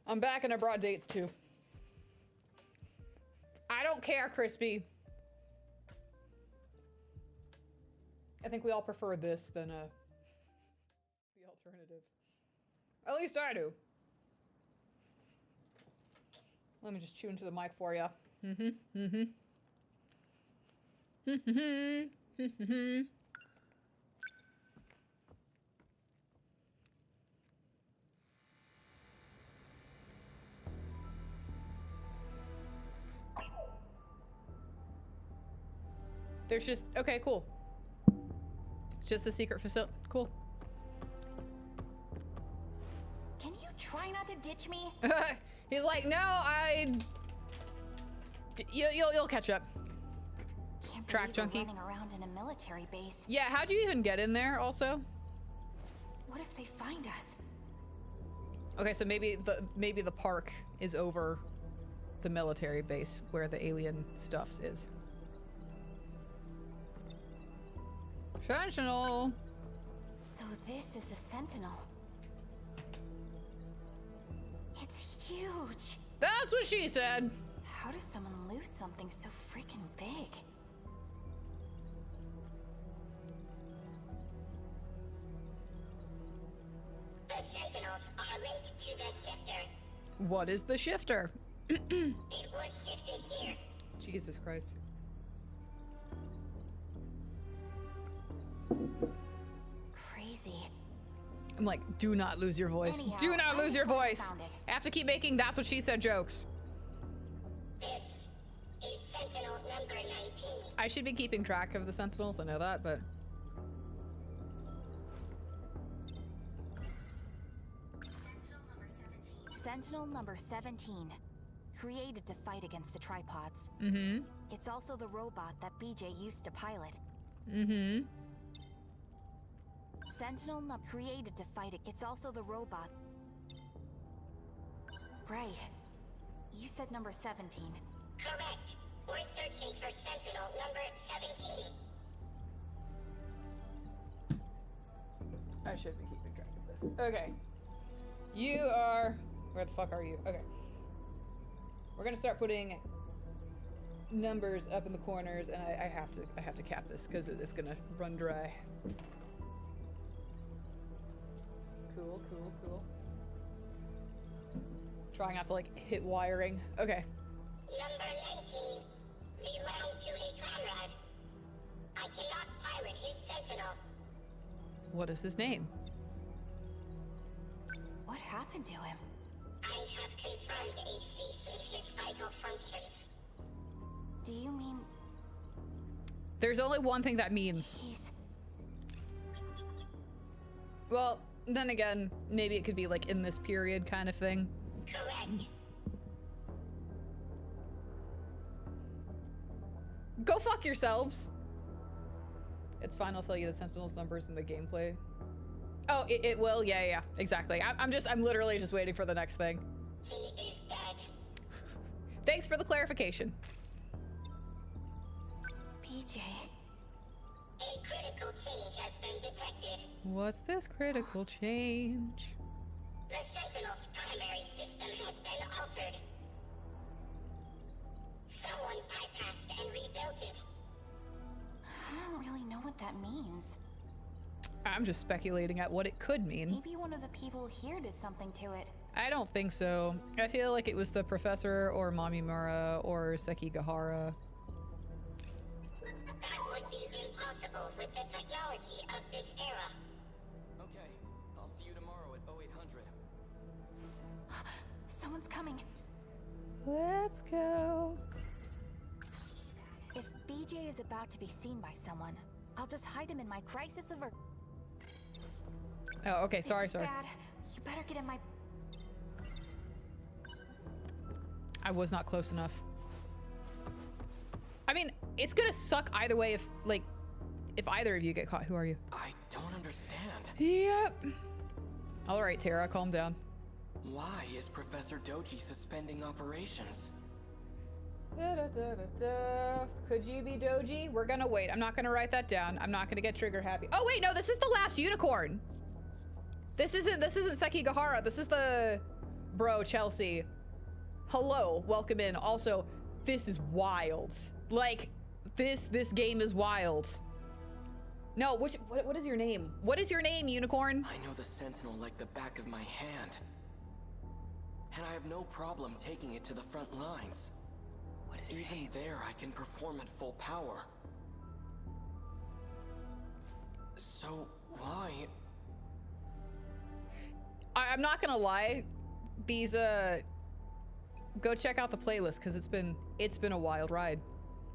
I'm back and I brought dates too. I don't care, Crispy. I think we all prefer this than the alternative. At least I do. Let me just chew into the mic for you. There's just, okay, cool. It's just a secret facility. Cool. Can you try not to ditch me? He's like, no, you'll catch up. Can't Track believe we're junkie. running around in a military base. Yeah, how'd you even get in there also? What if they find us? Okay, so maybe the park is over the military base where the alien stuffs is. Sentinel! So this is the Sentinel. It's huge. That's what she said! How does someone lose something so freaking big? The Sentinels are linked to the shifter. What is the shifter? It was shifted here. Jesus Christ. Crazy. I'm like, do not lose your voice. Anyhow, Do not I'm lose just your glad I voice. found it. I have to keep making that's what she said jokes. This is Sentinel number 19. I should be keeping track of the Sentinels, I know that, but... Sentinel number 17. Created to fight against the tripods. Mm-hmm. It's also the robot that BJ used to pilot. Mm-hmm. Sentinel created to fight it. It's also the robot. Right. You said number 17. Correct. We're searching for Sentinel number 17. I should be keeping track of this. Okay. You are... Where the fuck are you? Okay. We're gonna start putting numbers up in the corners, and I have to cap this because it's gonna run dry. Cool, cool, cool. Trying not to like hit wiring. Okay. Number 19. Belong to a comrade. I cannot pilot his Sentinel. What is his name? What happened to him? I have confirmed a cease in his vital functions. Do you mean There's only one thing that means. he's... Well, then again, maybe it could be like in this period kind of thing. Correct. Go fuck yourselves. It's fine. I'll tell you the Sentinels numbers in the gameplay. Oh, it will. Yeah, yeah, exactly. I'm literally just waiting for the next thing. He is dead. Thanks for the clarification. PJ. A critical change has been detected. What's this critical change? The Sentinel's primary system has been altered. Someone bypassed and rebuilt it. I don't really know what that means. I'm just speculating at what it could mean. Maybe one of the people here did something to it. I don't think so. I feel like it was the professor or Mamimura or Sekigahara. That would be impossible with the technology of this era. Okay, I'll see you tomorrow at 0800. Someone's coming. Let's go. If BJ is about to be seen by someone, I'll just hide him in my crisis avert. Oh, okay. Sorry, This is sorry. bad. You better get in my... I was not close enough. I mean, it's gonna suck either way if either of you get caught. Who are you? I don't understand. Yep. All right, Tara, calm down. Why is Professor Doji suspending operations? Could you be Doji? We're gonna wait. I'm not gonna write that down. I'm not gonna get trigger happy. Oh wait, no, this is the last unicorn. This isn't Sekigahara. This is the bro Chelsea. Hello, welcome in. Also, this is wild. Like, this game is wild. No, what is your name? What is your name, unicorn? I know the Sentinel like the back of my hand. And I have no problem taking it to the front lines. What is your Even name? there, I can perform at full power. So, why? I'm not gonna lie. These go check out the playlist because it's been a wild ride.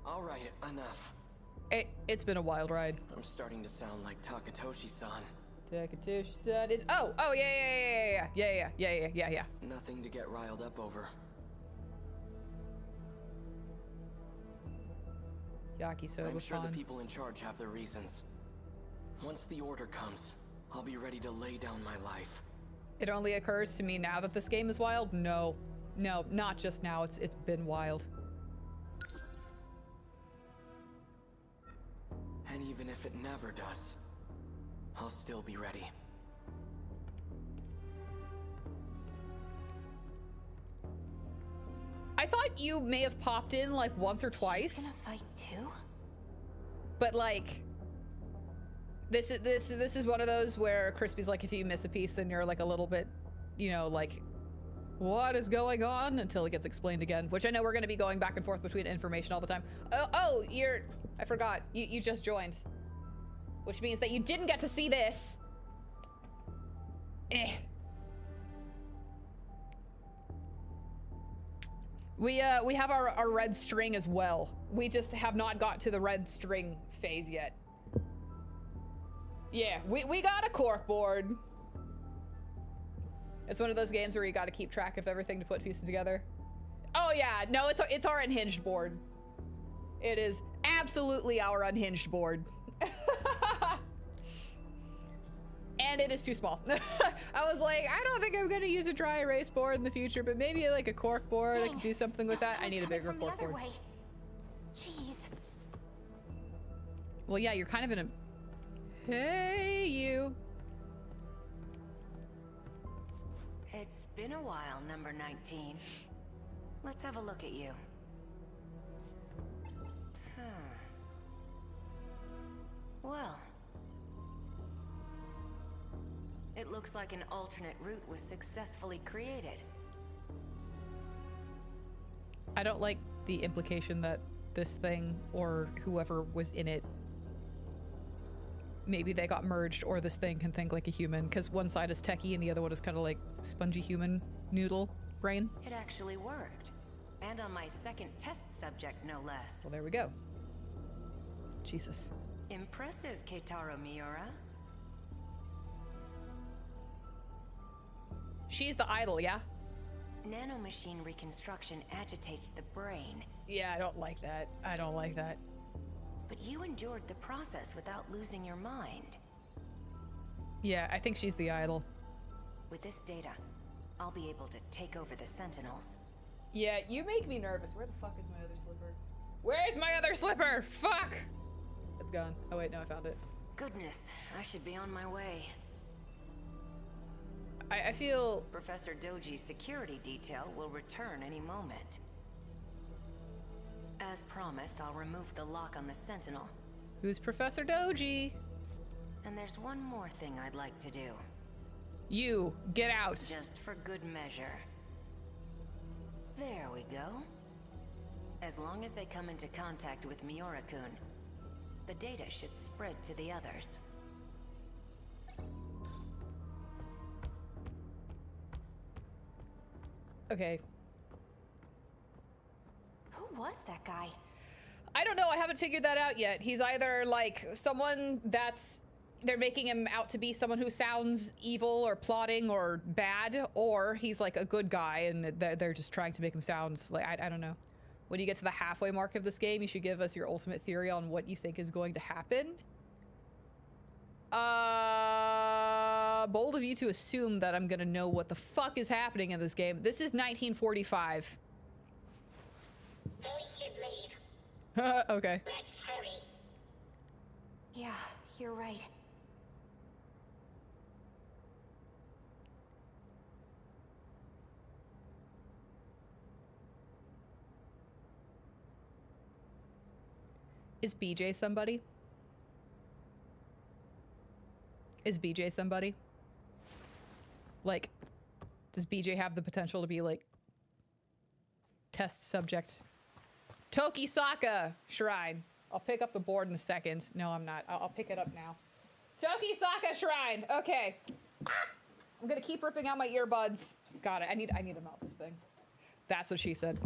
All right, enough. It's been a wild ride. I'm starting to sound like Takatoshi-san. Takatoshi-san is yeah. Nothing to get riled up over. Yakisoba I'm sure the fan. people in charge have their reasons. Once the order comes, I'll be ready to lay down my life. It only occurs to me now that this game is wild. No, not just now. It's been wild. And even if it never does, I'll still be ready. I thought you may have popped in like once or He's twice, gonna fight too? but like this is one of those where Crispy's like, if you miss a piece, then you're like a little bit, you know, like, what is going on, until it gets explained again. Which I know we're going to be going back and forth between information all the time. Oh, I forgot. You just joined, which means that you didn't get to see this. We have our red string as well. We just have not got to the red string phase yet. Yeah, we got a cork board. It's one of those games where you got to keep track of everything to put pieces together. Oh yeah, no, it's our unhinged board. It is absolutely our unhinged board. and it is too small. I was like, I don't think I'm gonna use a dry erase board in the future, but maybe like a cork board. I can do something with that. I need a bigger cork board. Jeez. Well, yeah, you're kind of in a... Hey, you. It's been a while, number 19. Let's have a look at you. Well, it looks like an alternate route was successfully created. I don't like the implication that this thing or whoever was in it, maybe they got merged, or this thing can think like a human, because one side is techie and the other one is kind of like spongy human noodle brain. It actually worked. And on my second test subject, no less. Well, there we go. Jesus. Impressive, Keitaro Miura. She's the idol, yeah? Nanomachine reconstruction agitates the brain. Yeah, I don't like that. I don't like that. But you endured the process without losing your mind. Yeah, I think she's the idol. With this data, I'll be able to take over the Sentinels. Yeah, you make me nervous. Where the fuck is my other slipper? Where's my other slipper? Fuck! It's gone. Oh wait, no, I found it. Goodness, I should be on my way. I feel... Professor Doji's security detail will return any moment. As promised, I'll remove the lock on the Sentinel. Who's Professor Doji? And there's one more thing I'd like to do. You, get out. Just for good measure. There we go. As long as they come into contact with Miura-kun, the data should spread to the others. Okay. Who was that guy? I don't know, I haven't figured that out yet. He's either like someone that's... they're making him out to be someone who sounds evil or plotting or bad, or he's like a good guy and they're just trying to make him sound like, I don't know. When you get to the halfway mark of this game, you should give us your ultimate theory on what you think is going to happen. Bold of you to assume that I'm gonna know what the fuck is happening in this game. This is 1945. We should leave. Okay. Let's hurry. Yeah, you're right. Is BJ somebody? Is BJ somebody? Like, does BJ have the potential to be like test subject? Tokisaka Shrine. I'll pick up the board in a second. No, I'm not. I'll pick it up now. Tokisaka Shrine. Okay. I'm gonna keep ripping out my earbuds. Got it. I need to mount this thing. That's what she said.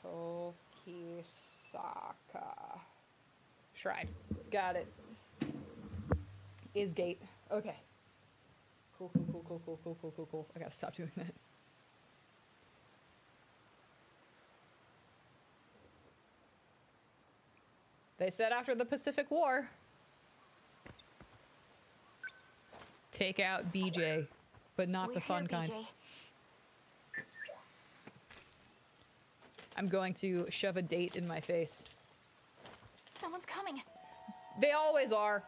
Tokisaka Shrine. Got it. Is gate. Okay. Cool. I gotta stop doing that. They said after the Pacific War, take out BJ, but not the fun kind. BJ. I'm going to shove a date in my face. Someone's coming. They always are.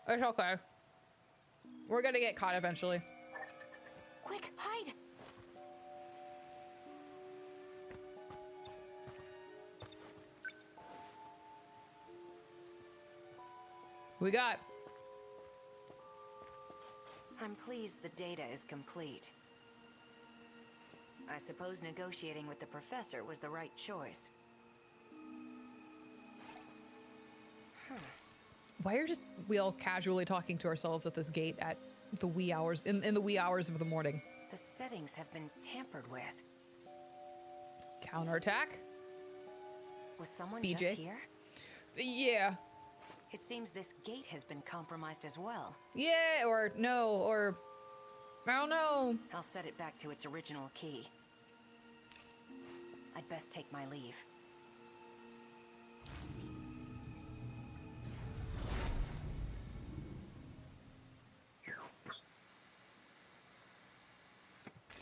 It's okay. We're gonna get caught eventually. Quick, hide. We got. I'm pleased the data is complete. I suppose negotiating with the professor was the right choice. Why are just we all casually talking to ourselves at this gate at the wee hours, in the wee hours of the morning? The settings have been tampered with. Counterattack? Was someone BJ? just here? Yeah. It seems this gate has been compromised as well. Yeah, or no, or I don't know. I'll set it back to its original key. I'd best take my leave.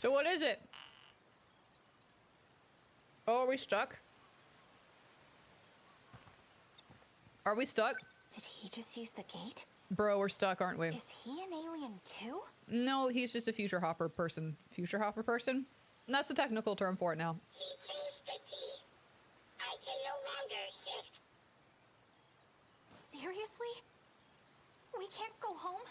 So what is it? Oh, are we stuck? Are we stuck? Did he just use the gate? Bro, we're stuck, aren't we? Is he an alien too? No, he's just a future hopper person. Future hopper person? That's the technical term for it now. He changed the key. I can no longer shift. Seriously? We can't go home?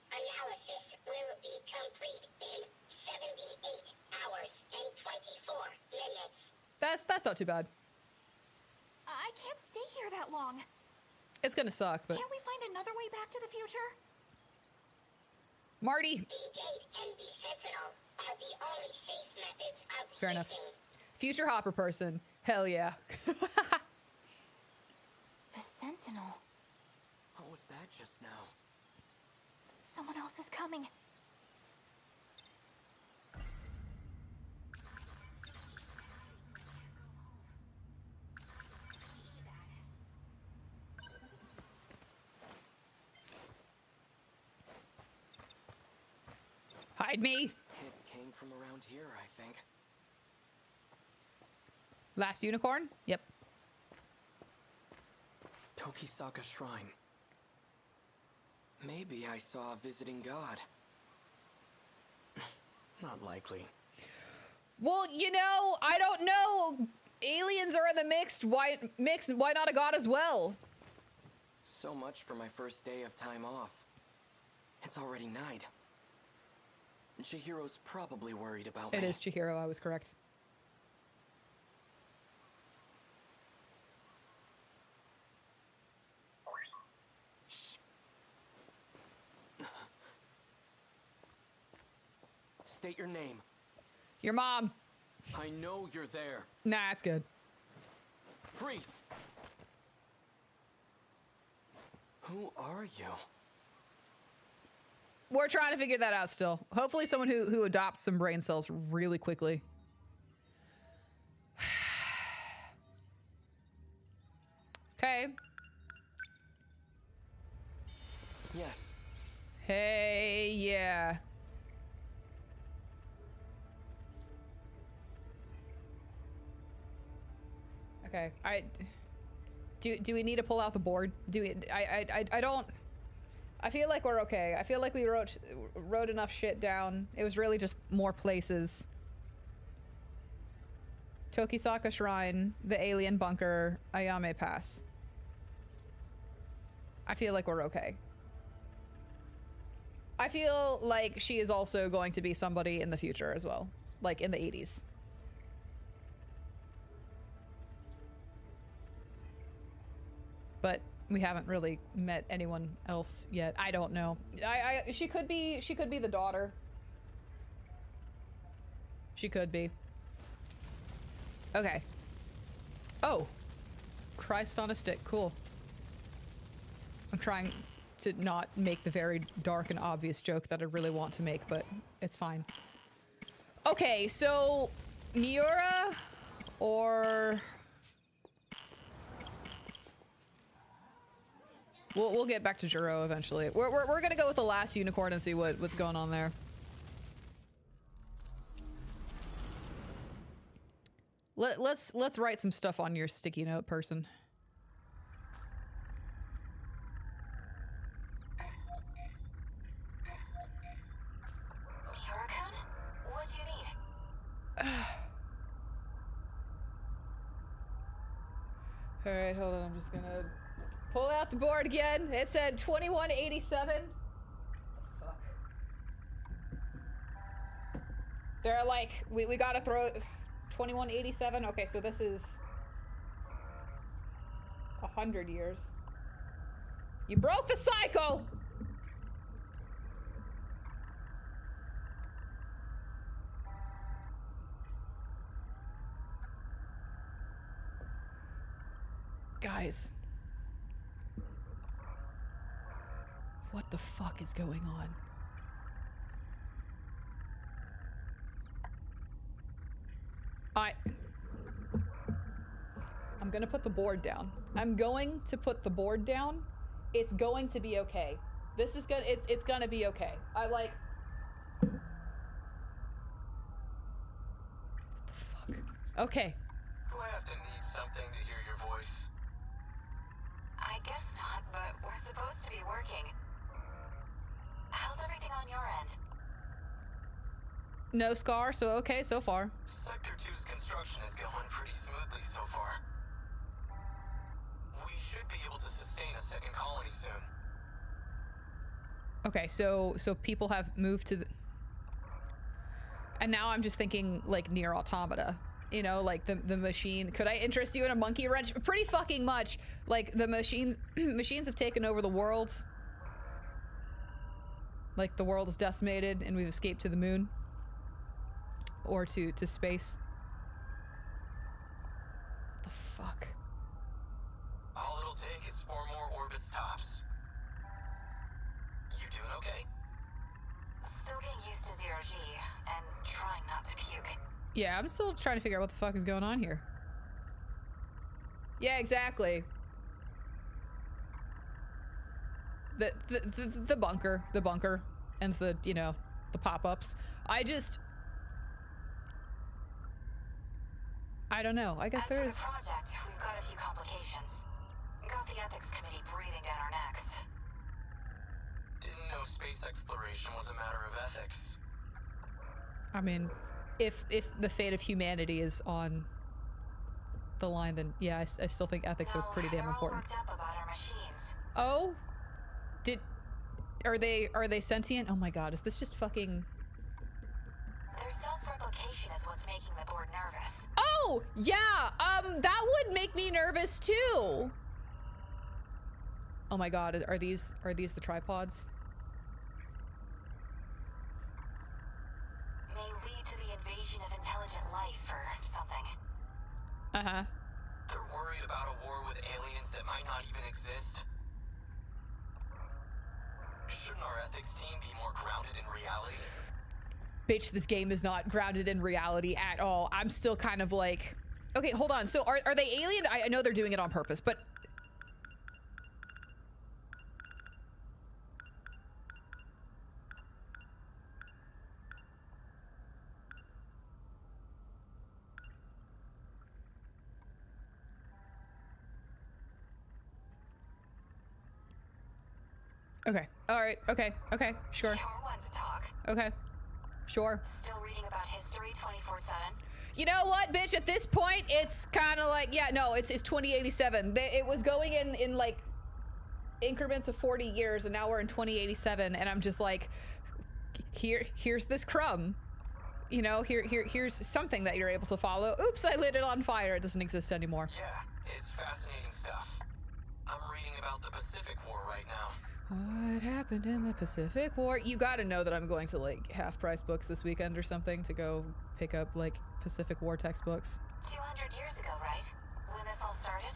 Analysis will be complete in 78 hours and 24 minutes. That's not too bad. I can't stay here that long. It's gonna suck, but Can't we find another way back to the future? Marty. The gate and the Sentinel are the only safe methods of Fair enough. shifting. Future hopper person. Hell yeah. The Sentinel. What was that just now? Someone else is coming. Hide me. It came from around here, I think. Last unicorn? Yep. Tokisaka Shrine. Maybe I saw a visiting god. Not likely. Well, you know, I don't know. Aliens are in the mix. Why not a god as well? So much for my first day of time off. It's already night. Chihiro's probably worried about me. It is Chihiro, I was correct. State your name. Your mom. I know you're there. Nah, it's good. Freeze! Who are you? We're trying to figure that out still. Hopefully someone who adopts some brain cells really quickly. Okay. Yes. Hey, yeah. Okay, do we need to pull out the board? I don't. I feel like we're okay. I feel like we wrote enough shit down. It was really just more places. Tokisaka Shrine, the alien bunker, Ayame Pass. I feel like we're okay. I feel like she is also going to be somebody in the future as well, like in the 80s. But we haven't really met anyone else yet. I don't know. She could be the daughter. She could be. Okay. Oh. Christ on a stick. Cool. I'm trying to not make the very dark and obvious joke that I really want to make, but it's fine. Okay, so Miura or we'll get back to Juro eventually. We're gonna go with the last unicorn and see what's going on there. Let's write some stuff on your sticky note, person. Miura-kun? What do you need? All right, hold on. I'm just gonna pull out the board again. It said 2187. Fuck. They're like, we gotta throw 2187. Okay, so this is 100 years. You broke the cycle. Guys. What the fuck is going on? I'm gonna put the board down. I'm going to put the board down. It's going to be okay. This is gonna, it's gonna be okay. Okay. Do I have to need something to hear your voice? I guess not, but we're supposed to be working. How's everything on your end? No scar, so okay so far. Sector 2's construction is going pretty smoothly so far. We should be able to sustain a second colony soon. Okay, so people have moved to the... And now I'm just thinking like near automata. You know, like the machine. Could I interest you in a monkey wrench? Pretty fucking much. Like the machines have taken over the world. Like the world is decimated and we've escaped to the moon. Or to space. What the fuck? All it'll take is 4 more orbit stops. You doing okay? Still getting used to zero-G and trying not to puke. Yeah, I'm still trying to figure out what the fuck is going on here. Yeah, exactly. The bunker, and the, you know, the pop-ups. I don't know. I guess As there for is. the project, we've got a few complications. Got the ethics committee breathing down our necks. Didn't know space exploration was a matter of ethics. I mean, if the fate of humanity is on the line, then yeah, I still think ethics are pretty damn important. They're all worked up about our machines. Oh, are they sentient? Oh my god, is this just fucking? Their self-replication is what's making the board nervous. Oh yeah, that would make me nervous too. Oh my god, are these the tripods? May lead to the invasion of intelligent life or something. Uh-huh. They're worried about a war with aliens that might not even exist. Shouldn't our ethics team be more grounded in reality? Bitch, this game is not grounded in reality at all. I'm still kind of like, okay, hold on. So are they alien? I know they're doing it on purpose, but okay. All right. Okay. Okay. Sure. You're one to talk. Okay. Sure. Still reading about history 24/7? You know what, bitch? At this point, it's kind of like, yeah, no, it's 2087. It was going in like increments of 40 years, and now we're in 2087, and I'm just like, here's this crumb. You know, here's something that you're able to follow. Oops, I lit it on fire. It doesn't exist anymore. Yeah, it's fascinating stuff. I'm reading about the Pacific War right now. What happened in the Pacific War? You gotta know that I'm going to like half-price books this weekend or something to go pick up like Pacific War textbooks. 200 years ago, right? When this all started?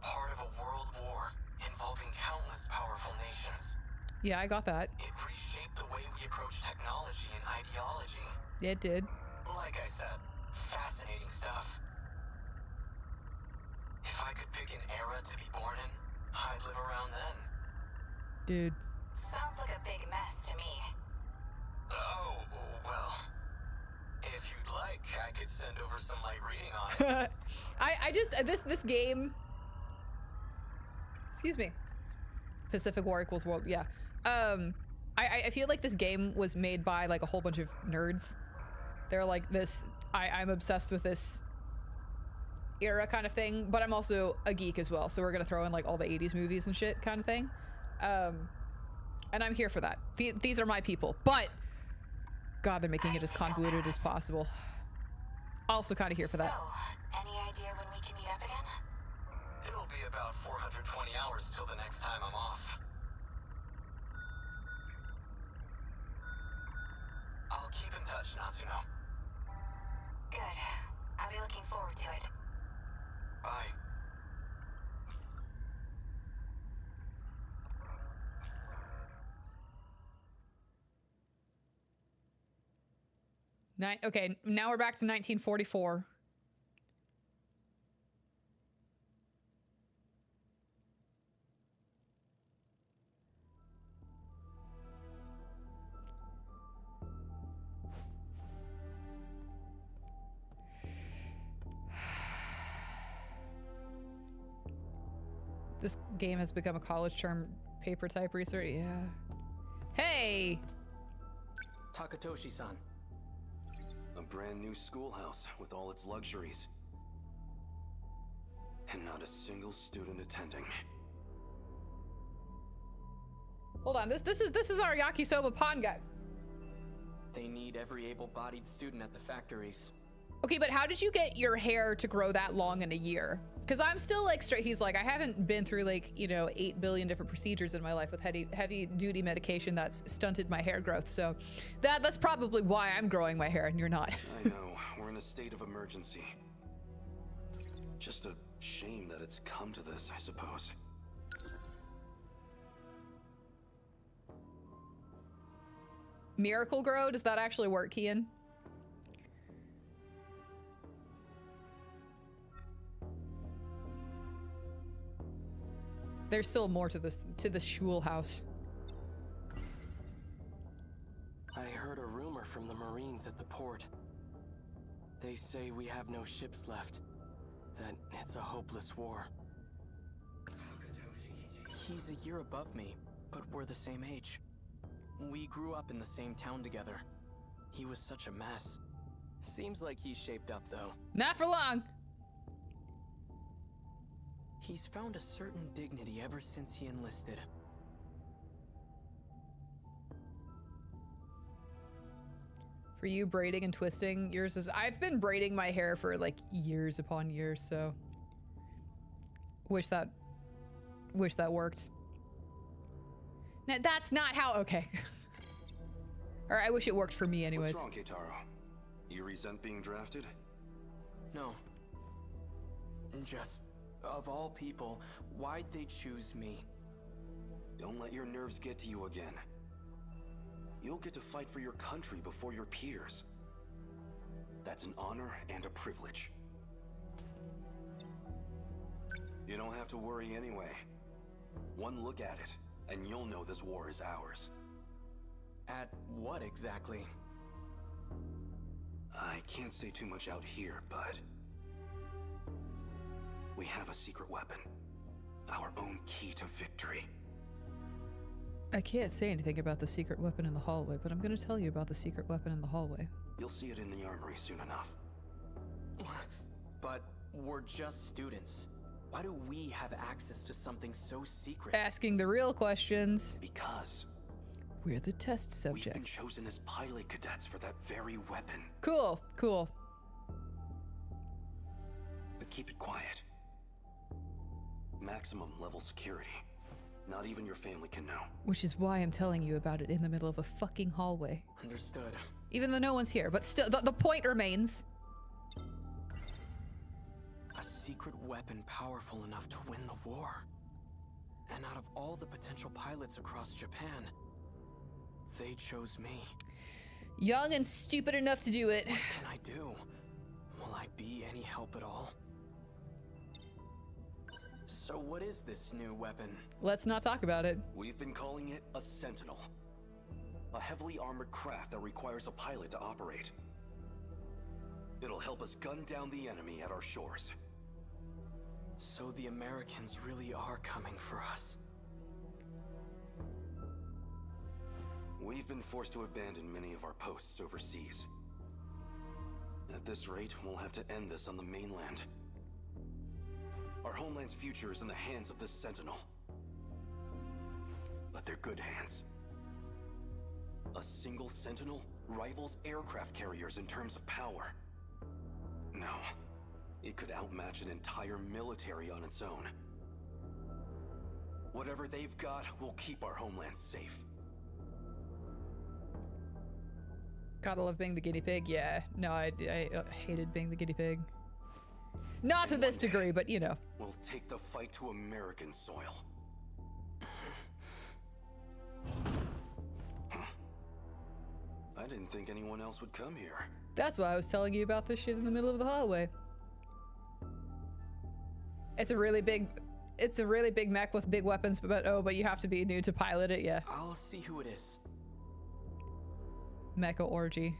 Part of a world war involving countless powerful nations. Yeah, I got that. It reshaped the way we approach technology and ideology. It did. Like I said, fascinating stuff. If I could pick an era to be born in, I'd live around then. Dude. Sounds like a big mess to me. Oh, well. If you'd like, I could send over some light reading on it. I just, this game, excuse me. Pacific War equals world, yeah. I feel like this game was made by like a whole bunch of nerds. They're like this, I'm obsessed with this era kind of thing, but I'm also a geek as well, so we're gonna throw in like all the 80s movies and shit kind of thing. And I'm here for that. These are my people, but God, they're making it as convoluted as possible. Also kind of here for that. So, any idea when we can meet up again? It'll be about 420 hours till the next time I'm off. I'll keep in touch, Natsuno. Good. I'll be looking forward to it. Bye. Okay, now we're back to 1944. This game has become a college term paper type research. Yeah. Hey! Takatoshi-san. A brand new schoolhouse with all its luxuries. And not a single student attending. Hold on, this is our yakisoba pond guy. They need every able-bodied student at the factories. Okay, but how did you get your hair to grow that long in a year? Because I'm still like straight. He's like, I haven't been through like, you know, 8 billion different procedures in my life with heavy duty medication that's stunted my hair growth. So that's probably why I'm growing my hair and you're not. I know, we're in a state of emergency. Just a shame that it's come to this, I suppose. Miracle Grow? Does that actually work, Kian? There's still more to this shul house. I heard a rumor from the Marines at the port. They say we have no ships left. That it's a hopeless war. He's a year above me, but we're the same age. We grew up in the same town together. He was such a mess. Seems like he's shaped up, though. Not for long. He's found a certain dignity ever since he enlisted. For you, braiding and twisting, yours is... I've been braiding my hair for like years upon years, so... Wish that worked. Now, that's not how... Okay. Or I wish it worked for me anyways. What's wrong, Keitaro? You resent being drafted? No. Just, of all people, why'd they choose me? Don't let your nerves get to you again. You'll get to fight for your country before your peers. That's an honor and a privilege. You don't have to worry anyway. One look at it, and you'll know this war is ours. At what exactly? I can't say too much out here, but... we have a secret weapon. Our own key to victory. I can't say anything about the secret weapon in the hallway, but I'm gonna tell you about the secret weapon in the hallway. You'll see it in the armory soon enough. But we're just students. Why do we have access to something so secret? Asking the real questions. Because... we're the test subjects. we've been chosen as pilot cadets for that very weapon. Cool, cool. But keep it quiet. Maximum level security. Not even your family can know. Which is why I'm telling you about it in the middle of a fucking hallway. Understood. Even though no one's here, but still, the point remains. A secret weapon powerful enough to win the war. And out of all the potential pilots across Japan, they chose me. Young and stupid enough to do it. What can I do? Will I be any help at all? So what is this new weapon? Let's not talk about it. We've been calling it a Sentinel. A heavily armored craft that requires a pilot to operate. It'll help us gun down the enemy at our shores. So the Americans really are coming for us. We've been forced to abandon many of our posts overseas. At this rate, we'll have to end this on the mainland. Our homeland's future is in the hands of this Sentinel. But they're good hands. A single Sentinel rivals aircraft carriers in terms of power. No, it could outmatch an entire military on its own. Whatever they've got will keep our homeland safe. Gotta love being the guinea pig. Yeah, no, I hated being the guinea pig. Not to this degree, but you know. We'll take the fight to American soil. Huh? I didn't think anyone else would come here. That's why I was telling you about this shit in the middle of the hallway. It's a really big mech with big weapons, but you have to be new to pilot it, yeah. I'll see who it is. Mecha orgy.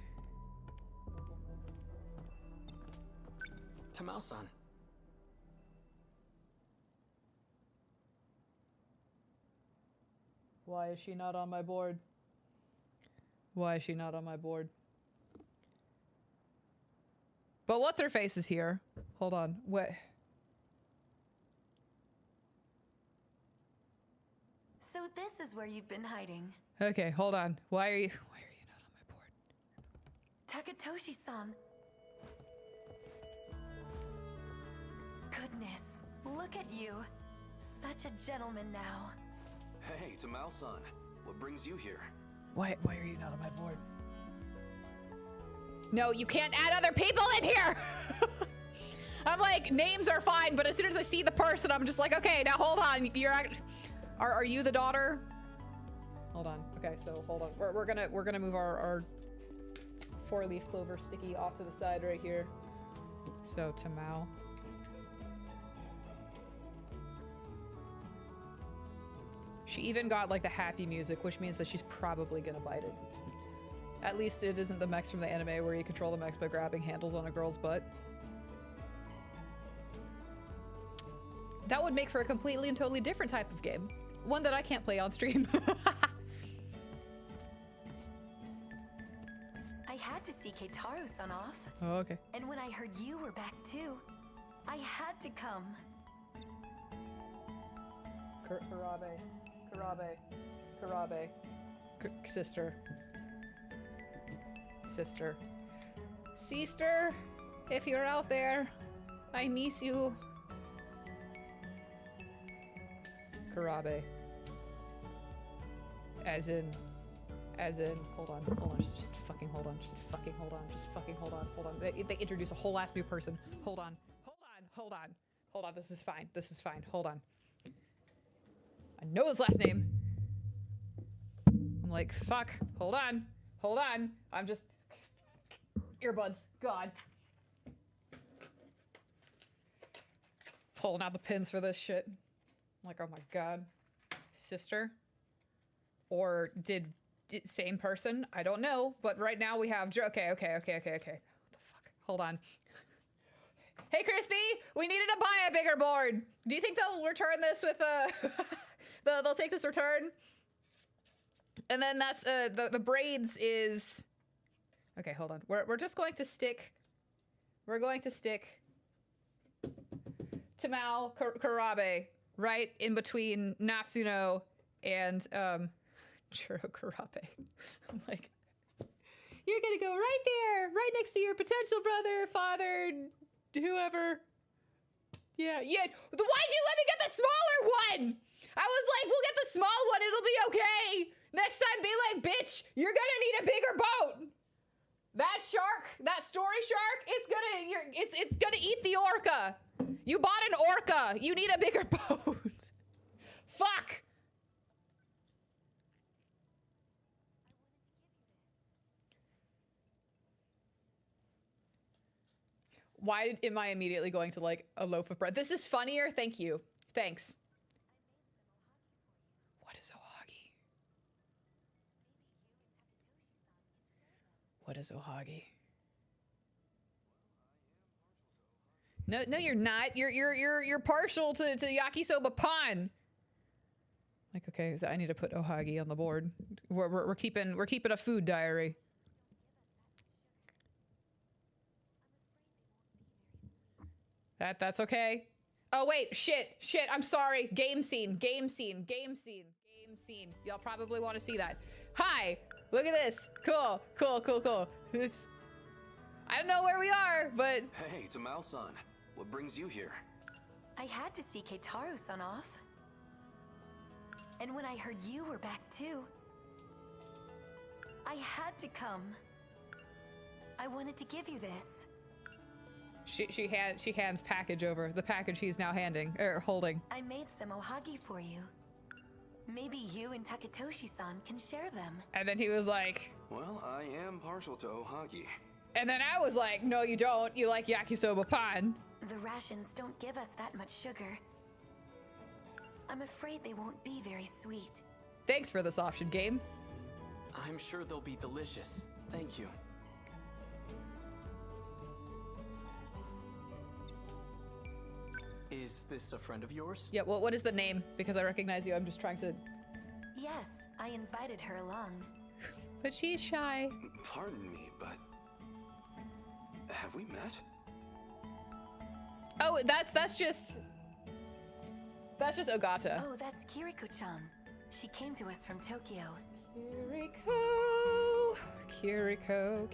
Tamao-san. Why is she not on my board? Why is she not on my board? But what's her face is here. Hold on. What? So this is where you've been hiding. Okay, hold on. Why are you not on my board? Takatoshi-san. Goodness, look at you. Such a gentleman now. Hey, Tamao-san, what brings you here? Why are you not on my board? No, you can't add other people in here! I'm like, names are fine, but as soon as I see the person, I'm just like, okay, now hold on. Are you the daughter? Hold on. Okay, so hold on. We're gonna move our 4-leaf clover sticky off to the side right here. So Tamao. She even got like the happy music, which means that she's probably gonna bite it. At least it isn't the mechs from the anime where you control the mechs by grabbing handles on a girl's butt. That would make for a completely and totally different type of game. One that I can't play on stream. I had to see Keitaru-san off. Oh, okay. And when I heard you were back too, I had to come. Karabe. Sister. Sister, if you're out there, I miss you. Karabe. As in, hold on, just fucking hold on. They introduce a whole ass new person. Hold on, this is fine, hold on. I know his last name. I'm like, fuck, hold on. I'm just, earbuds, God. Pulling out the pins for this shit. I'm like, oh my God. Sister? Or did same person? I don't know, but right now we have, okay. What the fuck? Hold on. Hey, Crispy, we needed to buy a bigger board. Do you think they'll return this with they'll take this return? And then that's, the braids is, okay, hold on. We're just going to stick, Tamao Karabe right in between Natsuno and, Churro Karabe. I'm like, you're gonna go right there, right next to your potential brother, father, whoever. Yeah. Why'd you let me get the smaller one? I was like, we'll get the small one, it'll be okay. Next time, be like, bitch, you're gonna need a bigger boat. That shark, that story shark, it's gonna eat the orca. You bought an orca. You need a bigger boat. Fuck. Why am I immediately going to like a loaf of bread? This is funnier. Thank you. Thanks. What is ohagi? What is ohagi? No, you're not. You're partial to yakisoba pan. Like, okay, so I need to put ohagi on the board. We're keeping a food diary. That's okay. Oh wait, shit. I'm sorry. Game scene. Y'all probably want to see that. Hi, look at this. Cool. This. I don't know where we are, but Hey, Tamao-san, what brings you here? I had to see Keitaru-san off. And when I heard you were back too, I had to come. I wanted to give you this. She hands package over. The package he's now holding. I made some ohagi for you. Maybe you and Takatoshi-san can share them. And then he was like, Well, I am partial to ohagi. and then I was like, no, you don't. You like yakisoba pan. The rations don't give us that much sugar. I'm afraid they won't be very sweet. Thanks for this option, game. I'm sure they'll be delicious. Thank you. Is this a friend of yours? Yeah, well, what is the name? Because I recognize you. I'm just trying to Yes, I invited her along. But she's shy. Pardon me, but have we met? Oh, that's just Ogata. Oh, that's Kiriko-chan. She came to us from Tokyo. Kiriko,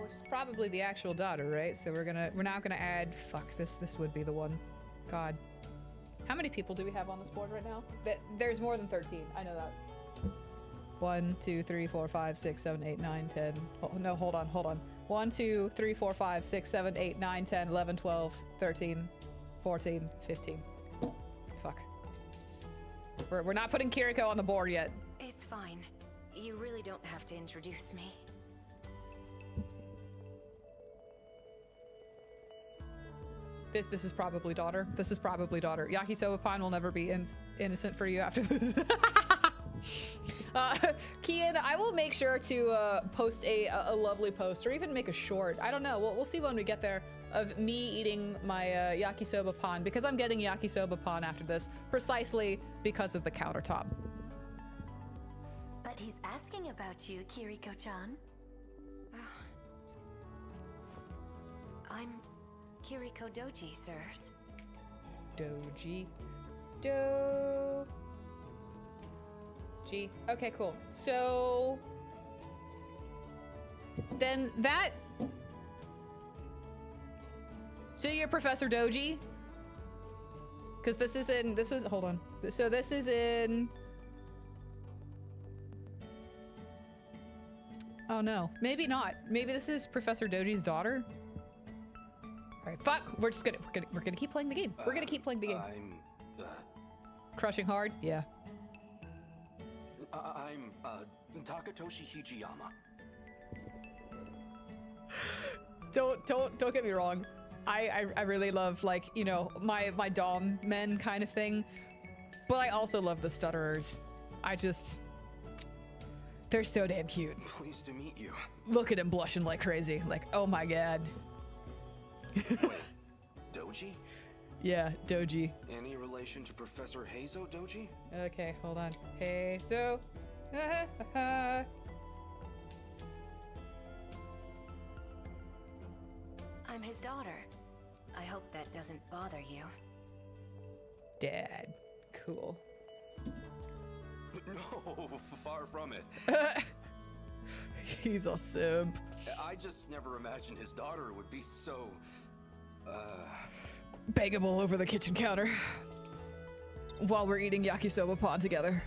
which is probably the actual daughter, right? So we're now gonna add. Fuck this. This would be the one. God, how many people do we have on this board right now? There's more than 13. I know that. 1, 2, 3, 4, 5, 6, 7, 8, 9, 10. Oh, no, hold on. 1, 2, 3, 4, 5, 6, 7, 8, 9, 10, 11, 12, 13, 14, 15. Fuck. We're not putting Kiriko on the board yet. It's fine. You really don't have to introduce me. This is probably daughter. This is probably daughter. Yakisoba Pan will never be innocent for you after this. Kian, I will make sure to post a lovely post, or even make a short. I don't know. We'll see when we get there, of me eating my yakisoba pan, because I'm getting yakisoba pan after this, precisely because of the countertop. But he's asking about you, Kiriko-chan. I'm Kiriko Doji, sirs. Doji. G. Okay, cool. So then that. So you're Professor Doji? Because this is in. This was. Hold on. So this is in. Oh no. Maybe not. Maybe this is Professor Doji's daughter. All right. Fuck. We're gonna keep playing the game. We're gonna keep playing the game. Crushing hard. Yeah. I'm Takatoshi Hijiyama. Don't get me wrong. I really love, like, you know, my dom men kind of thing, but I also love the stutterers. They're so damn cute. Pleased to meet you. Look at him blushing like crazy. Like, oh my god. Wait, Doji? Yeah, Doji. Any relation to Professor Heizo Doji? Okay, hold on. Heizo. I'm his daughter. I hope that doesn't bother you. Dad. Cool. No, far from it. He's a simp. I just never imagined his daughter would be so, bangable over the kitchen counter while we're eating yakisoba pan together.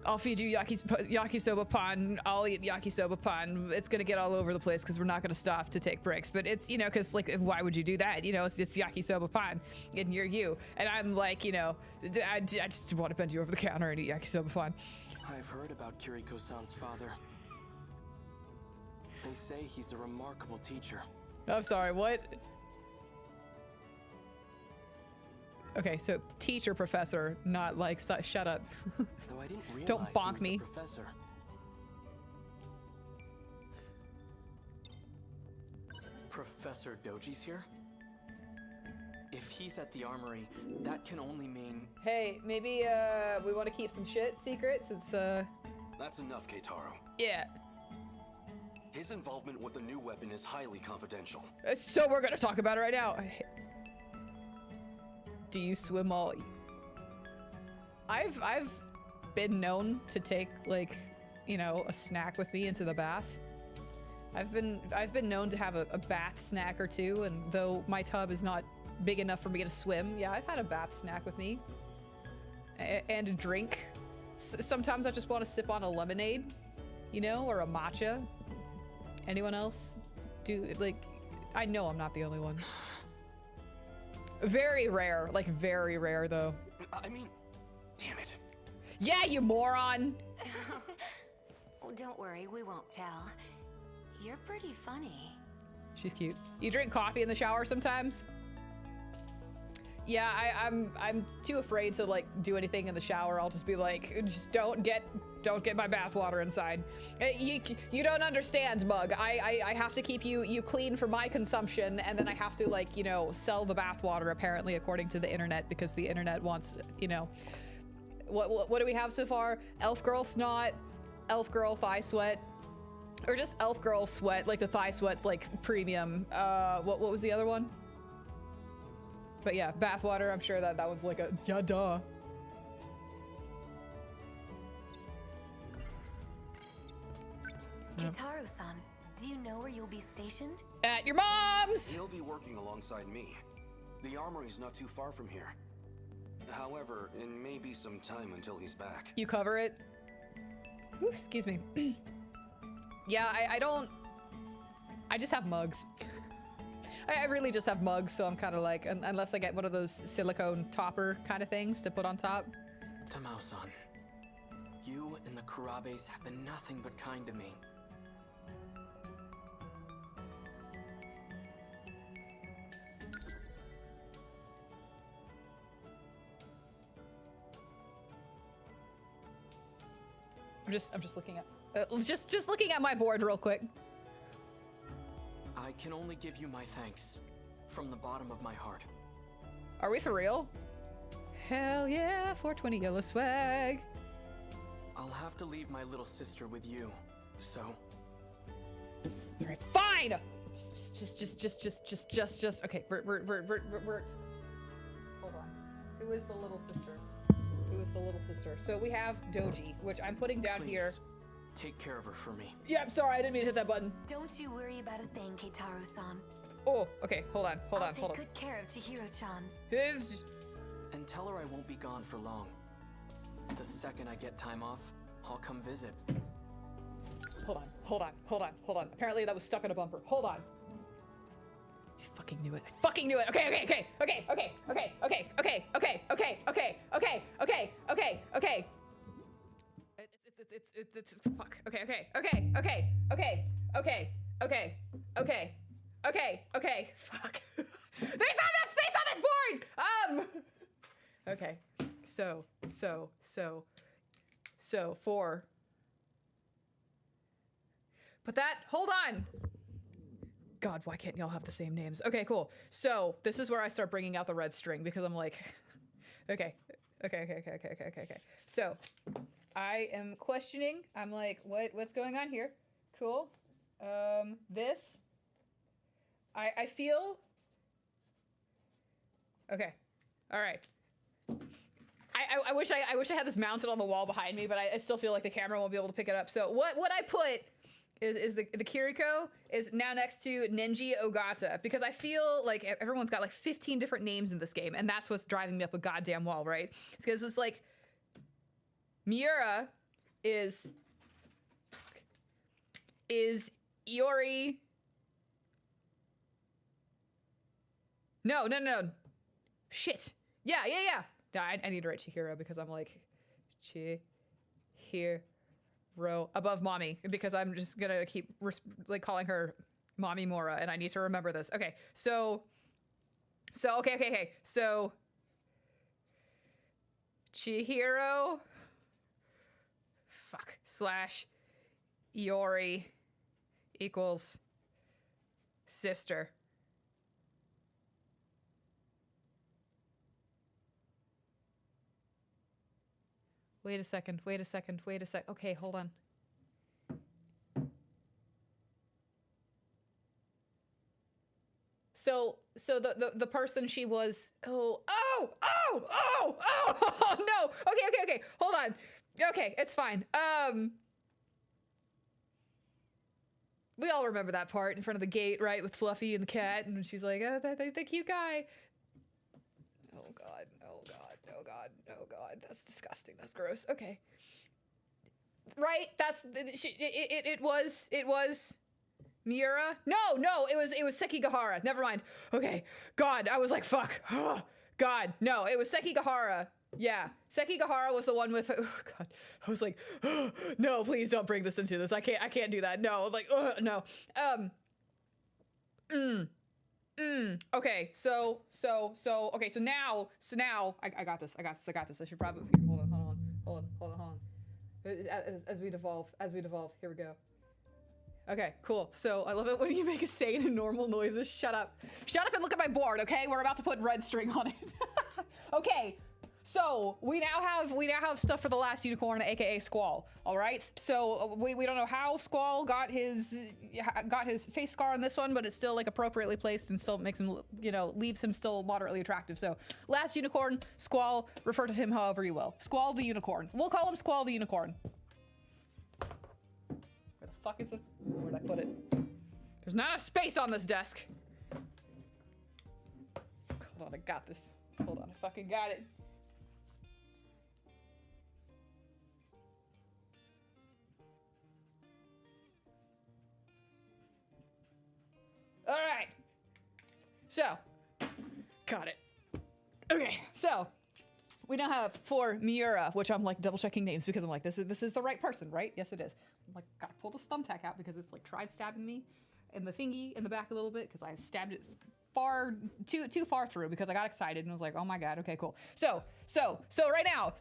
I'll feed you yakisoba pan. I'll eat yakisoba pan. It's gonna get all over the place because we're not gonna stop to take breaks. But it's, you know, because, like, why would you do that? You know, it's yakisoba pan, and you're you, and I'm like, you know, I just want to bend you over the counter and eat yakisoba pan. I've heard about Kiriko-san's father. They say he's a remarkable teacher. I'm sorry, what? Okay, so teacher, professor, not like shut up. Though I didn't realize Don't bonk he was me. a professor. Professor Doji's here? If he's at the armory, that can only mean... Hey, maybe we want to keep some shit secret since That's enough, Keitaro. yeah. His involvement with the new weapon is highly confidential. So we're gonna talk about it right now. Do you swim all? I've been known to take, like, you know, a snack with me into the bath. I've been known to have a bath snack or two, and though my tub is not big enough for me to swim, yeah, I've had a bath snack with me. And a drink. Sometimes I just want to sip on a lemonade, you know, or a matcha. Anyone else? Like, I know I'm not the only one. Very rare, like very rare though. I mean, damn it. Yeah, you moron! Oh, don't worry, we won't tell. You're pretty funny. She's cute. You drink coffee in the shower sometimes? Yeah, I'm too afraid to, like, do anything in the shower. I'll just be like, just don't get my bath water inside. You don't understand, Mug. I have to keep you clean for my consumption, and then I have to, like, you know, sell the bath water, apparently, according to the internet, because the internet wants, you know, What do we have so far? Elf girl snot, elf girl thigh sweat, or just elf girl sweat. Like the thigh sweat's like premium. What was the other one? But yeah, bathwater. I'm sure that was like a yeah duh. Kitaro-san, do you know where you'll be stationed? At your mom's! He'll be working alongside me. The armory's not too far from here. However, it may be some time until he's back. You cover it? Ooh, excuse me. Yeah, I don't... I just have mugs. I really just have mugs, so I'm kind of like, unless I get one of those silicone topper kind of things to put on top. Tamao-san, you and the Kurabes have been nothing but kind to me. I'm just looking at just looking at my board real quick. I can only give you my thanks from the bottom of my heart. Are we for real? Hell yeah, 420 yellow swag. I'll have to leave my little sister with you, so. All right, fine. Just. Okay, we're. Hold on. Who is the little sister? Who is the little sister? So we have Doji, which I'm putting down Please, here. take care of her for me. Yeah, I'm sorry, I didn't mean to hit that button. Don't you worry about a thing, Keitaro-san. Oh, okay, hold on. I'll take good care of Chihiro-chan. And tell her I won't be gone for long. The second I get time off, I'll come visit. Hold on. Apparently that was stuck in a bumper. Hold on. I fucking knew it. Okay. It's fuck. Okay. Fuck. There's not enough space on this board. Okay. So 4. But that, hold on. God, why can't y'all have the same names? Okay, cool. So this is where I start bringing out the red string because I'm like, okay. So I am questioning. I'm like, what's going on here? Cool. This. I feel. Okay. All right. I wish I had this mounted on the wall behind me, but I still feel like the camera won't be able to pick it up. So what I put is the Kiriko is now next to Nenji Ogata, because I feel like everyone's got like 15 different names in this game, and that's what's driving me up a goddamn wall, right? It's because it's like Miura is Iori. No. Shit. Yeah. I need to write Chihiro because I'm like Chihiro above mommy, because I'm just gonna keep like calling her Mommy Mora, and I need to remember this. Okay, so okay. So Chihiro / Iori equals sister. Wait a second. Okay, hold on. So the person she was, oh no. Okay. Hold on. Okay, it's fine. We all remember that part in front of the gate, right? With Fluffy and the cat, and she's like, oh, the cute guy. Oh God. That's disgusting. That's gross. Okay. Right? It was Miura? No, it was Sekigahara. Never mind. Okay. God, I was like, fuck. God, no, it was Sekigahara. Yeah. Sekigahara was the one with, oh God. I was like, no, please don't bring this into this. I can't do that. No, like, no. Okay, so now I got this. I should probably hold on. As we devolve, here we go. Okay, cool. So I love it when you make a sane and normal noises. Shut up and look at my board, okay? We're about to put red string on it. Okay, So we now have stuff for the last unicorn, aka Squall. All right. So we don't know how Squall got his face scar on this one, but it's still like appropriately placed and still makes him, you know, leaves him still moderately attractive. So last unicorn, Squall. Refer to him however you will. Squall the unicorn. We'll call him Squall the unicorn. Where the fuck is the? Where'd I put it? There's not enough space on this desk. Hold on, I got this. Hold on, I fucking got it. All right. So, got it. Okay, so we now have for Miura, which I'm like double checking names because I'm like, this is the right person, right? Yes, it is. I'm like, gotta pull the thumbtack out because it's like tried stabbing me in the thingy in the back a little bit because I stabbed it too far through because I got excited and was like, oh my god, okay, cool. So right now,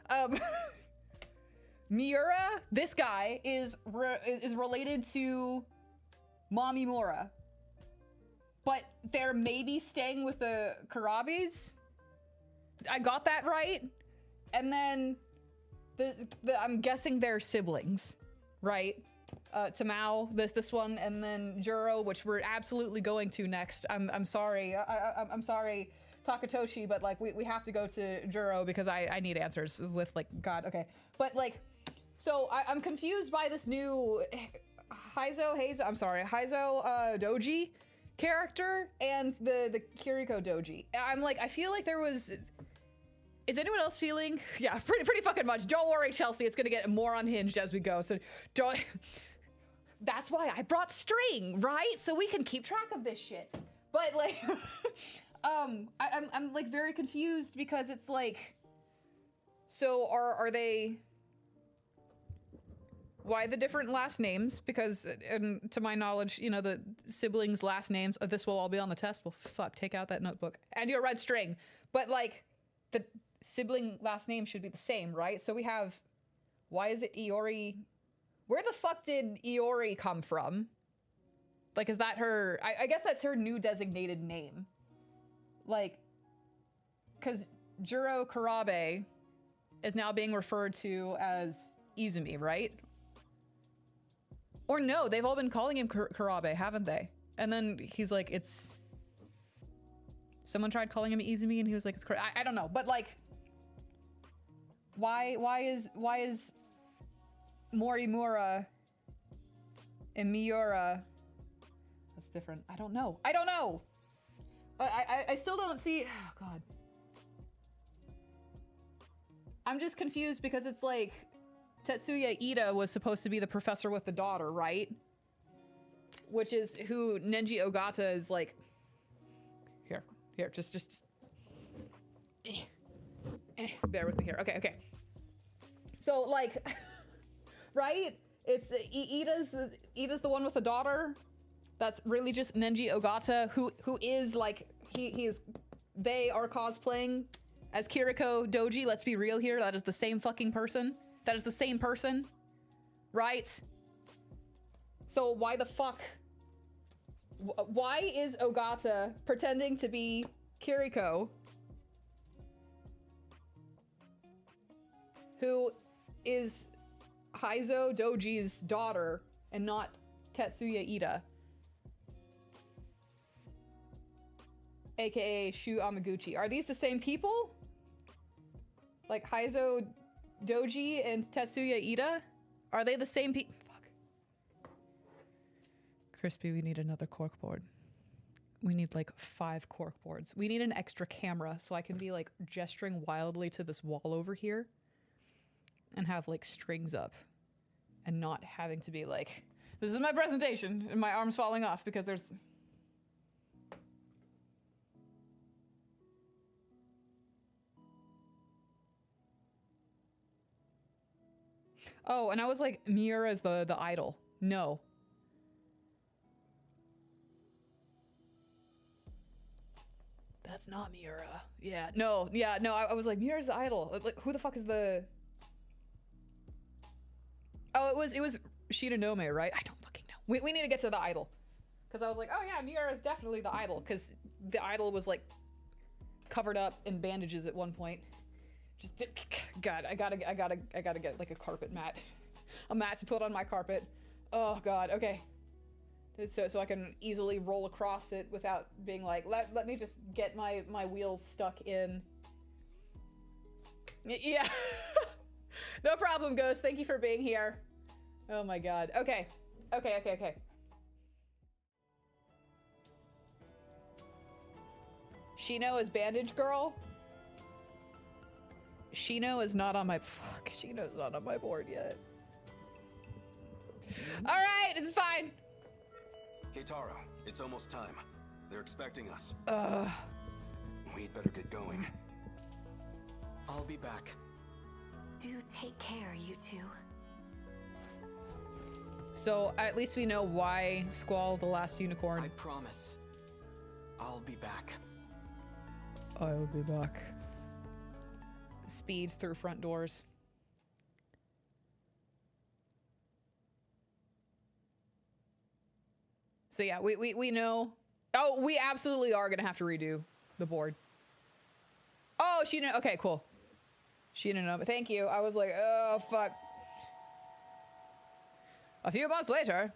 fuck. Miura, this guy is related to Mommy Mora, but they're maybe staying with the Karabis. I got that right, and then I'm guessing they're siblings, right? Tamao, this one, and then Juro, which we're absolutely going to next. I'm sorry, I'm sorry, Takatoshi, but like we have to go to Juro because I need answers with like God. Okay, but like, so I'm confused by this new Heizo Doji character and the Kiriko Doji. I'm like, I feel like there was. Is anyone else feeling? Yeah, pretty fucking much. Don't worry, Chelsea. It's gonna get more unhinged as we go. So don't. That's why I brought string, right? So we can keep track of this shit. But like, I'm like very confused because it's like, so are they? Why the different last names? Because, to my knowledge, you know, the siblings' last names, this will all be on the test. Well, fuck, take out that notebook. And your red string. But, like, the sibling last name should be the same, right? So we have, why is it Iori? Where the fuck did Iori come from? Like, is that her, I guess that's her new designated name. Like, because Juro Karabe is now being referred to as Izumi, right? Or no, they've all been calling him Karabe, haven't they? And then he's like, it's... Someone tried calling him Izumi and he was like, it's correct. I don't know, but like... Why is Morimura and Miura... That's different. I don't know. I still don't see... Oh, God. I'm just confused because it's like... Tetsuya Ida was supposed to be the professor with the daughter, right? Which is who Nenji Ogata is like... Here, just... Bear with me here. Okay. So, like... right? It's... Ida's the one with the daughter. That's really just Nenji Ogata, who is, like... They are cosplaying as Kiriko Doji. Let's be real here. That is the same fucking person. That is the same person, right? So why the fuck? Why is Ogata pretending to be Kiriko, who is Heizo Doji's daughter and not Tetsuya Ida, aka Shu Amaguchi? Are these the same people? Like Heizo Doji and Tetsuya Ida? Are they the same people? Fuck. Crispy, we need another cork board. We need like 5 cork boards. We need an extra camera so I can be like gesturing wildly to this wall over here and have like strings up and not having to be like, this is my presentation and my arm's falling off because there's... Oh, and I was like, Miura's the idol. No. That's not Miura. Yeah, no, I was like, Miura's the idol. Like, who the fuck is the... Oh, it was Shiranome, right? I don't fucking know. We need to get to the idol. Because I was like, oh yeah, Miura's definitely the idol. Because the idol was like covered up in bandages at one point. Just God, I gotta get like a carpet mat, a mat to put on my carpet. Oh God, okay. So I can easily roll across it without being like, let me just get my wheels stuck in. Yeah. No problem, Ghost. Thank you for being here. Oh my God. Okay. Shino is Bandage Girl. Shino's not on my board yet. All right, it's fine. Keitaro, it's almost time. They're expecting us. We'd better get going. I'll be back. Do take care, you two. So at least we know why Squall the last unicorn. I promise. I'll be back. I'll be back. Speeds through front doors. So yeah, we know. Oh, we absolutely are gonna have to redo the board. Oh, she didn't. Okay, cool. She didn't know. But thank you. I was like, oh fuck. A few months later.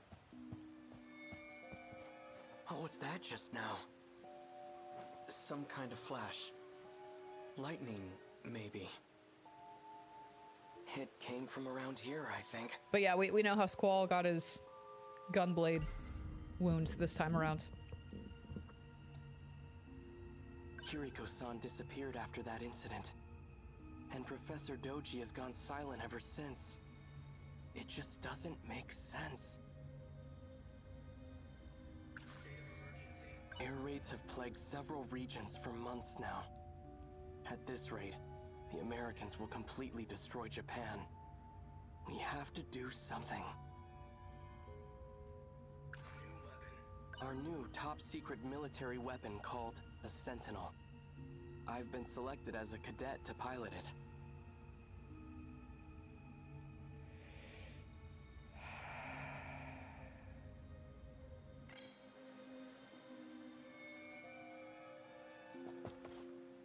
What was that just now? Some kind of flash. Lightning, maybe. It came from around here, I think. But yeah, we know how Squall got his gunblade wounds this time around. Kiriko-san disappeared after that incident. And Professor Doji has gone silent ever since. It just doesn't make sense. Air raids have plagued several regions for months now. At this rate, the Americans will completely destroy Japan. We have to do something. Our new top-secret military weapon called a Sentinel. I've been selected as a cadet to pilot it.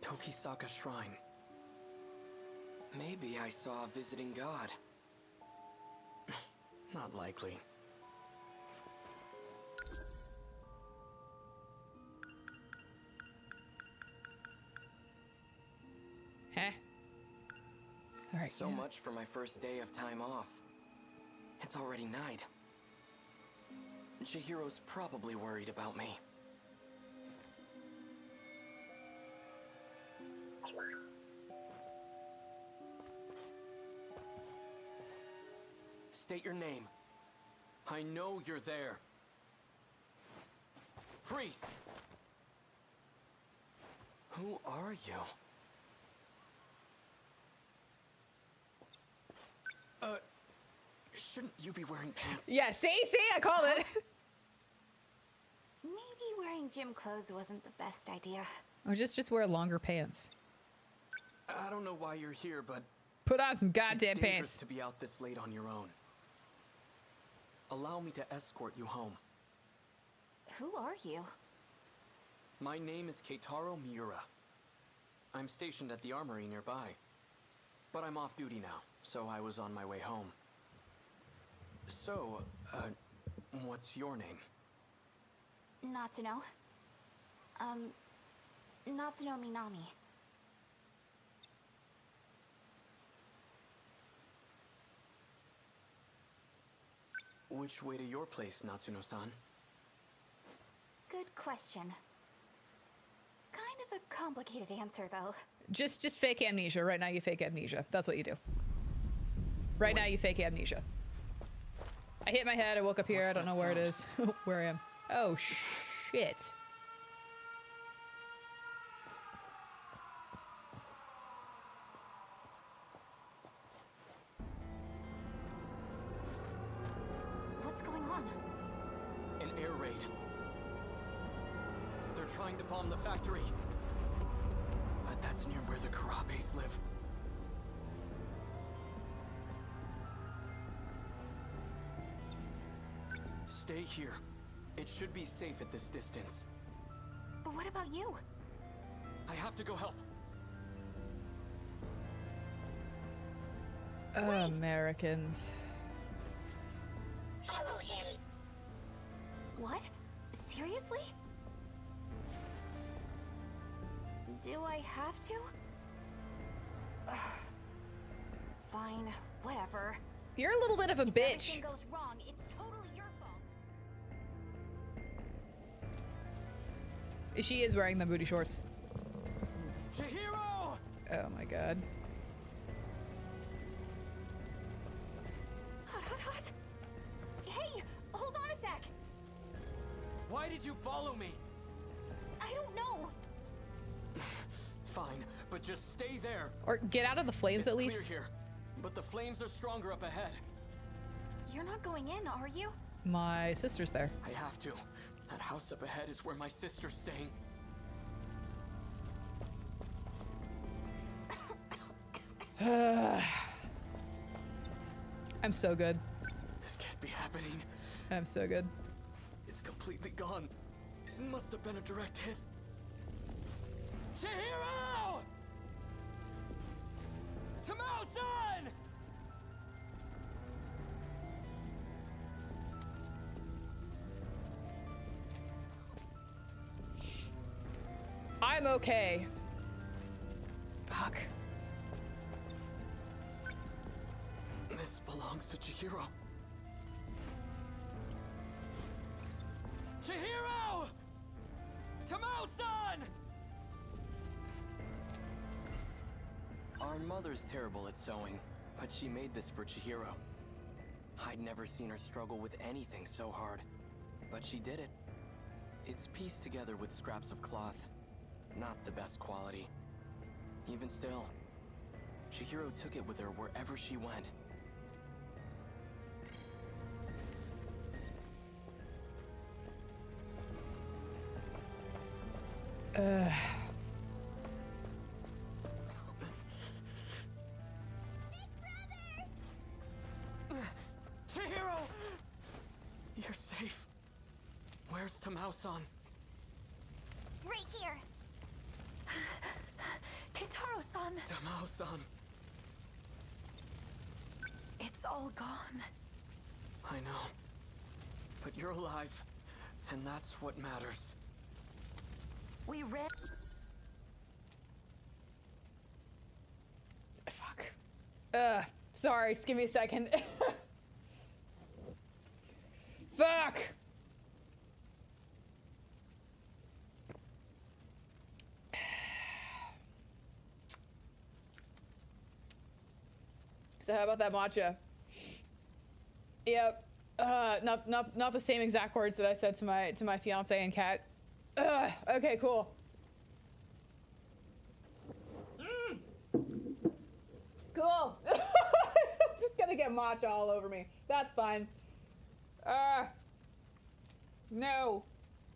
Tokisaka Shrine. Maybe I saw a visiting god. Not likely. Huh? All right. So much for my first day of time off. It's already night. Chihiro's probably worried about me. State your name. I know you're there. Freeze! Who are you? Shouldn't you be wearing pants? Yeah, see, I called it. Maybe wearing gym clothes wasn't the best idea. Or just wear longer pants. I don't know why you're here, but put on some goddamn it's dangerous pants to be out this late on your own. Allow me to escort you home. Who are you? My name is Keitaro Miura. I'm stationed at the armory nearby. But I'm off duty now, so I was on my way home. So, what's your name? Natsuno. Natsuno Minami. Which way to your place, Natsuno-san? Good question. Kind of a complicated answer, though. Just fake amnesia. Right now you fake amnesia. That's what you do. Right now you fake amnesia. I hit my head, I woke up here, I don't know where it is. Where I am. Oh shit. What's going on? An air raid. They're trying to bomb the factory. But that's near where the Karabes live. Stay here. It should be safe at this distance. But what about you? I have to go help. Americans. Follow him. What? Seriously? Do I have to? Ugh. Fine, whatever. You're a little bit of a If bitch. everything goes wrong, it's totally your fault. She is wearing the booty shorts. Chihiro! Oh my god. Hot. Hey, hold on a sec. Why did you follow me? I don't know. Fine, but just stay there. Or get out of the flames It's at clear least. here, but the flames are stronger up ahead. You're not going in, are you? My sister's there. I have to. That house up ahead is where my sister's staying. I'm so good. This can't be happening. I'm so good. It's completely gone. It must have been a direct hit. Chihiro! Tamao-san! I'm okay. Fuck. This belongs to Chihiro. Chihiro! Tamao-san! Our mother's terrible at sewing, but she made this for Chihiro. I'd never seen her struggle with anything so hard, but she did it. It's pieced together with scraps of cloth. Not the best quality. Even still, Chihiro took it with her wherever she went. Chihiro! You're safe. Where's Tamao-san? Right here. Kitaro-san! Tamao-san. It's all gone. I know. But you're alive, and that's what matters. We ran. Fuck. Sorry, just give me a second. Fuck! So how about that matcha? Yep. Not the same exact words that I said to my fiance and cat. Okay, cool. Cool. Just gonna get matcha all over me. That's fine. No.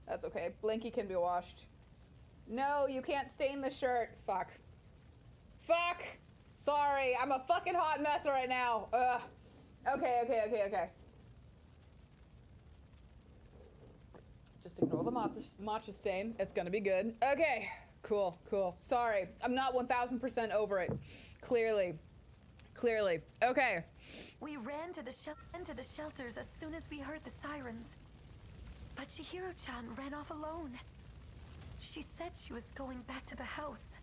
That's okay. Blinky can be washed. No, you can't stain the shirt. Fuck. Fuck! Sorry, I'm a fucking hot mess right now. Okay. Just ignore the matcha stain. It's gonna be good. Okay, cool. Sorry, I'm not 1000% over it. Clearly. Okay. We ran to the shelters as soon as we heard the sirens. But Chihiro-chan ran off alone. She said she was going back to the house.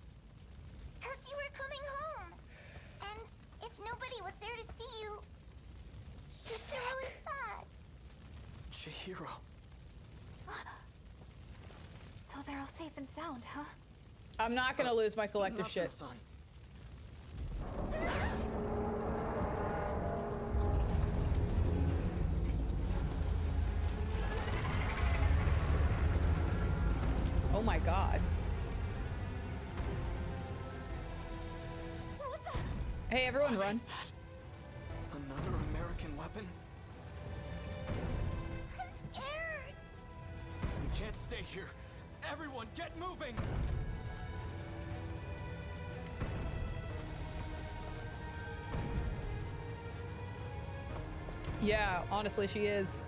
'Cause you were coming home. And if nobody was there to see you, you'd feel really sad. Chihiro. So they're all safe and sound, huh? I'm not gonna lose my collective shit. Natsume-san. Oh my god. Hey, everyone, What run. is that? Another American weapon? I'm scared. We can't stay here. Everyone, get moving! Yeah, honestly, she is.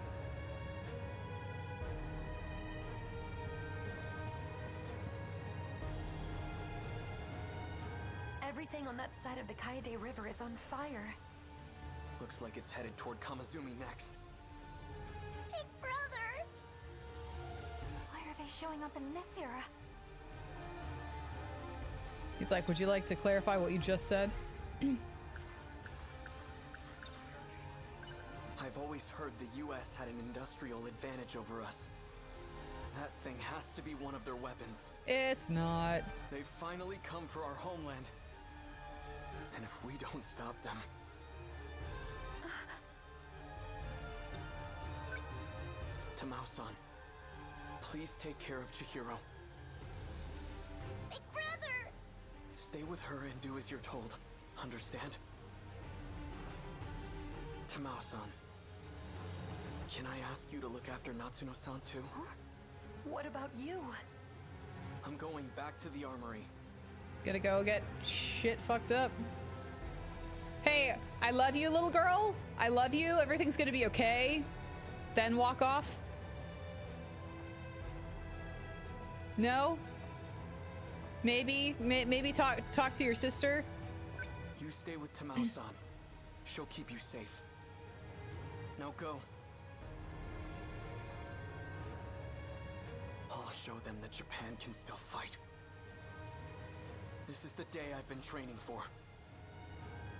Everything on that side of the Kaede River is on fire. Looks like it's headed toward Kamazumi next. Big brother! Why are they showing up in this era? He's like, would you like to clarify what you just said? I've always heard the US had an industrial advantage over us. That thing has to be one of their weapons. It's not. They've finally come for our homeland. And if we don't stop them... Tamao-san, please take care of Chihiro. Big brother! Stay with her and do as you're told. Understand? Tamao-san, can I ask you to look after Natsuno-san too? Huh? What about you? I'm going back to the armory. Gonna go get shit fucked up. Hey, I love you, little girl. I love you. Everything's gonna be okay. Then walk off. No? Maybe talk to your sister. You stay with Tamao-san. She'll keep you safe. Now go. I'll show them that Japan can still fight. This is the day I've been training for.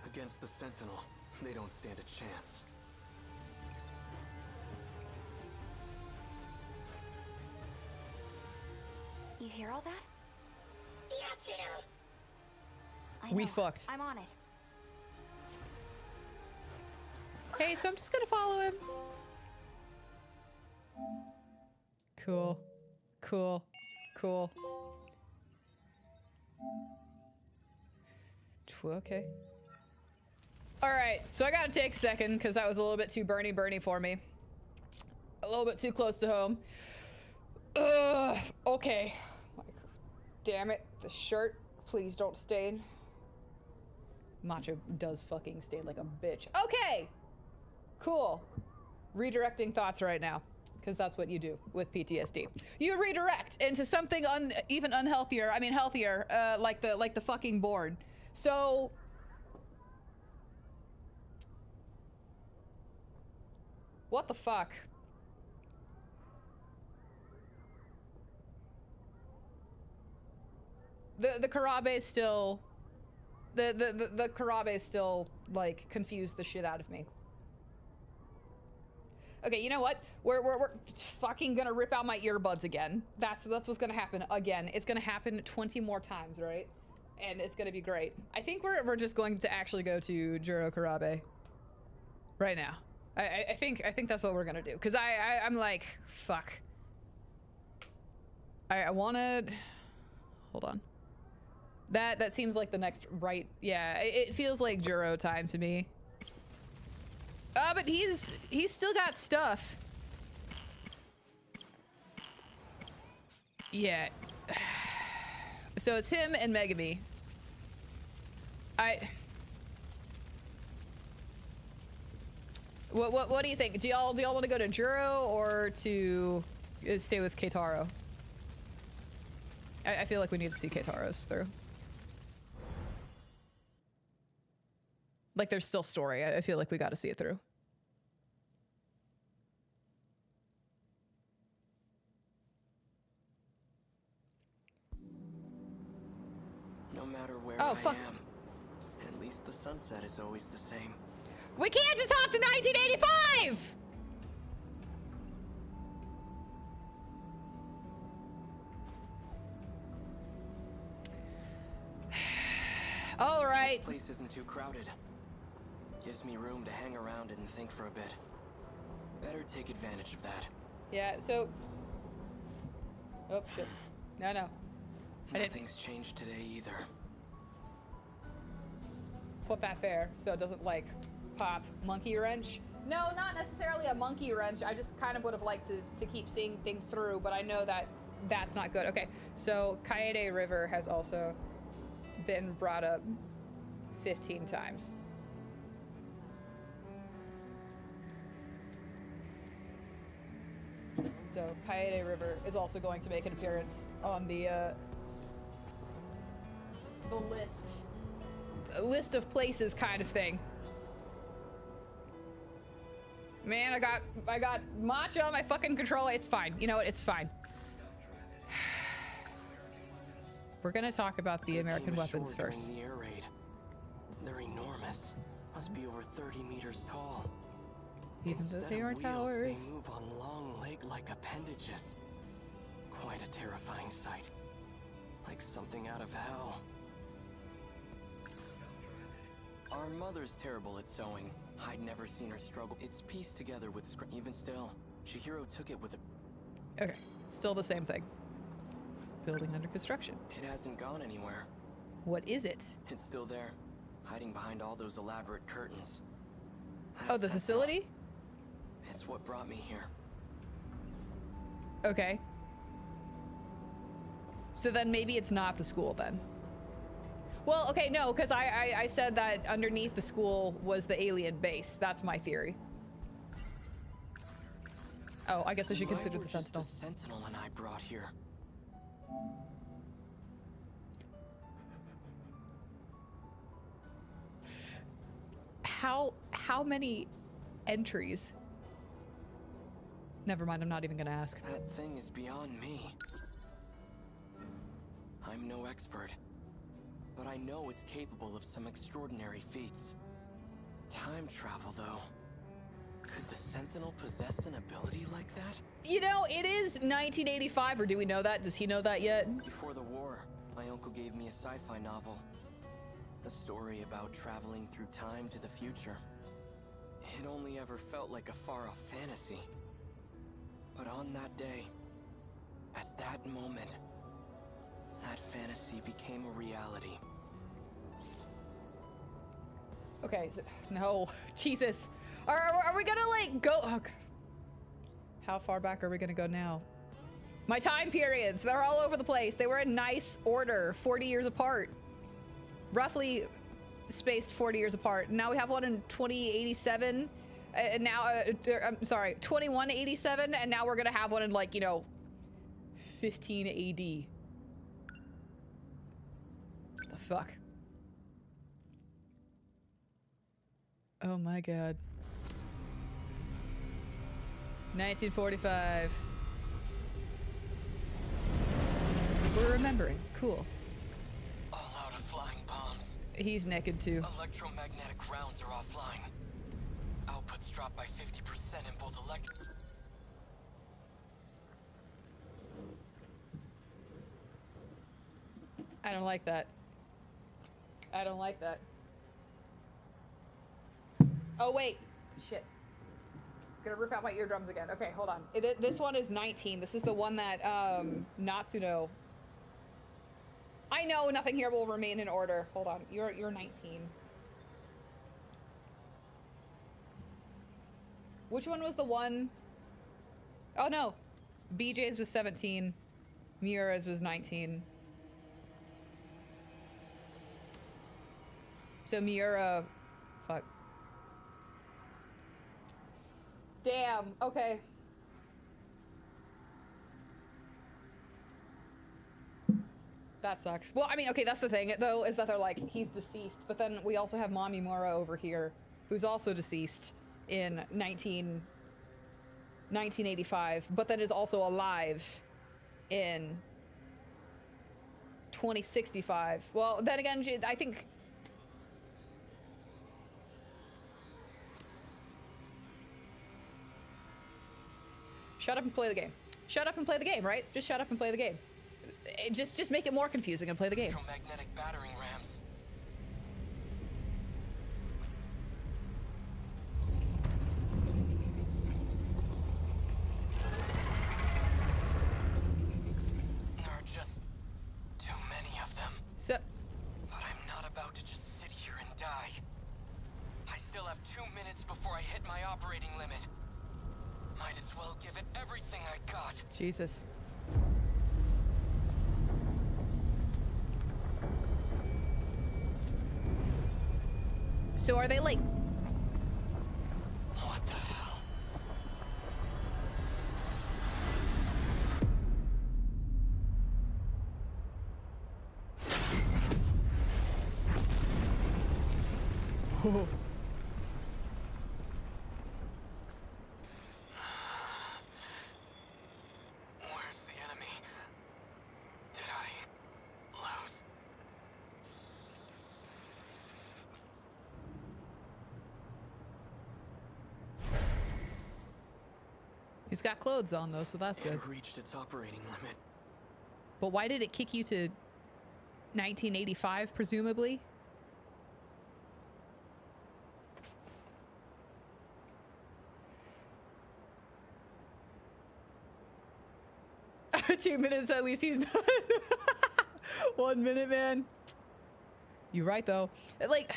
Against the Sentinel, they don't stand a chance. You hear all that? Natsuno. I We know. fucked. I'm on it. Hey, so I'm just gonna follow him. Cool. Cool. Cool. Okay. Alright, so I gotta take a second because that was a little bit too burny for me. A little bit too close to home. Ugh. Okay. Damn it. The shirt. Please don't stain. Macho does fucking stain like a bitch. Okay. Cool. Redirecting thoughts right now. Because that's what you do with PTSD. You redirect into something even unhealthier. I mean healthier. Like the fucking board. So what the fuck? The Karabe is still the Karabe is still like confused the shit out of me. Okay, you know what? We're fucking gonna rip out my earbuds again. That's what's gonna happen again. It's gonna happen 20 more times, right? And it's gonna be great. I think we're just going to actually go to Juro Karabe right now. I think that's what we're gonna do. Cause I'm like, fuck. I wanted, hold on. That seems like the next right. Yeah, it feels like Juro time to me. But he's still got stuff. Yeah. So it's him and Megami. What do you think? Do y'all want to go to Juro or to stay with Keitaro? I feel like we need to see Keitaro's through. Like there's still story. I feel like we got to see it through. No matter where Oh, I fuck. am, at least the sunset is always the same. We can't just hop to 1985! All right. This place isn't too crowded. Gives me room to hang around and think for a bit. Better take advantage of that. Yeah, so... Oh, shit. No. Nothing's changed today either. Put that there so it doesn't, like, pop. Monkey wrench? No, not necessarily a monkey wrench. I just kind of would have liked to keep seeing things through, but I know that that's not good. Okay, so Kaede River has also been brought up 15 times. So Kaede River is also going to make an appearance on the list list of places kind of thing. Man, I got matcha on my fucking controller. It's fine. You know what? It's fine. We're gonna talk about the American weapons first. The air raid. They're enormous. Must be over 30 meters tall. Even though Instead they of are wheels, towers. They move on long leg-like appendages. Quite a terrifying sight. Like something out of hell. Our mother's terrible at sewing. I'd never seen her struggle. It's pieced together with even still. Chihiro took it with a... Okay, still the same thing. Building under construction. It hasn't gone anywhere. What is it? It's still there, hiding behind all those elaborate curtains. Oh, the facility? It's what brought me here. Okay. So then maybe it's not the school then. Well, okay, no, because I said that underneath the school was the alien base. That's my theory. Oh, I guess I should consider the Sentinel. The Sentinel and I brought here. How many entries? Never mind, I'm not even gonna ask. That thing is beyond me. I'm no expert, but I know it's capable of some extraordinary feats. Time travel, though. Could the Sentinel possess an ability like that? You know, it is 1985, or do we know that? Does he know that yet? Before the war, my uncle gave me a sci-fi novel. A story about traveling through time to the future. It only ever felt like a far-off fantasy. But on that day, at that moment, that fantasy became a reality. Okay, so, no, Jesus. Are we gonna like go? Oh, how far back are we gonna go now? My time periods, they're all over the place. They were in nice order, 40 years apart. Roughly spaced 40 years apart. Now we have one in 2087, and now, I'm sorry, 2187, and now we're gonna have one in like, you know, 15 AD. The fuck? Oh my god. 1945. We're remembering. Cool. All out of flying bombs. He's naked too. Electromagnetic rounds are offline. Output's dropped by 50% in both I don't like that. I don't like that. Oh wait, shit. Gonna rip out my eardrums again. Okay, hold on. This one is 19. This is the one that Natsuno. I know nothing here will remain in order. Hold on. You're 19. Which one was the one? Oh no. BJ's was 17. Miura's was 19. So Miura, fuck. Damn, okay. That sucks. Well, I mean, okay, that's the thing, though, is that they're like, he's deceased. But then we also have Mommy Mora over here, who's also deceased in 1985, but then is also alive in 2065. Well, then again, I think... Shut up and play the game. Shut up and play the game, right? Just shut up and play the game. Just make it more confusing and play the game. electromagnetic battering rams. There are just too many of them. So, but I'm not about to just sit here and die. I still have 2 minutes before I hit my operating limit. Might as well give it everything I got. Jesus. So are they like... What the hell? Where's the enemy? Did I lose? He's got clothes on though, so that's good. It reached its operating limit. But why did it kick you to 1985, presumably? Two minutes at least he's not. 1 minute, man. You're right though. Like,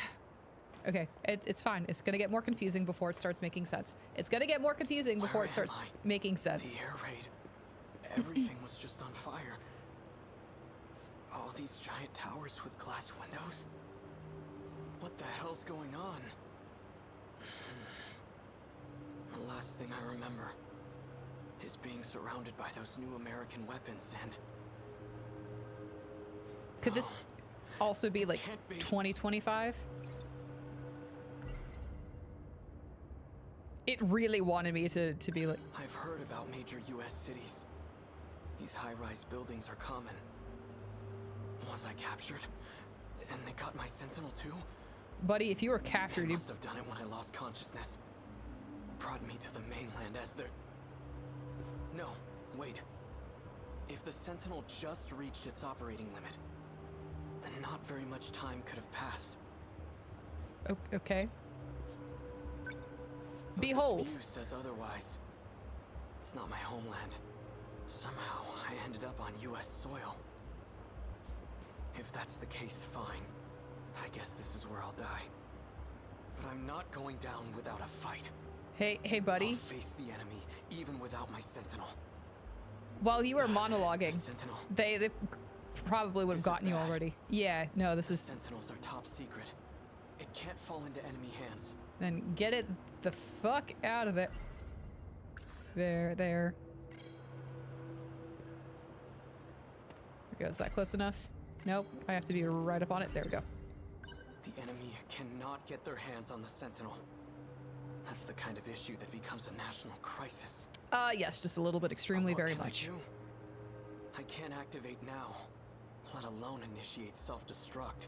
okay, it's fine. It's gonna get more confusing before it starts making sense. It's gonna get more confusing before it starts making sense. The air raid. Everything was just on fire. All these giant towers with glass windows. What the hell's going on? The last thing I remember is being surrounded by those new American weapons and... Could this also be like 2025? It really wanted me to be like... I've heard about major US cities. These high-rise buildings are common. Was I captured? And they got my Sentinel too? Buddy, if you were captured... They must have done it when I lost consciousness. Brought me to the mainland as their... No, wait. If the Sentinel just reached its operating limit, then not very much time could have passed. Okay. But Behold. This view says otherwise. It's not my homeland. Somehow, I ended up on US soil. If that's the case, fine. I guess this is where I'll die. But I'm not going down without a fight. Hey, buddy. I'll face the enemy, even without my Sentinel. While you were monologuing, Sentinel. they probably would have gotten you already. Yeah, no, this is... Sentinels are top secret. It can't fall into enemy hands. Then get it the fuck out of it. There. There we go. Is that close enough? Nope. I have to be right up on it. There we go. The enemy cannot get their hands on the Sentinel. That's the kind of issue that becomes a national crisis. Yes, just a little bit, extremely, very much. I can't activate now, let alone initiate self-destruct.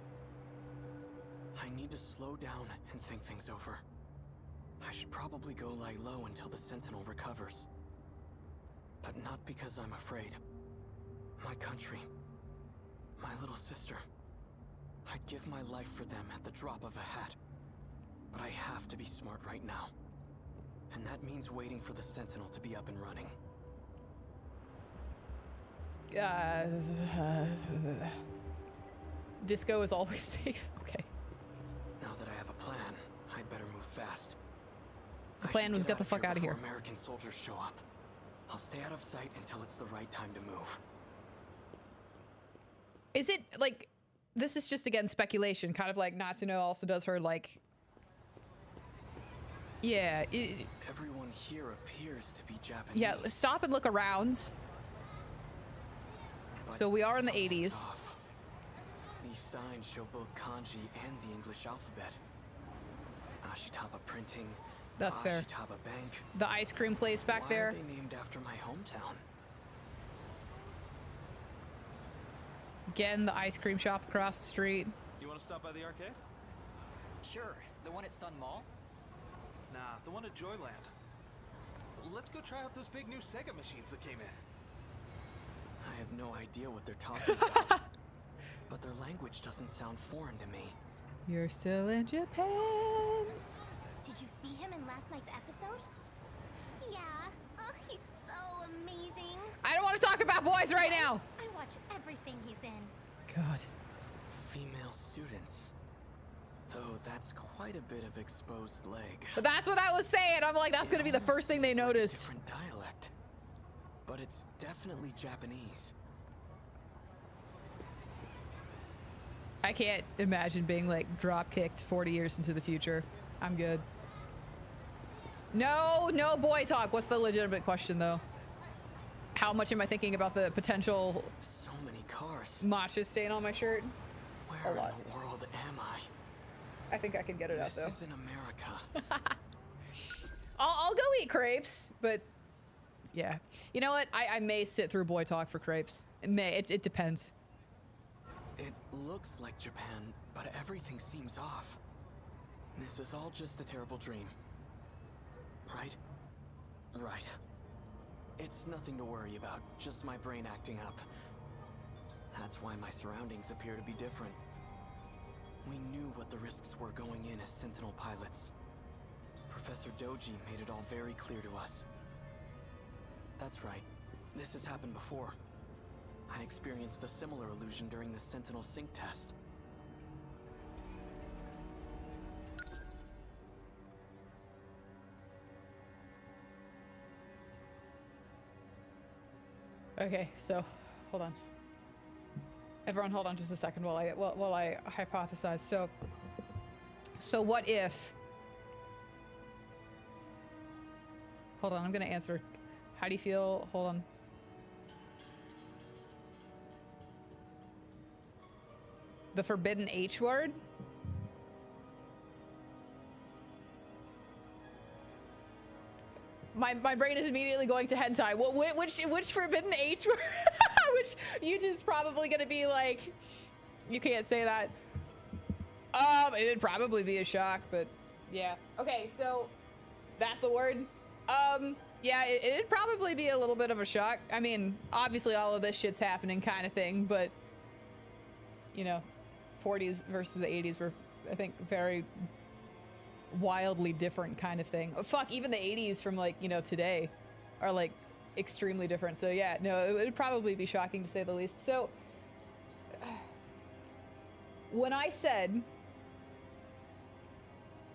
I need to slow down and think things over. I should probably go lie low until the Sentinel recovers. But not because I'm afraid. My country, my little sister. I'd give my life for them at the drop of a hat. But I have to be smart right now. And that means waiting for the Sentinel to be up and running. Disco is always safe. Okay. Now that I have a plan, I'd better move fast. The plan was get the fuck out of here. Before American soldiers show up. I'll stay out of sight until it's the right time to move. Is it like, this is just again speculation, kind of like Natsuno also does her like, yeah. Everyone here appears to be Japanese. Yeah, stop and look around. But so we are in the 80s. Off. These signs show both kanji and the English alphabet. Ashitaba printing. That's fair. Ashitaba Bank. The ice cream place back there. Why are they named after my hometown? Again, the ice cream shop across the street. You want to stop by the arcade? Sure. The one at Sun Mall? Nah, the one at Joyland. Let's go try out those big new Sega machines that came in. I have no idea what they're talking about. But their language doesn't sound foreign to me. You're still in Japan. Did you see him in last night's episode? Yeah. Oh, he's so amazing. I don't want to talk about boys right now. I watch everything he's in. God. Female students. Though that's quite a bit of exposed leg. But that's what I was saying. I'm like, that's going to be the first thing they noticed. Different dialect. But it's definitely Japanese. I can't imagine being like drop kicked 40 years into the future. I'm good. No boy talk. What's the legitimate question though? How much am I thinking about the potential so many cars. matcha stain on my shirt? Where in the world am I? I think I can get it out though. This isn't America. I'll go eat crepes, but yeah. You know what? I may sit through boy talk for crepes. It may. It depends. It looks like Japan, but everything seems off. This is all just a terrible dream. Right? Right. It's nothing to worry about, just my brain acting up. That's why my surroundings appear to be different. We knew what the risks were going in as Sentinel pilots. Professor Doji made it all very clear to us. That's right. This has happened before. I experienced a similar illusion during the Sentinel sync test. Okay, so hold on. Everyone, hold on just a second while I hypothesize. So what if? Hold on, I'm gonna answer. How do you feel? Hold on. The forbidden H word? My brain is immediately going to hentai. Which forbidden H word? Which YouTube's probably gonna be like, you can't say that. It'd probably be a shock, but yeah. Okay, so that's the word. Yeah, it'd probably be a little bit of a shock. I mean, obviously all of this shit's happening kind of thing, but you know, 40s versus the 80s were, I think, very wildly different kind of thing. Oh, fuck, even the 80s from like, you know, today are like extremely different. So yeah, no, it would probably be shocking to say the least. So when I said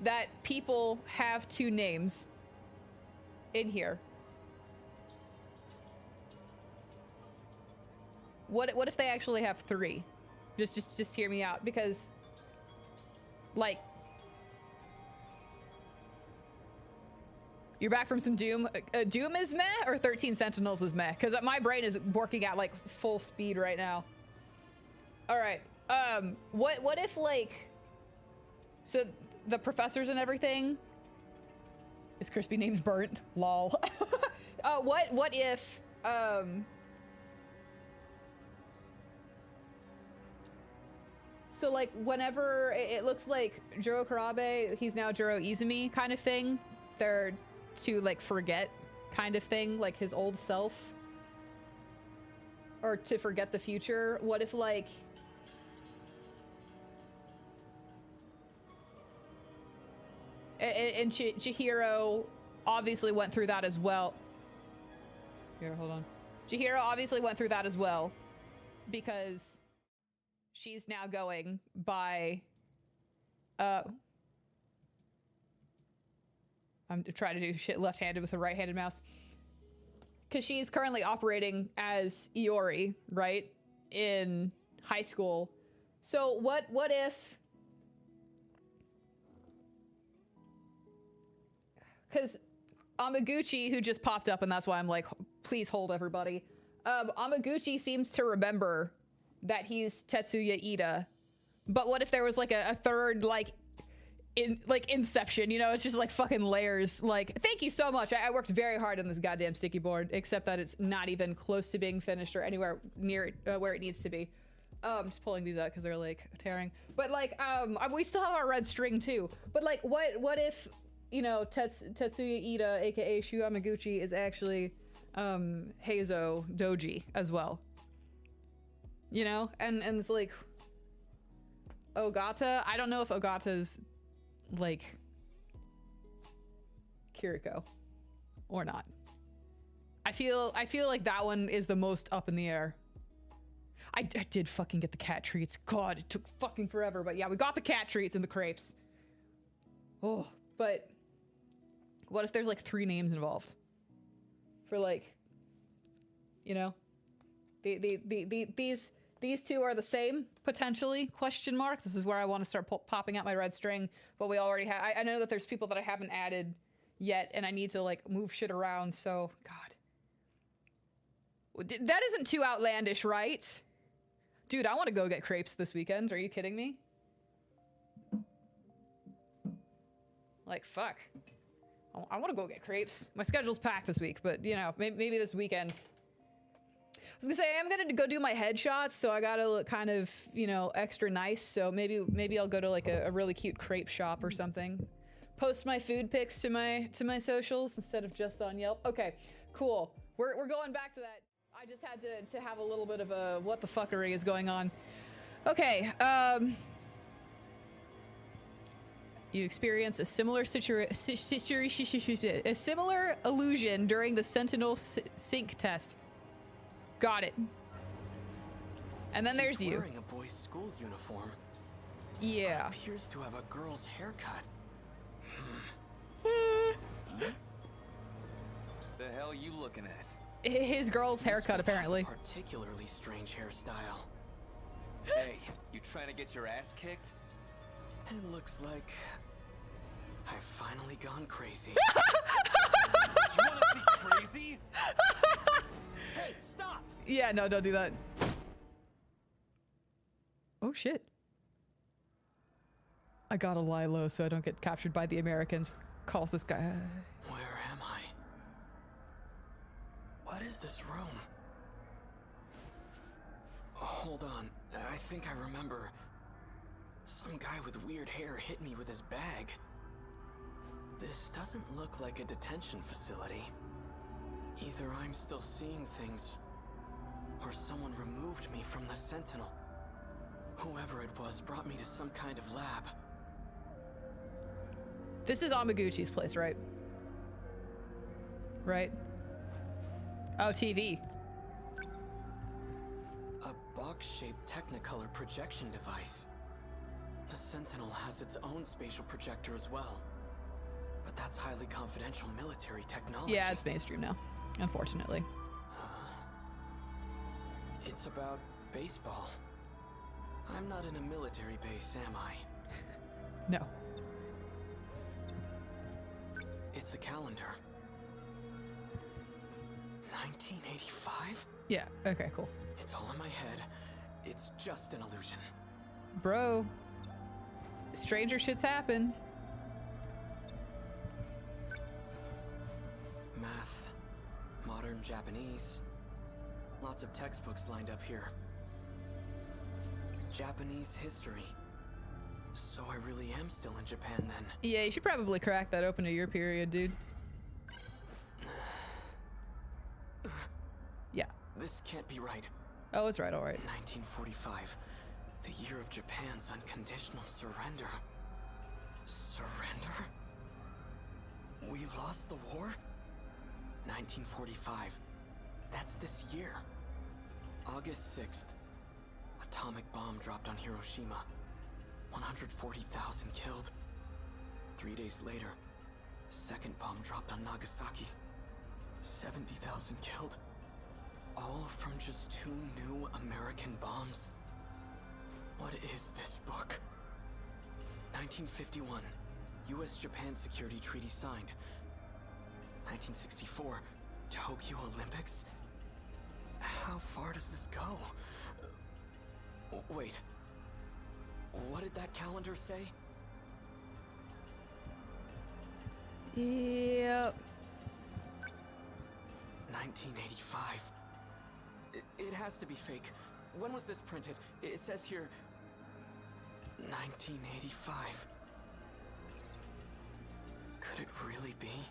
that people have two names in here, what if they actually have three? Just hear me out, because like, you're back from some Doom. Doom is meh, or 13 Sentinels is meh? Because my brain is working at like full speed right now. All right. What if like, so the professors and everything is crispy named Burnt? Lol. What if so like whenever it looks like Juro Karabe, he's now Juro Izumi kind of thing. They're to like forget kind of thing, like his old self, or to forget the future. What if like and Chihiro obviously went through that as well. Here, hold on. Chihiro obviously went through that as well, because she's now going by I'm trying to do shit left-handed with a right-handed mouse, because she's currently operating as Iori, right, in high school. So what if, because Amaguchi, who just popped up, and that's why I'm like, please hold everybody. Amaguchi seems to remember that he's Tetsuya Ida, but what if there was like a third, like Inception, you know? It's just like fucking layers. Like, thank you so much. I worked very hard on this goddamn sticky board, except that it's not even close to being finished or anywhere near where it needs to be. I'm just pulling these out because they're like tearing. But like, we still have our red string too. But like, what if, you know, Tetsuya Ida, aka Shu Amaguchi, is actually Heizo Doji as well? You know, and it's like Ogata. I don't know if Ogata's like Kiriko or not. I feel like that one is the most up in the air. I did fucking get the cat treats. God, it took fucking forever, but yeah, we got the cat treats and the crepes. Oh, but what if there's like three names involved for like, you know, these two are the same, potentially, question mark. This is where I want to start popping out my red string, but we already have, I know that there's people that I haven't added yet, and I need to like move shit around, so, God. That isn't too outlandish, right? Dude, I want to go get crepes this weekend. Are you kidding me? Like, fuck. I want to go get crepes. My schedule's packed this week, but you know, maybe this weekend. I was gonna say I am gonna go do my headshots, so I gotta look kind of, you know, extra nice. So maybe I'll go to like a really cute crepe shop or something. Post my food pics to my socials instead of just on Yelp. Okay, cool. We're going back to that. I just had to have a little bit of a what the fuckery is going on. Okay. You experience a similar illusion during the Sentinel sync test. Got it. And then there's you. Wearing a boy's school uniform. Yeah. Appears to have a girl's haircut. The hell you looking at? His girl's haircut, apparently. Particularly strange hairstyle. Hey, you trying to get your ass kicked? It looks like I've finally gone crazy. You wanna see crazy? Hey, stop! Yeah, no, don't do that. Oh shit. I gotta lie low so I don't get captured by the Americans. Calls this guy. Where am I? What is this room? Hold on. I think I remember. Some guy with weird hair hit me with his bag. This doesn't look like a detention facility. Either I'm still seeing things, or someone removed me from the Sentinel. Whoever it was brought me to some kind of lab. This is Amaguchi's place, right? Right? Oh, TV. A box-shaped Technicolor projection device. The Sentinel has its own spatial projector as well. But that's highly confidential military technology. Yeah, it's mainstream now, unfortunately. It's about baseball. I'm not in a military base, am I? No. It's a calendar. 1985? Yeah, okay, cool. It's all in my head. It's just an illusion. Bro. Stranger shit's happened. Math, modern Japanese. Lots of textbooks lined up here. Japanese history. So I really am still in Japan then. Yeah, you should probably crack that open to your period, dude. Yeah. This can't be right. Oh, it's right, all right. 1945. The year of Japan's unconditional surrender. Surrender? We lost the war? 1945. That's this year. August 6th. Atomic bomb dropped on Hiroshima. 140,000 killed. 3 days later, second bomb dropped on Nagasaki. 70,000 killed. All from just 2 new American bombs. What is this book? 1951, U.S.-Japan Security Treaty signed. 1964, Tokyo Olympics? How far does this go? Wait. What did that calendar say? Yep. 1985. It has to be fake. When was this printed? It says here 1985. Could it really be?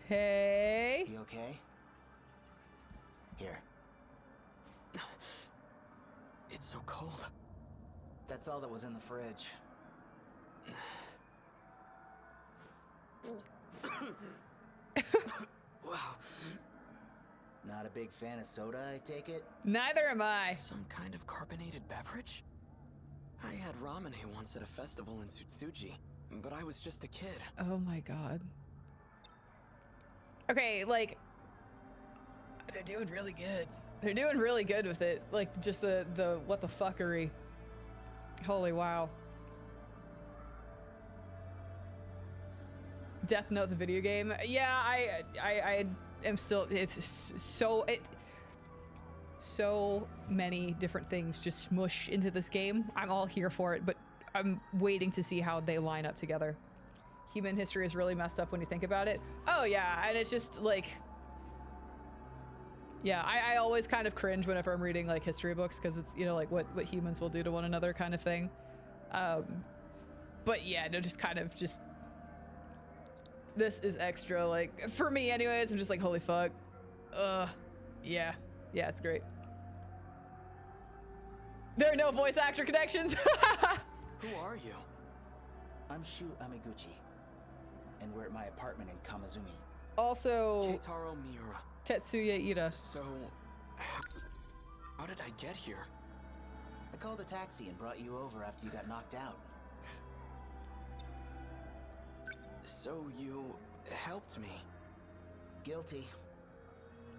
Hey. You okay? Here. It's so cold. That's all that was in the fridge. Wow. Not a big fan of soda, I take it? Neither am I. Some kind of carbonated beverage? I had ramen once at a festival in Tsutsuji, but I was just a kid. Oh my god. Okay, like, they're doing really good. They're doing really good with it. Like, just the what the fuckery. Holy wow. Death Note, the video game. Yeah, I am still, it's so many different things just smush into this game. I'm all here for it, but I'm waiting to see how they line up together. Human history is really messed up when you think about it. Oh yeah, and it's just like, yeah, I always kind of cringe whenever I'm reading like history books because it's, you know, like what humans will do to one another kind of thing. But yeah, no, just kind of just, this is extra, like, for me anyways. I'm just like, holy fuck. Yeah, it's great. There are no voice actor connections. Who are you? I'm Shu Amiguchi, and we're at my apartment in Kamazumi. Also, Keitaro Miura. Tetsuya Ida. So, how did I get here? I called a taxi and brought you over after you got knocked out. So you helped me? Guilty.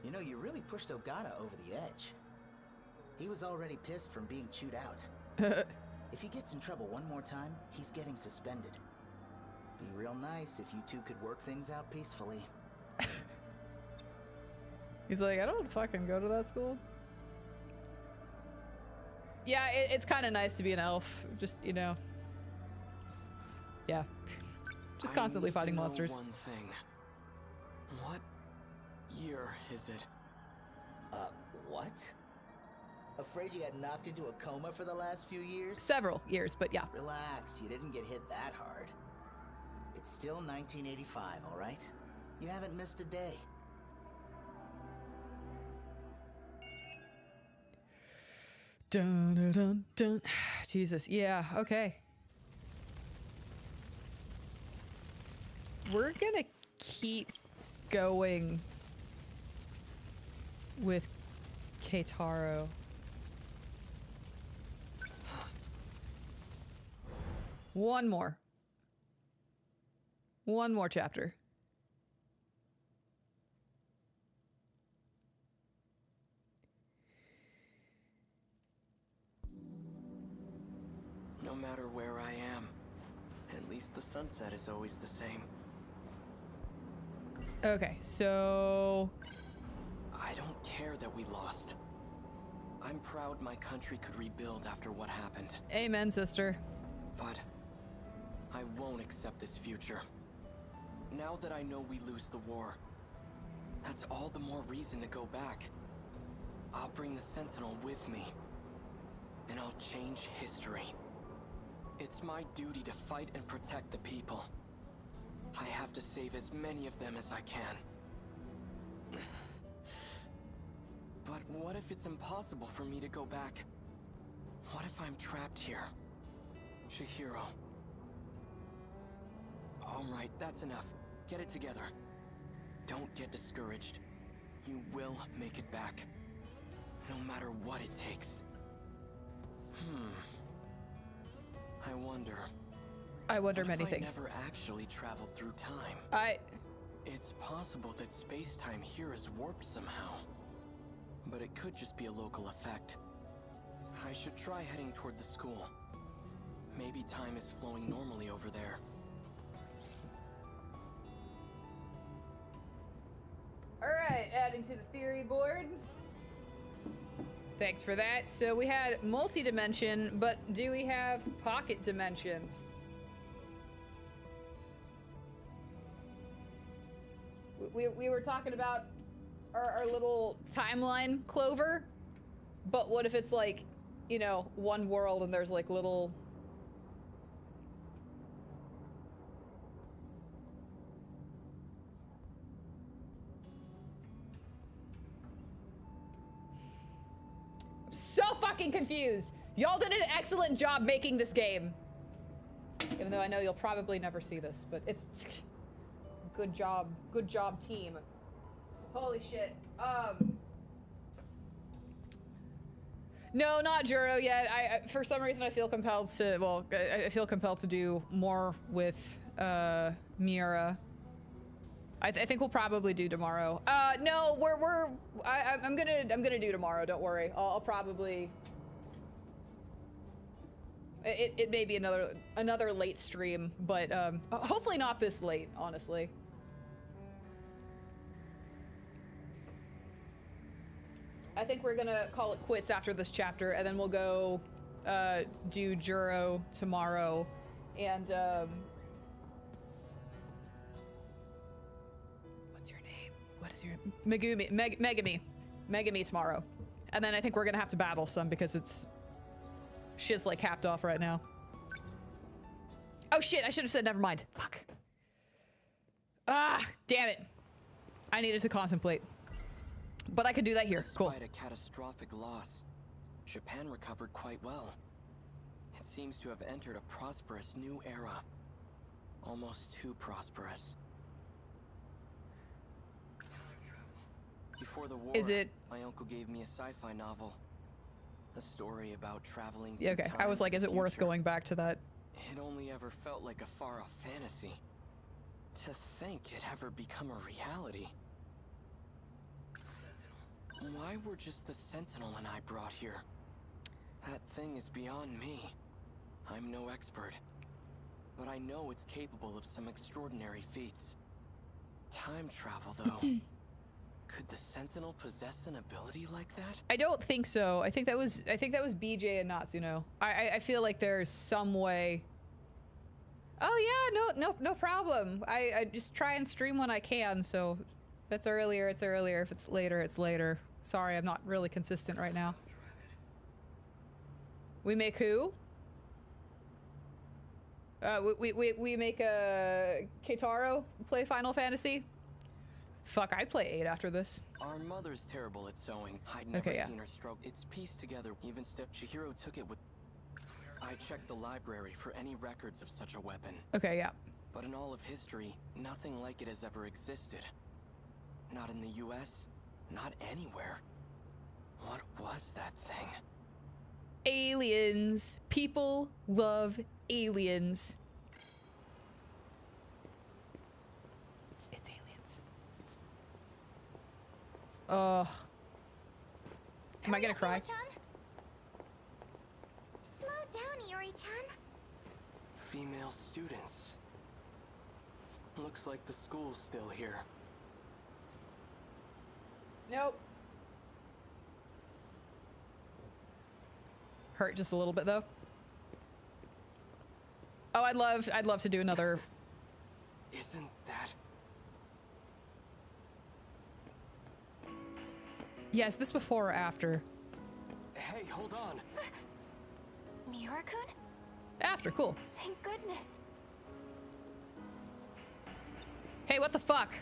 You know, you really pushed Ogata over the edge. He was already pissed from being chewed out. If he gets in trouble one more time, he's getting suspended. Be real nice if you two could work things out peacefully. He's like, I don't fucking go to that school. Yeah, it's kind of nice to be an elf. Just, you know. Yeah. Just constantly fighting monsters. One thing. What year is it? What? Afraid you got knocked into a coma for the last few years? Several years, but yeah. Relax, you didn't get hit that hard. It's still 1985, all right? You haven't missed a day. Dun dun dun dun. Jesus, yeah, okay. We're gonna keep going with Keitaro. One more chapter. No matter where I am, at least the sunset is always the same. Okay, so I don't care that we lost. I'm proud my country could rebuild after what happened. Amen, sister. But I won't accept this future. Now that I know we lose the war, that's all the more reason to go back. I'll bring the Sentinel with me, and I'll change history. It's my duty to fight and protect the people. I have to save as many of them as I can. But what if it's impossible for me to go back? What if I'm trapped here? Chihiro. Alright, that's enough. Get it together. Don't get discouraged. You will make it back. No matter what it takes. I wonder many what if things. I never actually traveled through time? It's possible that space-time here is warped somehow. But it could just be a local effect. I should try heading toward the school. Maybe time is flowing normally over there. Alright, adding to the theory board. Thanks for that. So we had multi-dimension, but do we have pocket dimensions? We were talking about our little timeline clover, but what if it's like, you know, one world and there's like little... I'm so fucking confused. Y'all did an excellent job making this game. Even though I know you'll probably never see this, but it's... Good job team. Holy shit. No, not Juro yet. I for some reason I feel compelled to, well, I feel compelled to do more with Miura. I think we'll probably do tomorrow. No, I'm gonna do tomorrow, don't worry. I'll probably, it may be another late stream, but hopefully not this late, honestly. I think we're gonna call it quits after this chapter, and then we'll go do Juro tomorrow, and what's your name? What is your Megami tomorrow, and then I think we're gonna have to battle some because shit's like capped off right now. Oh shit! I should have said never mind. Fuck. Ah, damn it! I needed to contemplate, but I could do that here. Cool. Despite a catastrophic loss, Japan recovered quite well. It seems to have entered a prosperous new era. Almost too prosperous. Before the war, my uncle gave me a sci-fi novel. A story about traveling through Okay, I was time like, is it worth going back to that? It only ever felt like a far-off fantasy. To think it ever become a reality. Sentinel. Why were just the Sentinel and I brought here? That thing is beyond me. I'm no expert. But I know it's capable of some extraordinary feats. Time travel, though. Could the Sentinel possess an ability like that? I don't think so. I think that was BJ and Natsuno. I feel like there's some way. Oh yeah, no problem. I just try and stream when I can, so if it's earlier, it's earlier. If it's later, it's later. Sorry, I'm not really consistent right now. We make who? We make Keitaro play Final Fantasy? Fuck, I'd play 8 after this. Our mother's terrible at sewing. I'd never seen her struggle. It's pieced together. Even Chihiro took it with... I checked the library for any records of such a weapon. Okay, yeah. But in all of history, nothing like it has ever existed. Not in the US, not anywhere. What was that thing? Aliens. People love aliens. It's aliens. Ugh. Am I gonna cry? Slow down, Yuri-chan. Female students. Looks like the school's still here. Nope. Hurt just a little bit though. Oh, I'd love to do another. Isn't that? Yes, this before or after? Hey, hold on. Miura-kun? After, cool. Thank goodness. Hey, what the fuck?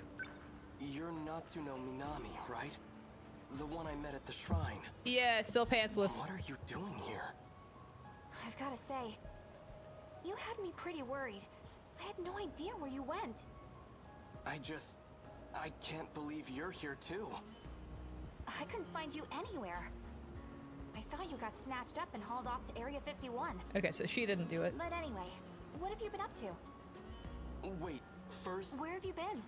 You're Natsuno Minami, right? The one I met at the shrine. Yeah, still pantsless. What are you doing here? I've got to say, you had me pretty worried. I had no idea where you went. I can't believe you're here too. I couldn't find you anywhere. I thought you got snatched up and hauled off to Area 51. Okay, so she didn't do it. But anyway, what have you been up to? Wait, first... Where have you been?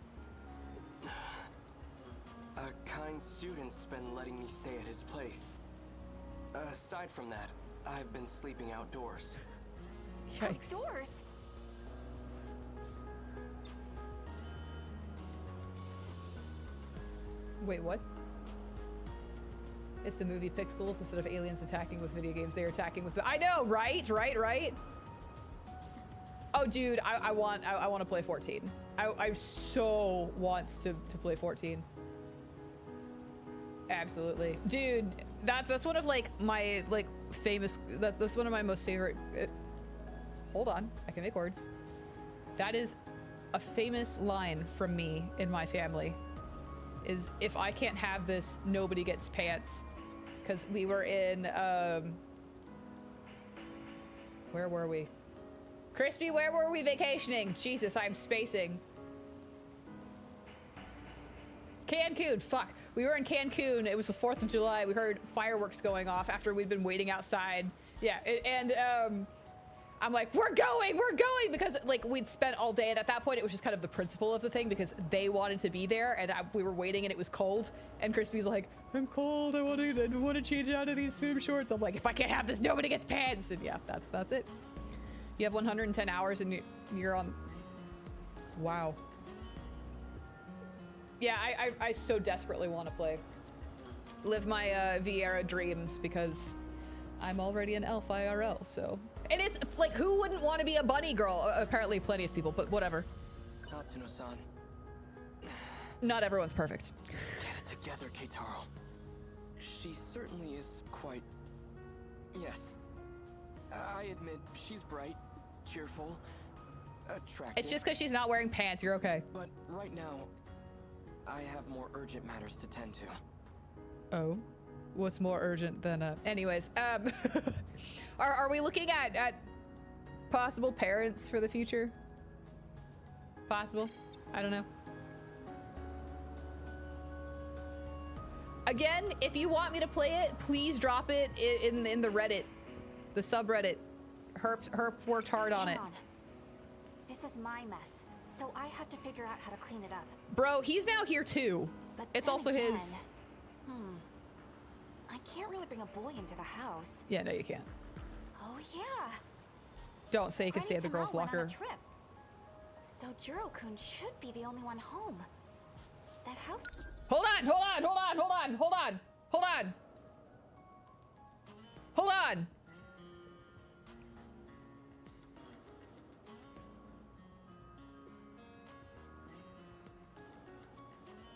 A kind student's been letting me stay at his place. Aside from that, I've been sleeping outdoors. Yikes. Outdoors? Wait, what? It's the movie Pixels. Instead of aliens attacking with video games, they're attacking with... I know, right? Right? Oh, dude, I want to play 14. I so want to play 14. Absolutely. Dude, that's one of like my famous... That's one of my most favorite... hold on, I can make words. That is a famous line from me in my family. Is if I can't have this, nobody gets pants. Because we were in, where were we? Crispy, where were we vacationing? Jesus, I'm spacing. Cancun, fuck. We were in Cancun. It was the 4th of July. We heard fireworks going off after we'd been waiting outside. Yeah, I'm like, we're going, because like we'd spent all day, and at that point it was just kind of the principle of the thing because they wanted to be there, and we were waiting, and it was cold. And Crispy's like, I'm cold. I want to change out of these swim shorts. I'm like, if I can't have this, nobody gets pants. And yeah, that's it. You have 110 hours, and you're on. Wow. Yeah, I so desperately want to play. Live my Vieira dreams because I'm already an elf IRL, so. And it's like, who wouldn't want to be a bunny girl? Apparently plenty of people, but whatever. Natsuno-san. Not everyone's perfect. Get it together, Keitaro. She certainly is quite... Yes. I admit, she's bright, cheerful, attractive. It's just because she's not wearing pants, you're okay. But right now, I have more urgent matters to tend to. Oh? What's more urgent than, anyways, are we looking at possible parents for the future? Possible? I don't know. Again, if you want me to play it, please drop it in the Reddit, the subreddit. Herp worked hard on it. This is my mess, so I have to figure out how to clean it up. Bro, he's now here too. But it's then also again, his. I can't really bring a boy into the house. Yeah, no, you can't. Oh yeah. Don't say you can stay at the girls' locker. So Jiro-kun should be the only one home. That house. Hold on.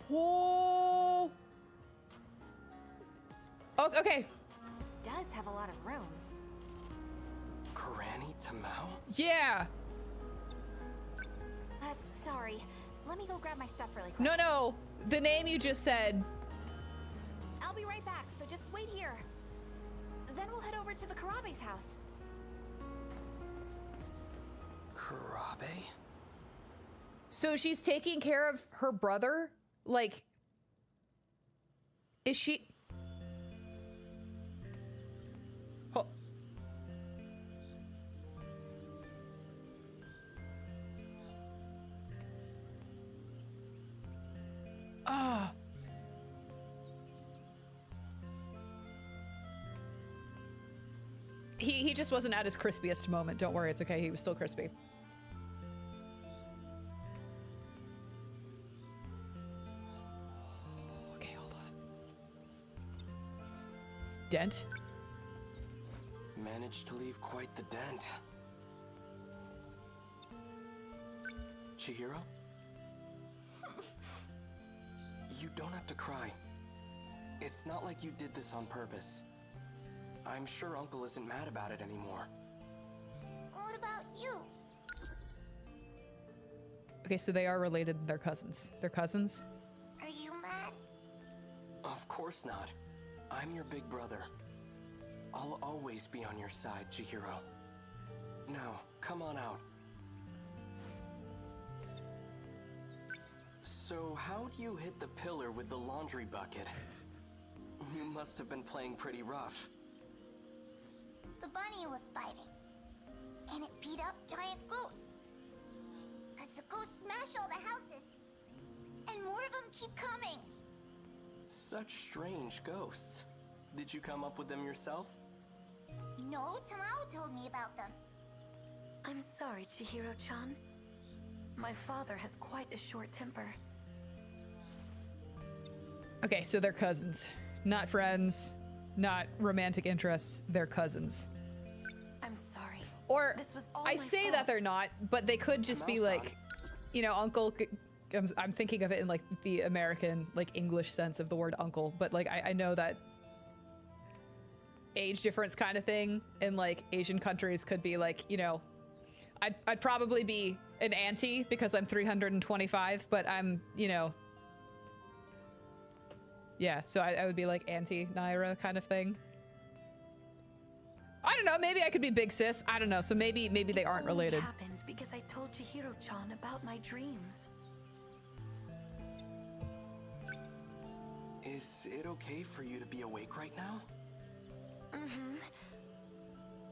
Whoa. Oh, okay. This does have a lot of rooms. Granny Tamao? Yeah. Sorry. Let me go grab my stuff really quick. No. The name you just said. I'll be right back, so just wait here. Then we'll head over to the Karabe's house. Karabe? So she's taking care of her brother? Like, is she... Oh. Ah. He just wasn't at his crispiest moment. Don't worry, it's okay. He was still crispy. Okay, hold on. Dent? Managed to leave quite the dent. Chihiro? You don't have to cry. It's not like you did this on purpose. I'm sure Uncle isn't mad about it anymore. What about you? Okay, so they are related. They're cousins. They're cousins? Are you mad? Of course not. I'm your big brother. I'll always be on your side, Chihiro. Now, come on out. So, how'd you hit the pillar with the laundry bucket? You must have been playing pretty rough. The bunny was fighting, and it beat up giant ghosts. Cause the ghosts smash all the houses, and more of them keep coming. Such strange ghosts. Did you come up with them yourself? No, Tamao told me about them. I'm sorry, Chihiro-chan. My father has quite a short temper. Okay, so they're cousins. Not friends, not romantic interests, they're cousins. I'm sorry. Or, this was all I my say fault. that they're not, but they could just be like, you know, uncle, I'm thinking of it in like the American, like English sense of the word uncle, but like I know that age difference kind of thing in like Asian countries could be like, you know, I'd probably be an auntie because I'm 325, but I'm, you know, yeah, so I would be like Auntie Nayra kind of thing. I don't know, maybe I could be big sis. I don't know, so maybe they aren't related. It happened because I told Chihiro-chan about my dreams. Is it okay for you to be awake right now? Mm-hmm.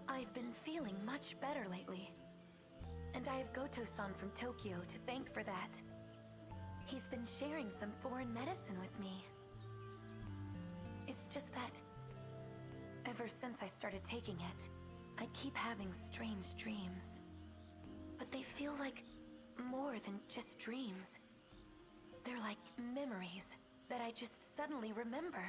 I've been feeling much better lately. And I have Goto-san from Tokyo to thank for that. He's been sharing some foreign medicine with me. It's just that, ever since I started taking it, I keep having strange dreams. But they feel like more than just dreams. They're like memories that I just suddenly remember.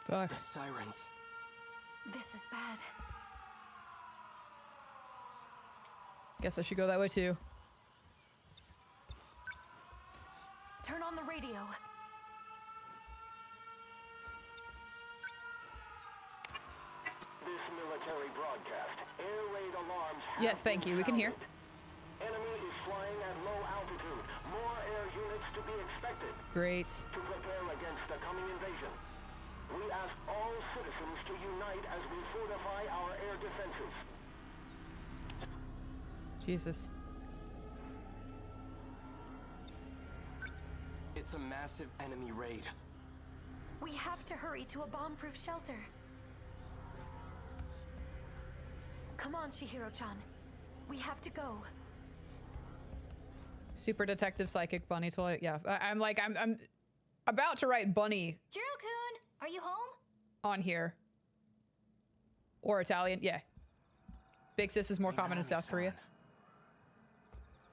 Fuck. The sirens. This is bad. Guess I should go that way too. Turn on the radio. This military broadcast. Air raid alarms. Yes, thank you. We can hear. Enemy is flying at low altitude. More air units to be expected. Great. To prepare against the coming invasion. We ask all citizens to unite as we fortify our air defenses. Jesus. It's a massive enemy raid. We have to hurry to a bomb-proof shelter. Come on, Chihiro-chan. We have to go. Super detective psychic bunny toy. Yeah, I'm about to write bunny Jiro-kun, are you home? on here. Or Italian. Yeah. Big sis is more common in South Korea.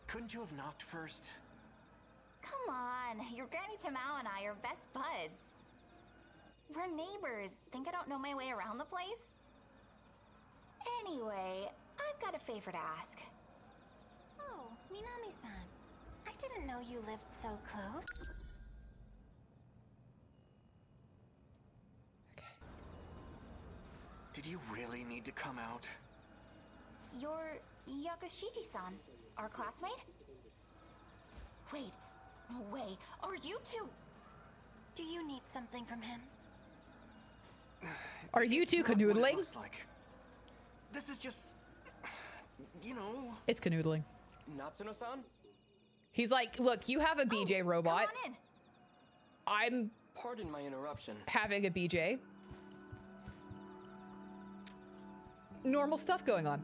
Couldn't you have knocked first? Come on, your Granny Tamao and I are best buds. We're neighbors. Think I don't know my way around the place? Anyway, I've got a favor to ask. Oh, Minami-san. I didn't know you lived so close. Did you really need to come out? You're Yakushiti-san, our classmate? Wait, no way. Are you two? Do you need something from him? Are you two Not what it canoodling? looks like. This is just, you know. It's canoodling. Natsuno-san? He's like, look, you have a BJ robot. Come on in. I'm Pardon my interruption. having a BJ. Normal stuff going on.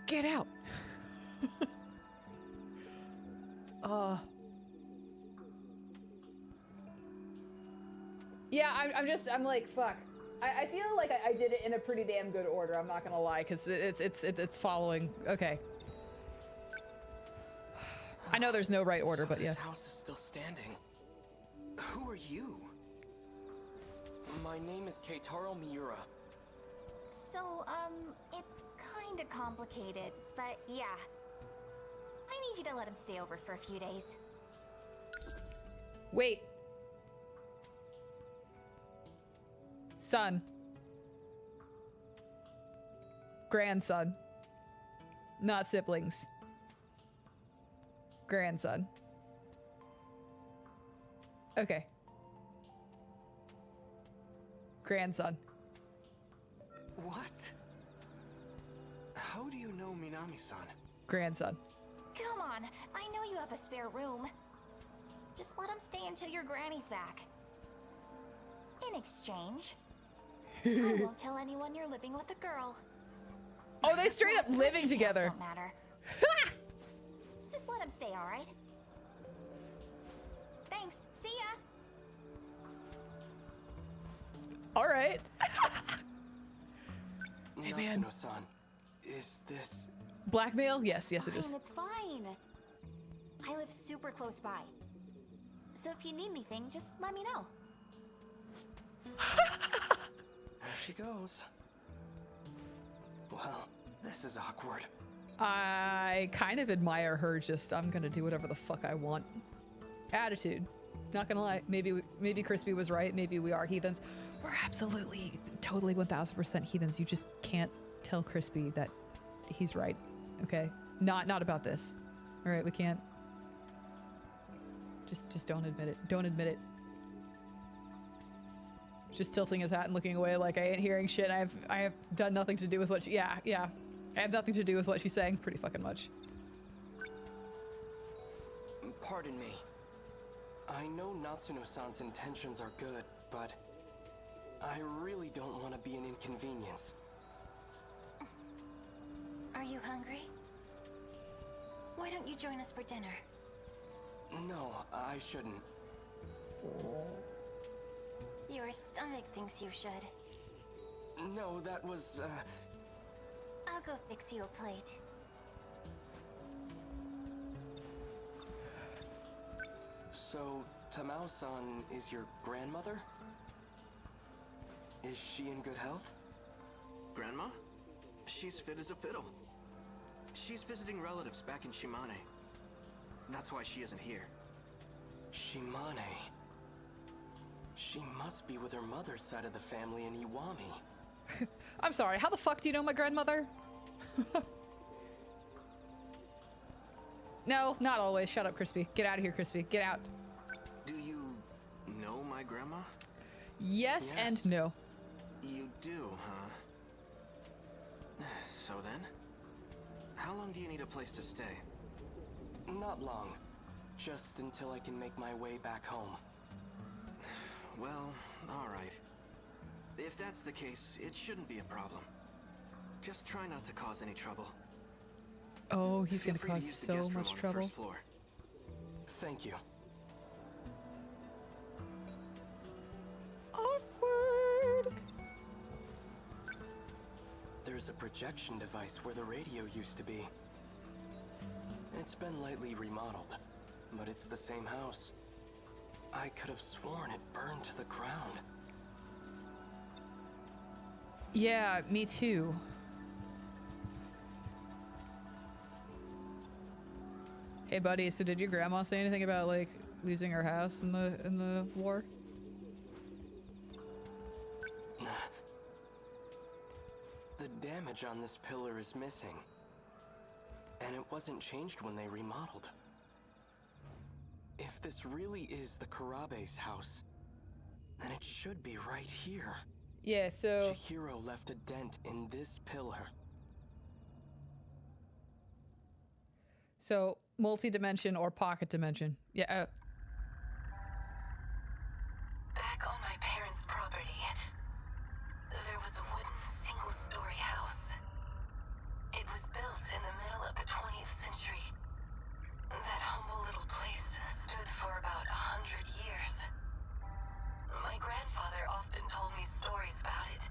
Get out. Yeah, I'm like, fuck. I feel like I did it in a pretty damn good order. I'm not gonna lie, because it's following. Okay. I know there's no right order, So but yeah. This house is still standing. Who are you? My name is Keitaro Miura. So, it's kinda complicated, but yeah. I need you to let him stay over for a few days. Wait. Son. Grandson. Not siblings. Grandson. Okay. Grandson. What? How do you know Minami-san? Grandson. Come on, I know you have a spare room. Just let him stay until your granny's back. In exchange, I won't tell anyone you're living with a girl. Oh, they straight up living together. Don't matter. Just let him stay, all right? Thanks. See ya. All right. Hey, man. Natsuno-san, is this... Blackmail? Yes, yes, it is. Fine, it's fine. I live super close by. So if you need anything, just let me know. There she goes. Well, this is awkward. I kind of admire her just, I'm gonna do whatever the fuck I want. Attitude. Not gonna lie. Maybe Crispy was right. Maybe we are heathens. We're absolutely, totally 1000% heathens. You just can't tell Crispy that he's right. Okay? Not about this. All right, we can't. Just don't admit it. Don't admit it. Just tilting his hat and looking away like I ain't hearing shit. I have done nothing to do with what she, yeah. I have nothing to do with what she's saying pretty fucking much. Pardon me. I know Natsuno-san's intentions are good, but I really don't want to be an inconvenience. Are you hungry? Why don't you join us for dinner? No, I shouldn't. Your stomach thinks you should. No, that was, I'll go fix you a plate. So, Tamao-san is your grandmother? Is she in good health? Grandma? She's fit as a fiddle. She's visiting relatives back in Shimane. That's why she isn't here. Shimane. She must be with her mother's side of the family in Iwami. I'm sorry, how the fuck do you know my grandmother? No, not always. Shut up, Crispy. Get out of here, Crispy. Get out. Do you know my grandma? Yes and no. You do, huh? So then? How long do you need a place to stay? Not long. Just until I can make my way back home. Well, alright. If that's the case, it shouldn't be a problem. Just try not to cause any trouble. Oh, he's Feel gonna free to cause use the so guest room much on the trouble. first floor. Thank you. Awkward. There's a projection device where the radio used to be. It's been lightly remodeled, but it's the same house. I could have sworn it burned to the ground. Yeah, me too. Hey buddy, so did your grandma say anything about like losing her house in the war? The damage on this pillar is missing. And it wasn't changed when they remodeled. If this really is the Karabe's house, then it should be right here. Yeah, so Chihiro left a dent in this pillar. So multi-dimension or pocket dimension. Yeah. Back on my parents' property, there was a wooden single-story house. It was built in the middle of the 20th century. That humble little place stood for about 100 years. My grandfather often told me stories about it.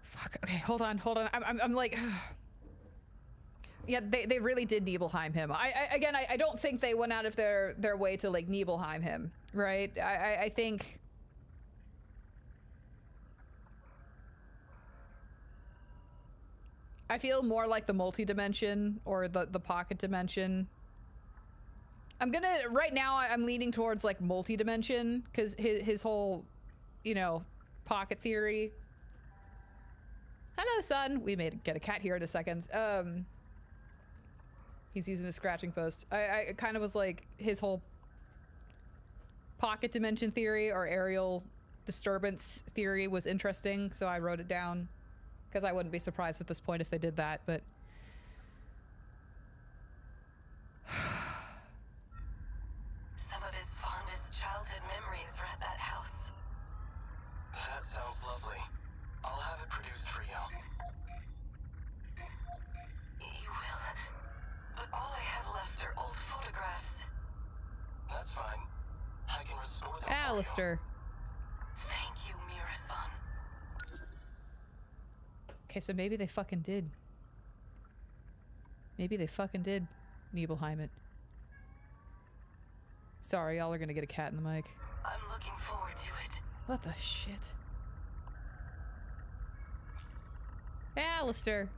Fuck. Okay, hold on. I'm like, yeah, they really did Nibelheim him. I don't think they went out of their way to like Nibelheim him, right? I think. I feel more like the multi-dimension or the pocket dimension. Right now I'm leaning towards like multi-dimension because his whole, you know, pocket theory. Hello, son. We may get a cat here in a second. He's using a scratching post. I kind of was like his whole pocket dimension theory or aerial disturbance theory was interesting, so I wrote it down because I wouldn't be surprised at this point if they did that, but Some of his fondest childhood memories are at that house. That sounds lovely. I'll have it produced for you. You will. But all I have left are old photographs. That's fine. I can restore them Alistair. Thank you, Mira-san. Okay, so maybe they fucking did. Maybe they fucking did Nibelheim it. Sorry, y'all are gonna get a cat in the mic. I'm looking forward to it. What the shit? Alistair.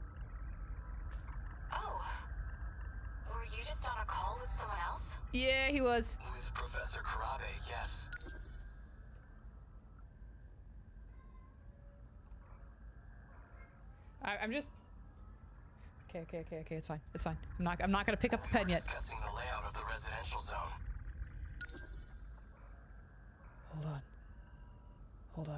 Oh. Were you just on a call with someone else? Yeah, he was. With Professor Karabe, yes. I'm just. Okay. It's fine. I'm not gonna pick up the pen yet. Discussing the layout of the residential zone. Hold on.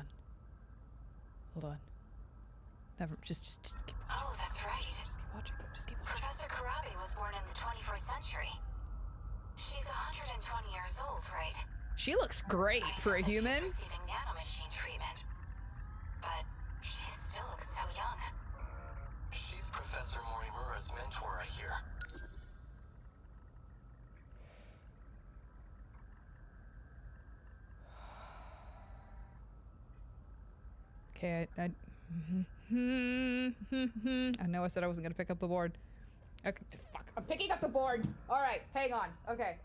Never. Just keep watching. Oh, that's right. Just keep watching. Professor Karabe was born in the 21st century. She's 120 years old, right? She looks great for a human. She's receiving nanomachine treatment. But she still looks so young. She's Professor Morimura's mentor, I hear. Okay, I know I said I wasn't gonna pick up the board. Okay, fuck, I'm picking up the board. All right, hang on. Okay.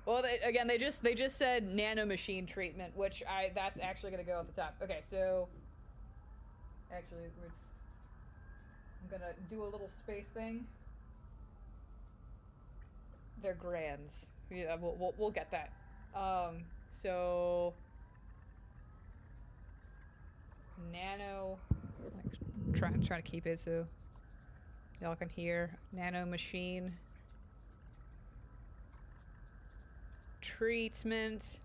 Well, again, they just said nanomachine treatment, which that's actually gonna go at the top. Okay, so actually, I'm gonna do a little space thing. They're grands. Yeah, we'll get that. So nano. Like, try to keep it so y'all can hear. Nano machine treatment.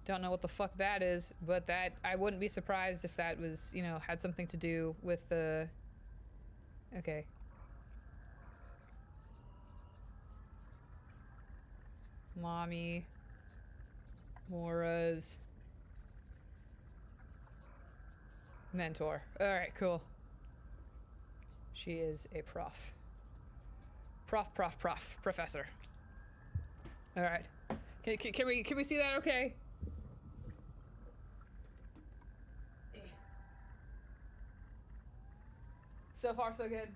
Don't know what the fuck that is, but that I wouldn't be surprised if that was, you know, had something to do with the. Okay. Mommy. Mora's mentor. Alright, cool. She is a professor. Alright. Can we see that okay? So far so good.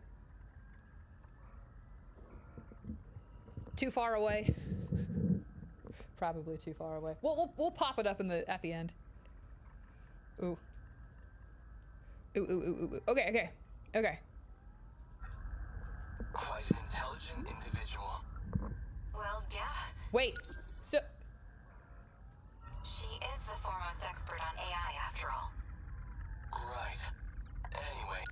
Too far away. Probably too far away. We'll pop it up at the end. Ooh. Ooh. Okay. Quite an intelligent individual. Well, yeah. Wait, so... She is the foremost expert on AI, after all. Right. Anyway.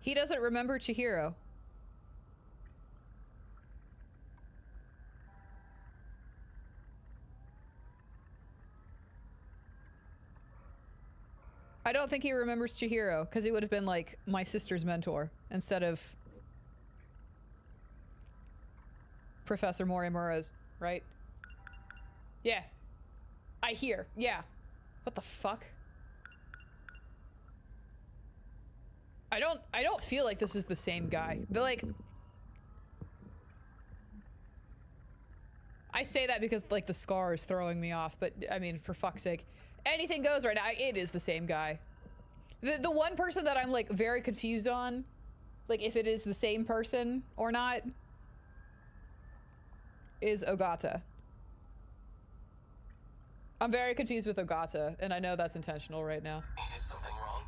He doesn't remember Chihiro. I don't think he remembers Chihiro, because he would have been like my sister's mentor instead of Professor Morimura's, right? Yeah. I hear. Yeah. What the fuck? I don't feel like this is the same guy. They're like, I say that because like the scar is throwing me off, but I mean, for fuck's sake, anything goes right now. It is the same guy. The one person that I'm like very confused on, like if it is the same person or not, is Ogata. I'm very confused with Ogata, and I know that's intentional right now. Is something wrong?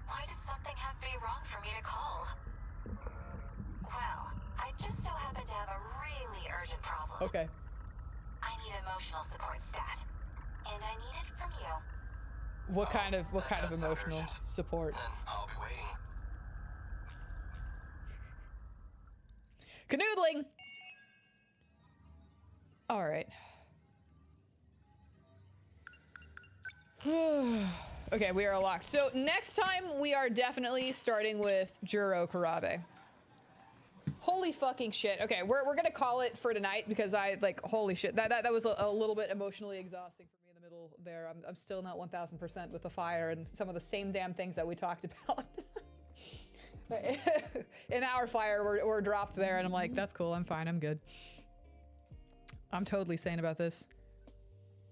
Why does something have to be wrong for me to call? Well, I just so happen to have a really urgent problem. Okay. I need emotional support stat, and I need it from you. What kind of emotional support? Then I'll be waiting. Canoodling! Alright. Okay, we are locked. So next time we are definitely starting with Juro Kurabe. Holy fucking shit. Okay, we're gonna call it for tonight because I like holy shit. That was a little bit emotionally exhausting for me in the middle there. I'm still not 1000% with the fire and some of the same damn things that we talked about. In our fire were dropped there and I'm like, that's cool, I'm fine, I'm good. I'm totally sane about this.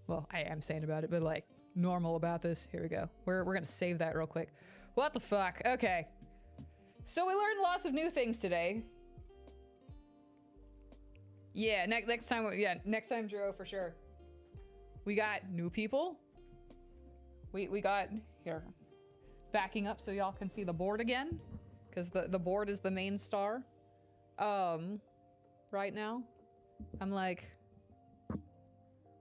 Well, I am sane about it, but like normal about this. Here we go. We're gonna save that real quick. What the fuck? Okay. So we learned lots of new things today. Yeah, next time Juro for sure. We got new people. We got here. Backing up so y'all can see the board again. Because the board is the main star. Right now. I'm like,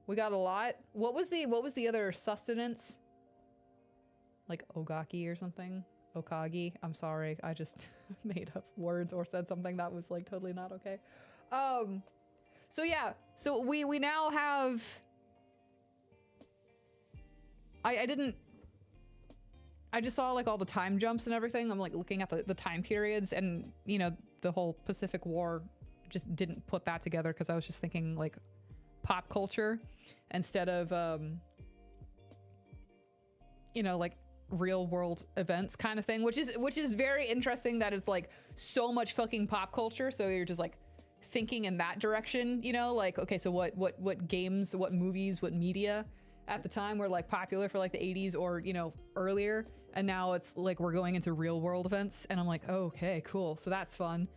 we got a lot. What was the other sustenance? Like Ogaki or something? Okagi. I'm sorry. I just made up words or said something that was like totally not okay. So yeah. So we now have I just saw like all the time jumps and everything. I'm like looking at the time periods and you know, the whole Pacific War just didn't put that together because I was just thinking like pop culture instead of you know, like real world events kind of thing, which is very interesting that it's like so much fucking pop culture. So you're just like thinking in that direction, you know, like, okay, so what games, what movies, what media at the time were like popular for like the 80s or, you know, earlier. And now it's like we're going into real world events. And I'm like, oh, okay, cool. So that's fun.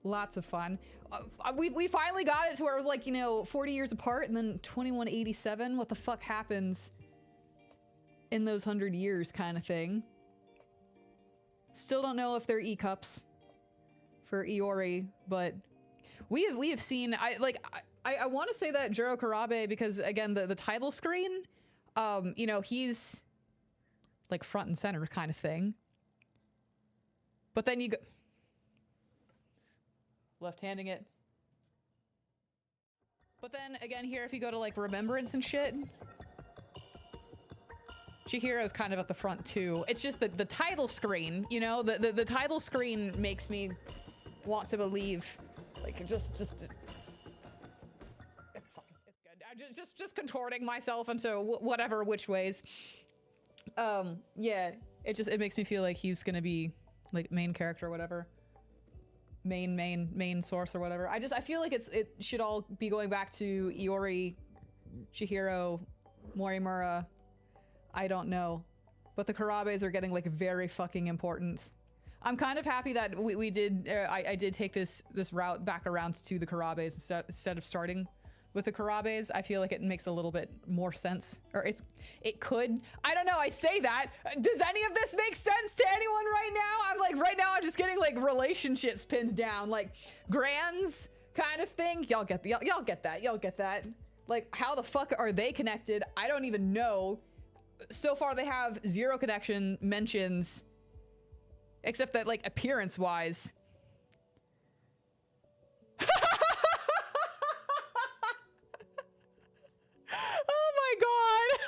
Lots of fun. We finally got it to where it was like, you know, 40 years apart and then 2187. What the fuck happens in those 100 years kind of thing. Still don't know if they're E-cups for Iori, but we have seen, I want to say that Jiro Karabe because again, the title screen, you know, he's like front and center kind of thing. But then you go left-handing it. But then again here, if you go to like Remembrance and shit, Chihiro's kind of at the front too. It's just the title screen, you know, the title screen makes me want to believe, like just it's fine, it's good. I just contorting myself into whatever which ways. Yeah, it makes me feel like he's gonna be like main character or whatever, main source or whatever. I feel like it should all be going back to Iori, Chihiro, Morimura. I don't know, but the Karabes are getting like very fucking important. I'm kind of happy that we did, I did take this route back around to the Karabes instead of starting with the Karabes. I feel like it makes a little bit more sense, or it could. I don't know, I say that. Does any of this make sense to anyone right now? I'm like, right now I'm just getting like relationships pinned down, like grands kind of thing. Y'all get that. Like, how the fuck are they connected? I don't even know. So far they have zero connection mentions, except that like appearance wise. Oh my god.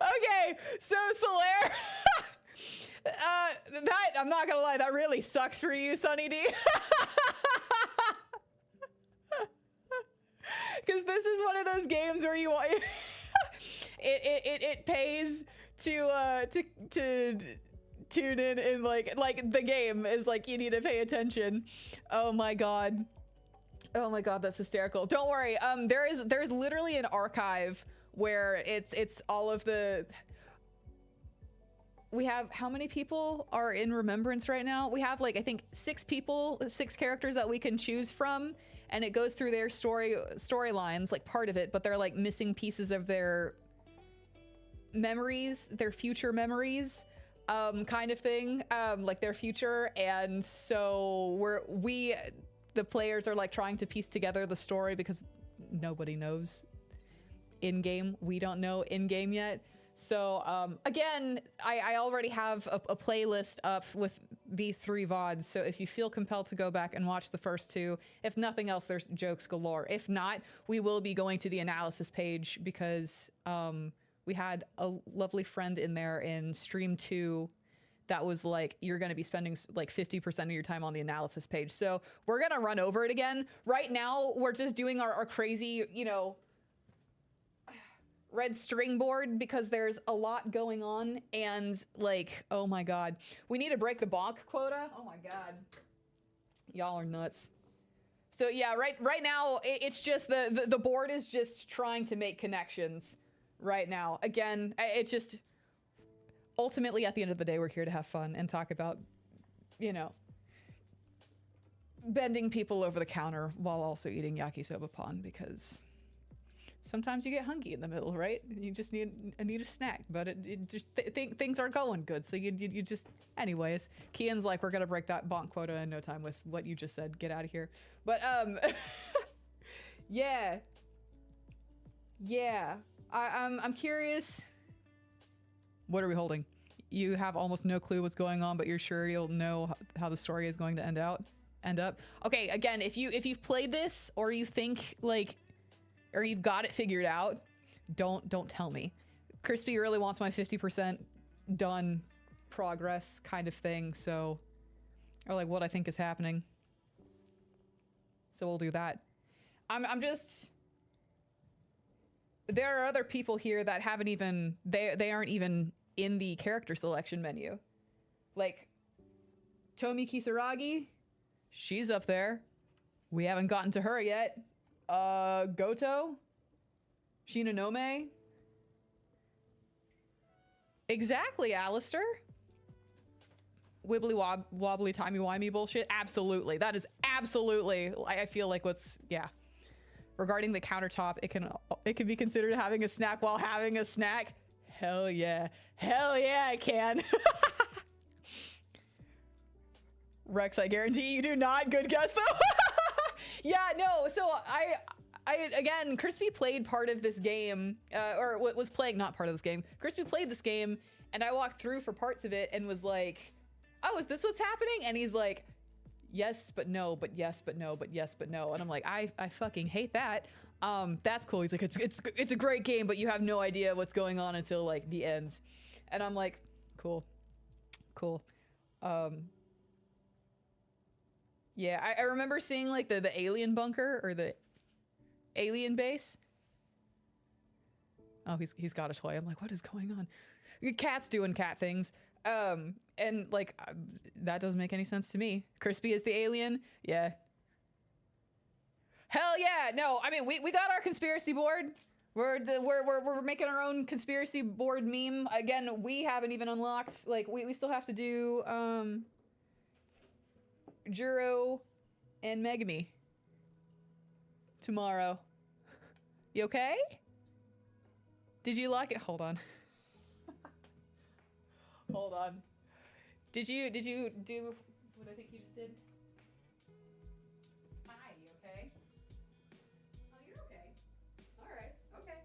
Okay, so Solaire, that, I'm not gonna lie, that really sucks for you, Sunny D. Because this is one of those games where you want it pays to tune in and like the game is like you need to pay attention. Oh my god, that's hysterical. Don't worry, there's literally an archive where it's all of the. We have, how many people are in Remembrance right now? We have like, I think 6 characters that we can choose from, and it goes through their storylines, like part of it, but they're like missing pieces of their memories, their future memories, kind of thing, like their future. And so the players are like trying to piece together the story because nobody knows in-game. We don't know in-game yet. So again, I already have a playlist up with these 3 VODs, so if you feel compelled to go back and watch the first 2, if nothing else, there's jokes galore. If not, we will be going to the analysis page because we had a lovely friend in there in stream 2 that was like, you're going to be spending like 50% of your time on the analysis page. So we're going to run over it again. Right now, we're just doing our crazy, you know, red string board because there's a lot going on, and like, oh my god, we need to break the bonk quota. Oh my god, y'all are nuts. So yeah, right now it's just the board is just trying to make connections right now. Again, it's just ultimately at the end of the day we're here to have fun and talk about, you know, bending people over the counter while also eating yakisoba pan, because sometimes you get hungry in the middle, right? You just need a snack, but it just things aren't going good. So you just, anyways, Kian's like, we're gonna break that bonk quota in no time with what you just said. Get out of here. But yeah. I'm curious. What are we holding? You have almost no clue what's going on, but you're sure you'll know how the story is going to end up. Okay, again, if you've played this or you think like, or you've got it figured out, don't tell me. Crispy really wants my 50% done progress kind of thing, so, or like what I think is happening. So we'll do that. I'm just, there are other people here that haven't even, they aren't even in the character selection menu. Like Tomi Kisaragi, she's up there. We haven't gotten to her yet. Goto? Shinonome? Exactly, Alistair. Wibbly wobbly timey wimey bullshit. Absolutely. That is absolutely, I feel like what's, yeah. Regarding the countertop, it can be considered having a snack while having a snack. Hell yeah. Hell yeah, I can. Rex, I guarantee you do not. Good guess though. Yeah, no, so I again, Crispy played part of this game, or was playing, not part of this game. Crispy played this game, and I walked through for parts of it and was like, oh, is this what's happening? And he's like, yes, but no, but yes, but no, but yes, but no. And I'm like, I fucking hate that. That's cool. He's like, it's a great game, but you have no idea what's going on until like the end. And I'm like, cool. Yeah, I remember seeing like the alien bunker or the alien base. Oh, he's got a toy. I'm like, what is going on? Cat's doing cat things. And like, that doesn't make any sense to me. Crispy is the alien. Yeah. Hell yeah. No, I mean, we got our conspiracy board. We're making our own conspiracy board meme. Again, we haven't even unlocked, like, we still have to do, Juro and Megami tomorrow. You okay? Did you lock it? Hold on. Hold on. Did you do what I think you just did? Hi, you okay? Oh, you're okay. All right, okay.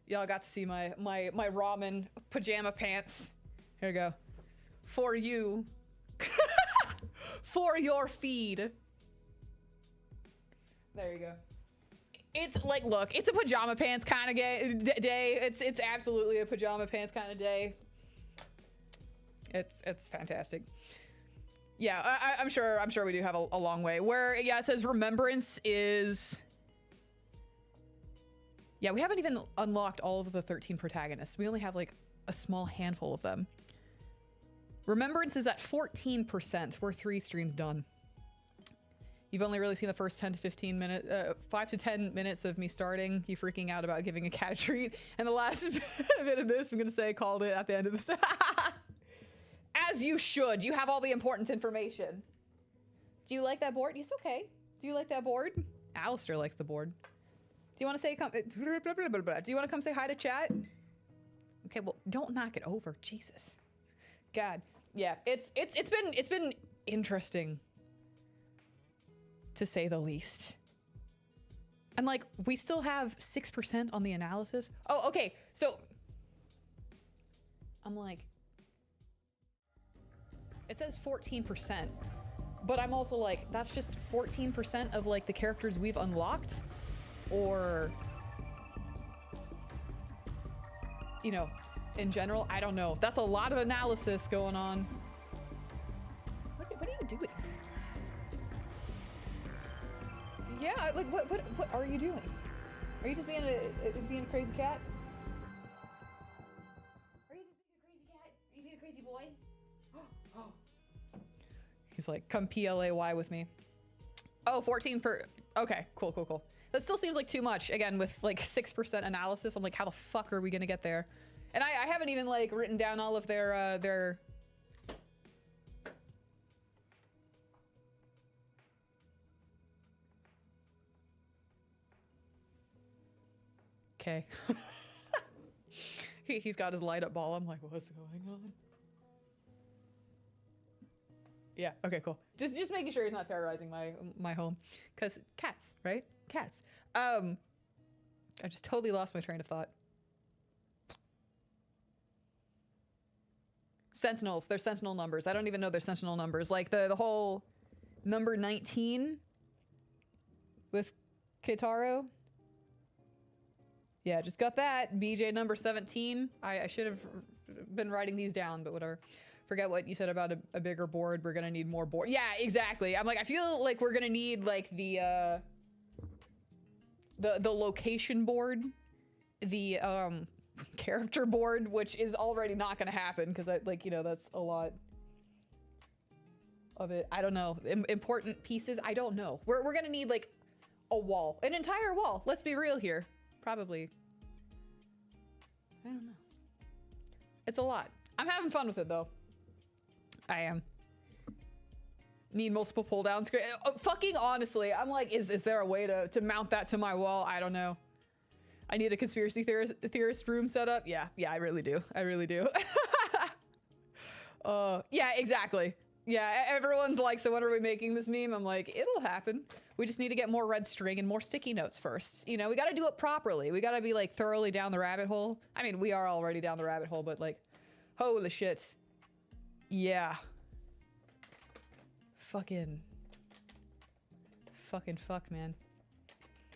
Y'all got to see my ramen pajama pants. Here we go. For you. For your feed. There you go. It's like, look, it's a pajama pants kind of day. It's absolutely a pajama pants kind of day. It's fantastic. Yeah, I'm sure we do have a long way. Where, yeah, it says Remembrance is... Yeah, we haven't even unlocked all of the 13 protagonists. We only have like a small handful of them. Remembrance is at 14%. We're 3 streams done. You've only really seen the first 10 to 15 minutes, 5 to 10 minutes of me starting. You freaking out about giving a cat a treat. And the last bit of this, I'm gonna say I called it at the end of this. As you should. You have all the important information. Do you like that board? It's okay. Do you like that board? Alistair likes the board. Do you want to say do you want to come say hi to chat? Okay, well, don't knock it over, Jesus. God, yeah, it's been interesting, to say the least. And like, we still have 6% on the analysis. Oh, okay, so I'm like, it says 14%, but I'm also like, that's just 14% of like the characters we've unlocked. Or, you know, in general, I don't know. That's a lot of analysis going on. What are you doing? Yeah, like what are you doing? Are you just being a crazy cat? Are you just being a crazy cat? Are you being a crazy boy? Oh. He's like, come PLAY with me. Oh, 14 per. Okay, cool. That still seems like too much. Again, with like 6% analysis, I'm like, how the fuck are we gonna get there? And I haven't even like written down all of their okay. He's got his light up ball. I'm like, what's going on? Yeah, okay, cool. Just making sure he's not terrorizing my home. Cause cats, right? Cats. I just totally lost my train of thought. Sentinels, they're sentinel numbers. I don't even know their sentinel numbers. Like the whole number 19 with Kitaro. Yeah, just got that. BJ number 17. I should have been writing these down, but whatever. Forget what you said about a bigger board. We're gonna need more board. Yeah, exactly. I'm like, I feel like we're gonna need like the location board, the character board, which is already not gonna happen because I like, you know, that's a lot. of it. I don't know. Important pieces. I don't know. We're gonna need like a wall, an entire wall. Let's be real here. Probably. I don't know. It's a lot. I'm having fun with it though. I am. Need multiple pull down screen. Fucking honestly, I'm like, is there a way to mount that to my wall? I don't know. I need a conspiracy theorist room set up. Yeah, I really do. I really do. Yeah, exactly. Yeah, everyone's like, so when are we making this meme? I'm like, it'll happen. We just need to get more red string and more sticky notes first. You know, we got to do it properly. We got to be like thoroughly down the rabbit hole. I mean, we are already down the rabbit hole, but like, holy shit. Yeah. Fucking fuck, man.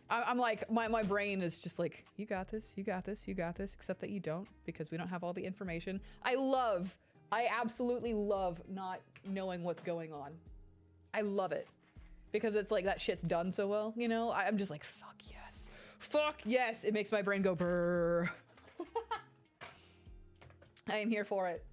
I'm like, my brain is just like, you got this, you got this, you got this, except that you don't, because we don't have all the information. I absolutely love not knowing what's going on. I love it. Because it's like, that shit's done so well, you know? I'm just like, fuck yes. Fuck yes! It makes my brain go brrr. I am here for it.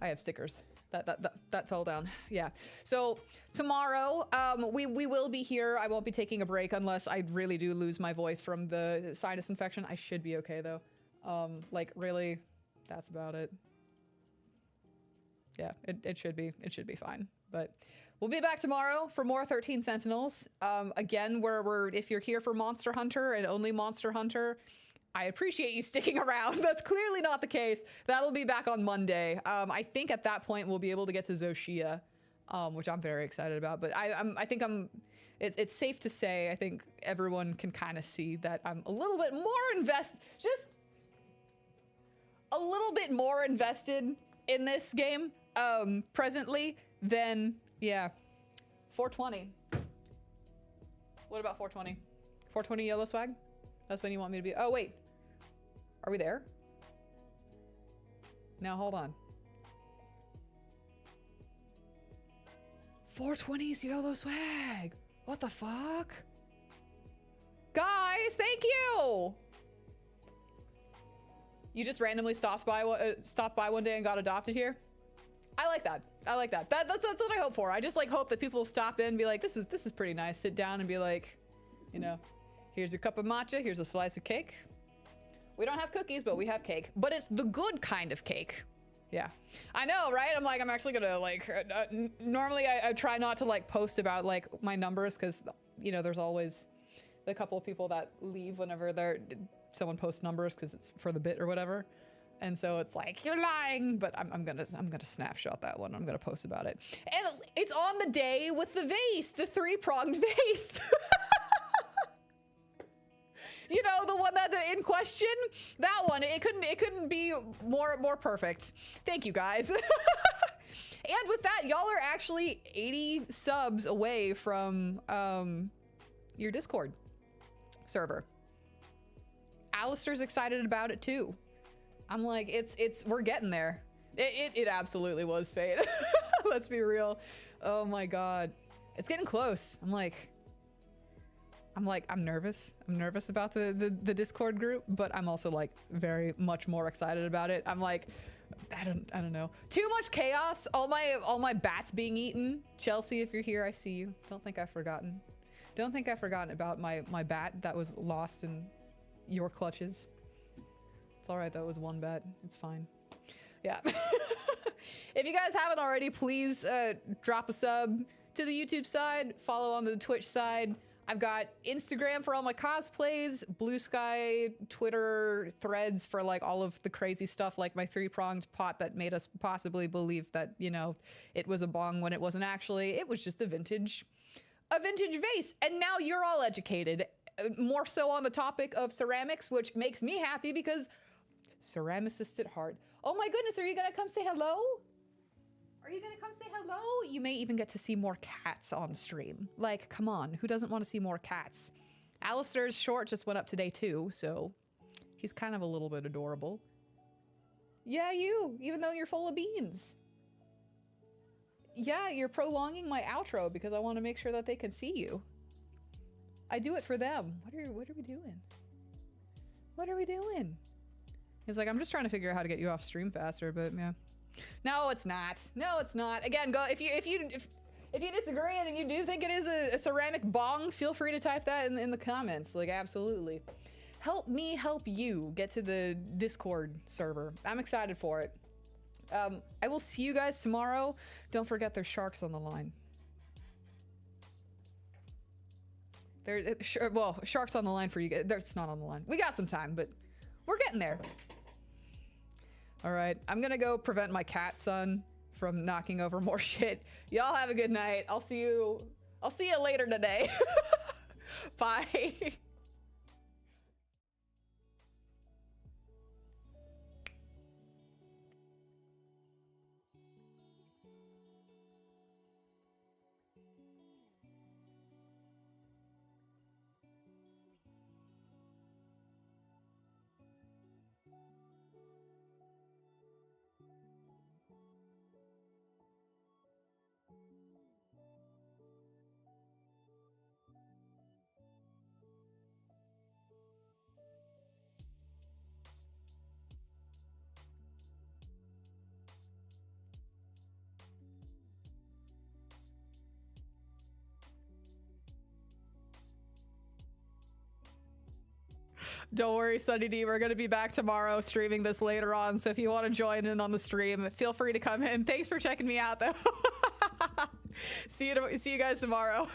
I have stickers. That fell down. Yeah. So tomorrow, we will be here. I won't be taking a break unless I really do lose my voice from the sinus infection. I should be okay though. Like really, that's about it. Yeah, it should be fine. But we'll be back tomorrow for more 13 Sentinels. Again, if you're here for Monster Hunter and only Monster Hunter, I appreciate you sticking around. That's clearly not the case. That'll be back on Monday. I think at that point we'll be able to get to Zoshia, which I'm very excited about. But I think it's safe to say, I think everyone can kind of see that I'm a little bit more just a little bit more invested in this game presently than, yeah, 420. What about 420? 420 YOLO swag? That's when you want me to be. Oh, wait. Are we there? Now, hold on. 420's YOLO swag. What the fuck? Guys, thank you. You just randomly stopped by one day and got adopted here? I like that. I like that. That's what I hope for. I just like hope that people stop in and be like, this is pretty nice. Sit down and be like, you know, here's your cup of matcha. Here's a slice of cake. We don't have cookies, but we have cake. But it's the good kind of cake. Yeah. I know, right? I'm like, I'm actually gonna like, normally I try not to like post about like my numbers because, you know, there's always the couple of people that leave whenever someone posts numbers because it's for the bit or whatever. And so it's like, you're lying, but I'm gonna snapshot that one. I'm gonna post about it. And it's on the day with the vase, the 3-pronged vase. You know, the one that in question, that one, it couldn't be more perfect. Thank you guys. And with that, y'all are actually 80 subs away from your Discord server. Alistair's excited about it too. I'm like, we're getting there. It absolutely was fate. Let's be real. Oh my God. It's getting close. I'm nervous. I'm nervous about the Discord group, but I'm also like very much more excited about it. I'm like, I don't know. Too much chaos. All my bats being eaten. Chelsea, if you're here, I see you. Don't think I've forgotten. Don't think I've forgotten about my bat that was lost in your clutches. It's all right though. It was one bat. It's fine. Yeah. If you guys haven't already, please drop a sub to the YouTube side. Follow on the Twitch side. I've got Instagram for all my cosplays, Blue Sky, Twitter, Threads for like all of the crazy stuff, like my 3-pronged pot that made us possibly believe that, you know, it was a bong when it wasn't actually. It was just a vintage vase. And now you're all educated, more so on the topic of ceramics, which makes me happy because ceramicist at heart. Oh my goodness, are you gonna come say hello? Are you gonna come say hello? You may even get to see more cats on stream. Like, come on, who doesn't want to see more cats? Alistair's short just went up today too, so he's kind of a little bit adorable. Yeah, you, even though you're full of beans. Yeah, you're prolonging my outro because I want to make sure that they can see you. I do it for them. What are we doing? What are we doing? He's like, I'm just trying to figure out how to get you off stream faster, but yeah. No, it's not. No, it's not. Again, go if you disagree and you do think it is a ceramic bong, feel free to type that in the comments. Like, absolutely. Help me help you get to the Discord server. I'm excited for it. I will see you guys tomorrow. Don't forget there's sharks on the line. Well, sharks on the line for you guys. It's not on the line. We got some time, but we're getting there. All right, I'm gonna go prevent my cat son from knocking over more shit. Y'all have a good night. I'll see you later today. Bye. Don't worry, Sunny D. We're going to be back tomorrow streaming this later on. So if you want to join in on the stream, feel free to come in. Thanks for checking me out, though. See you guys tomorrow.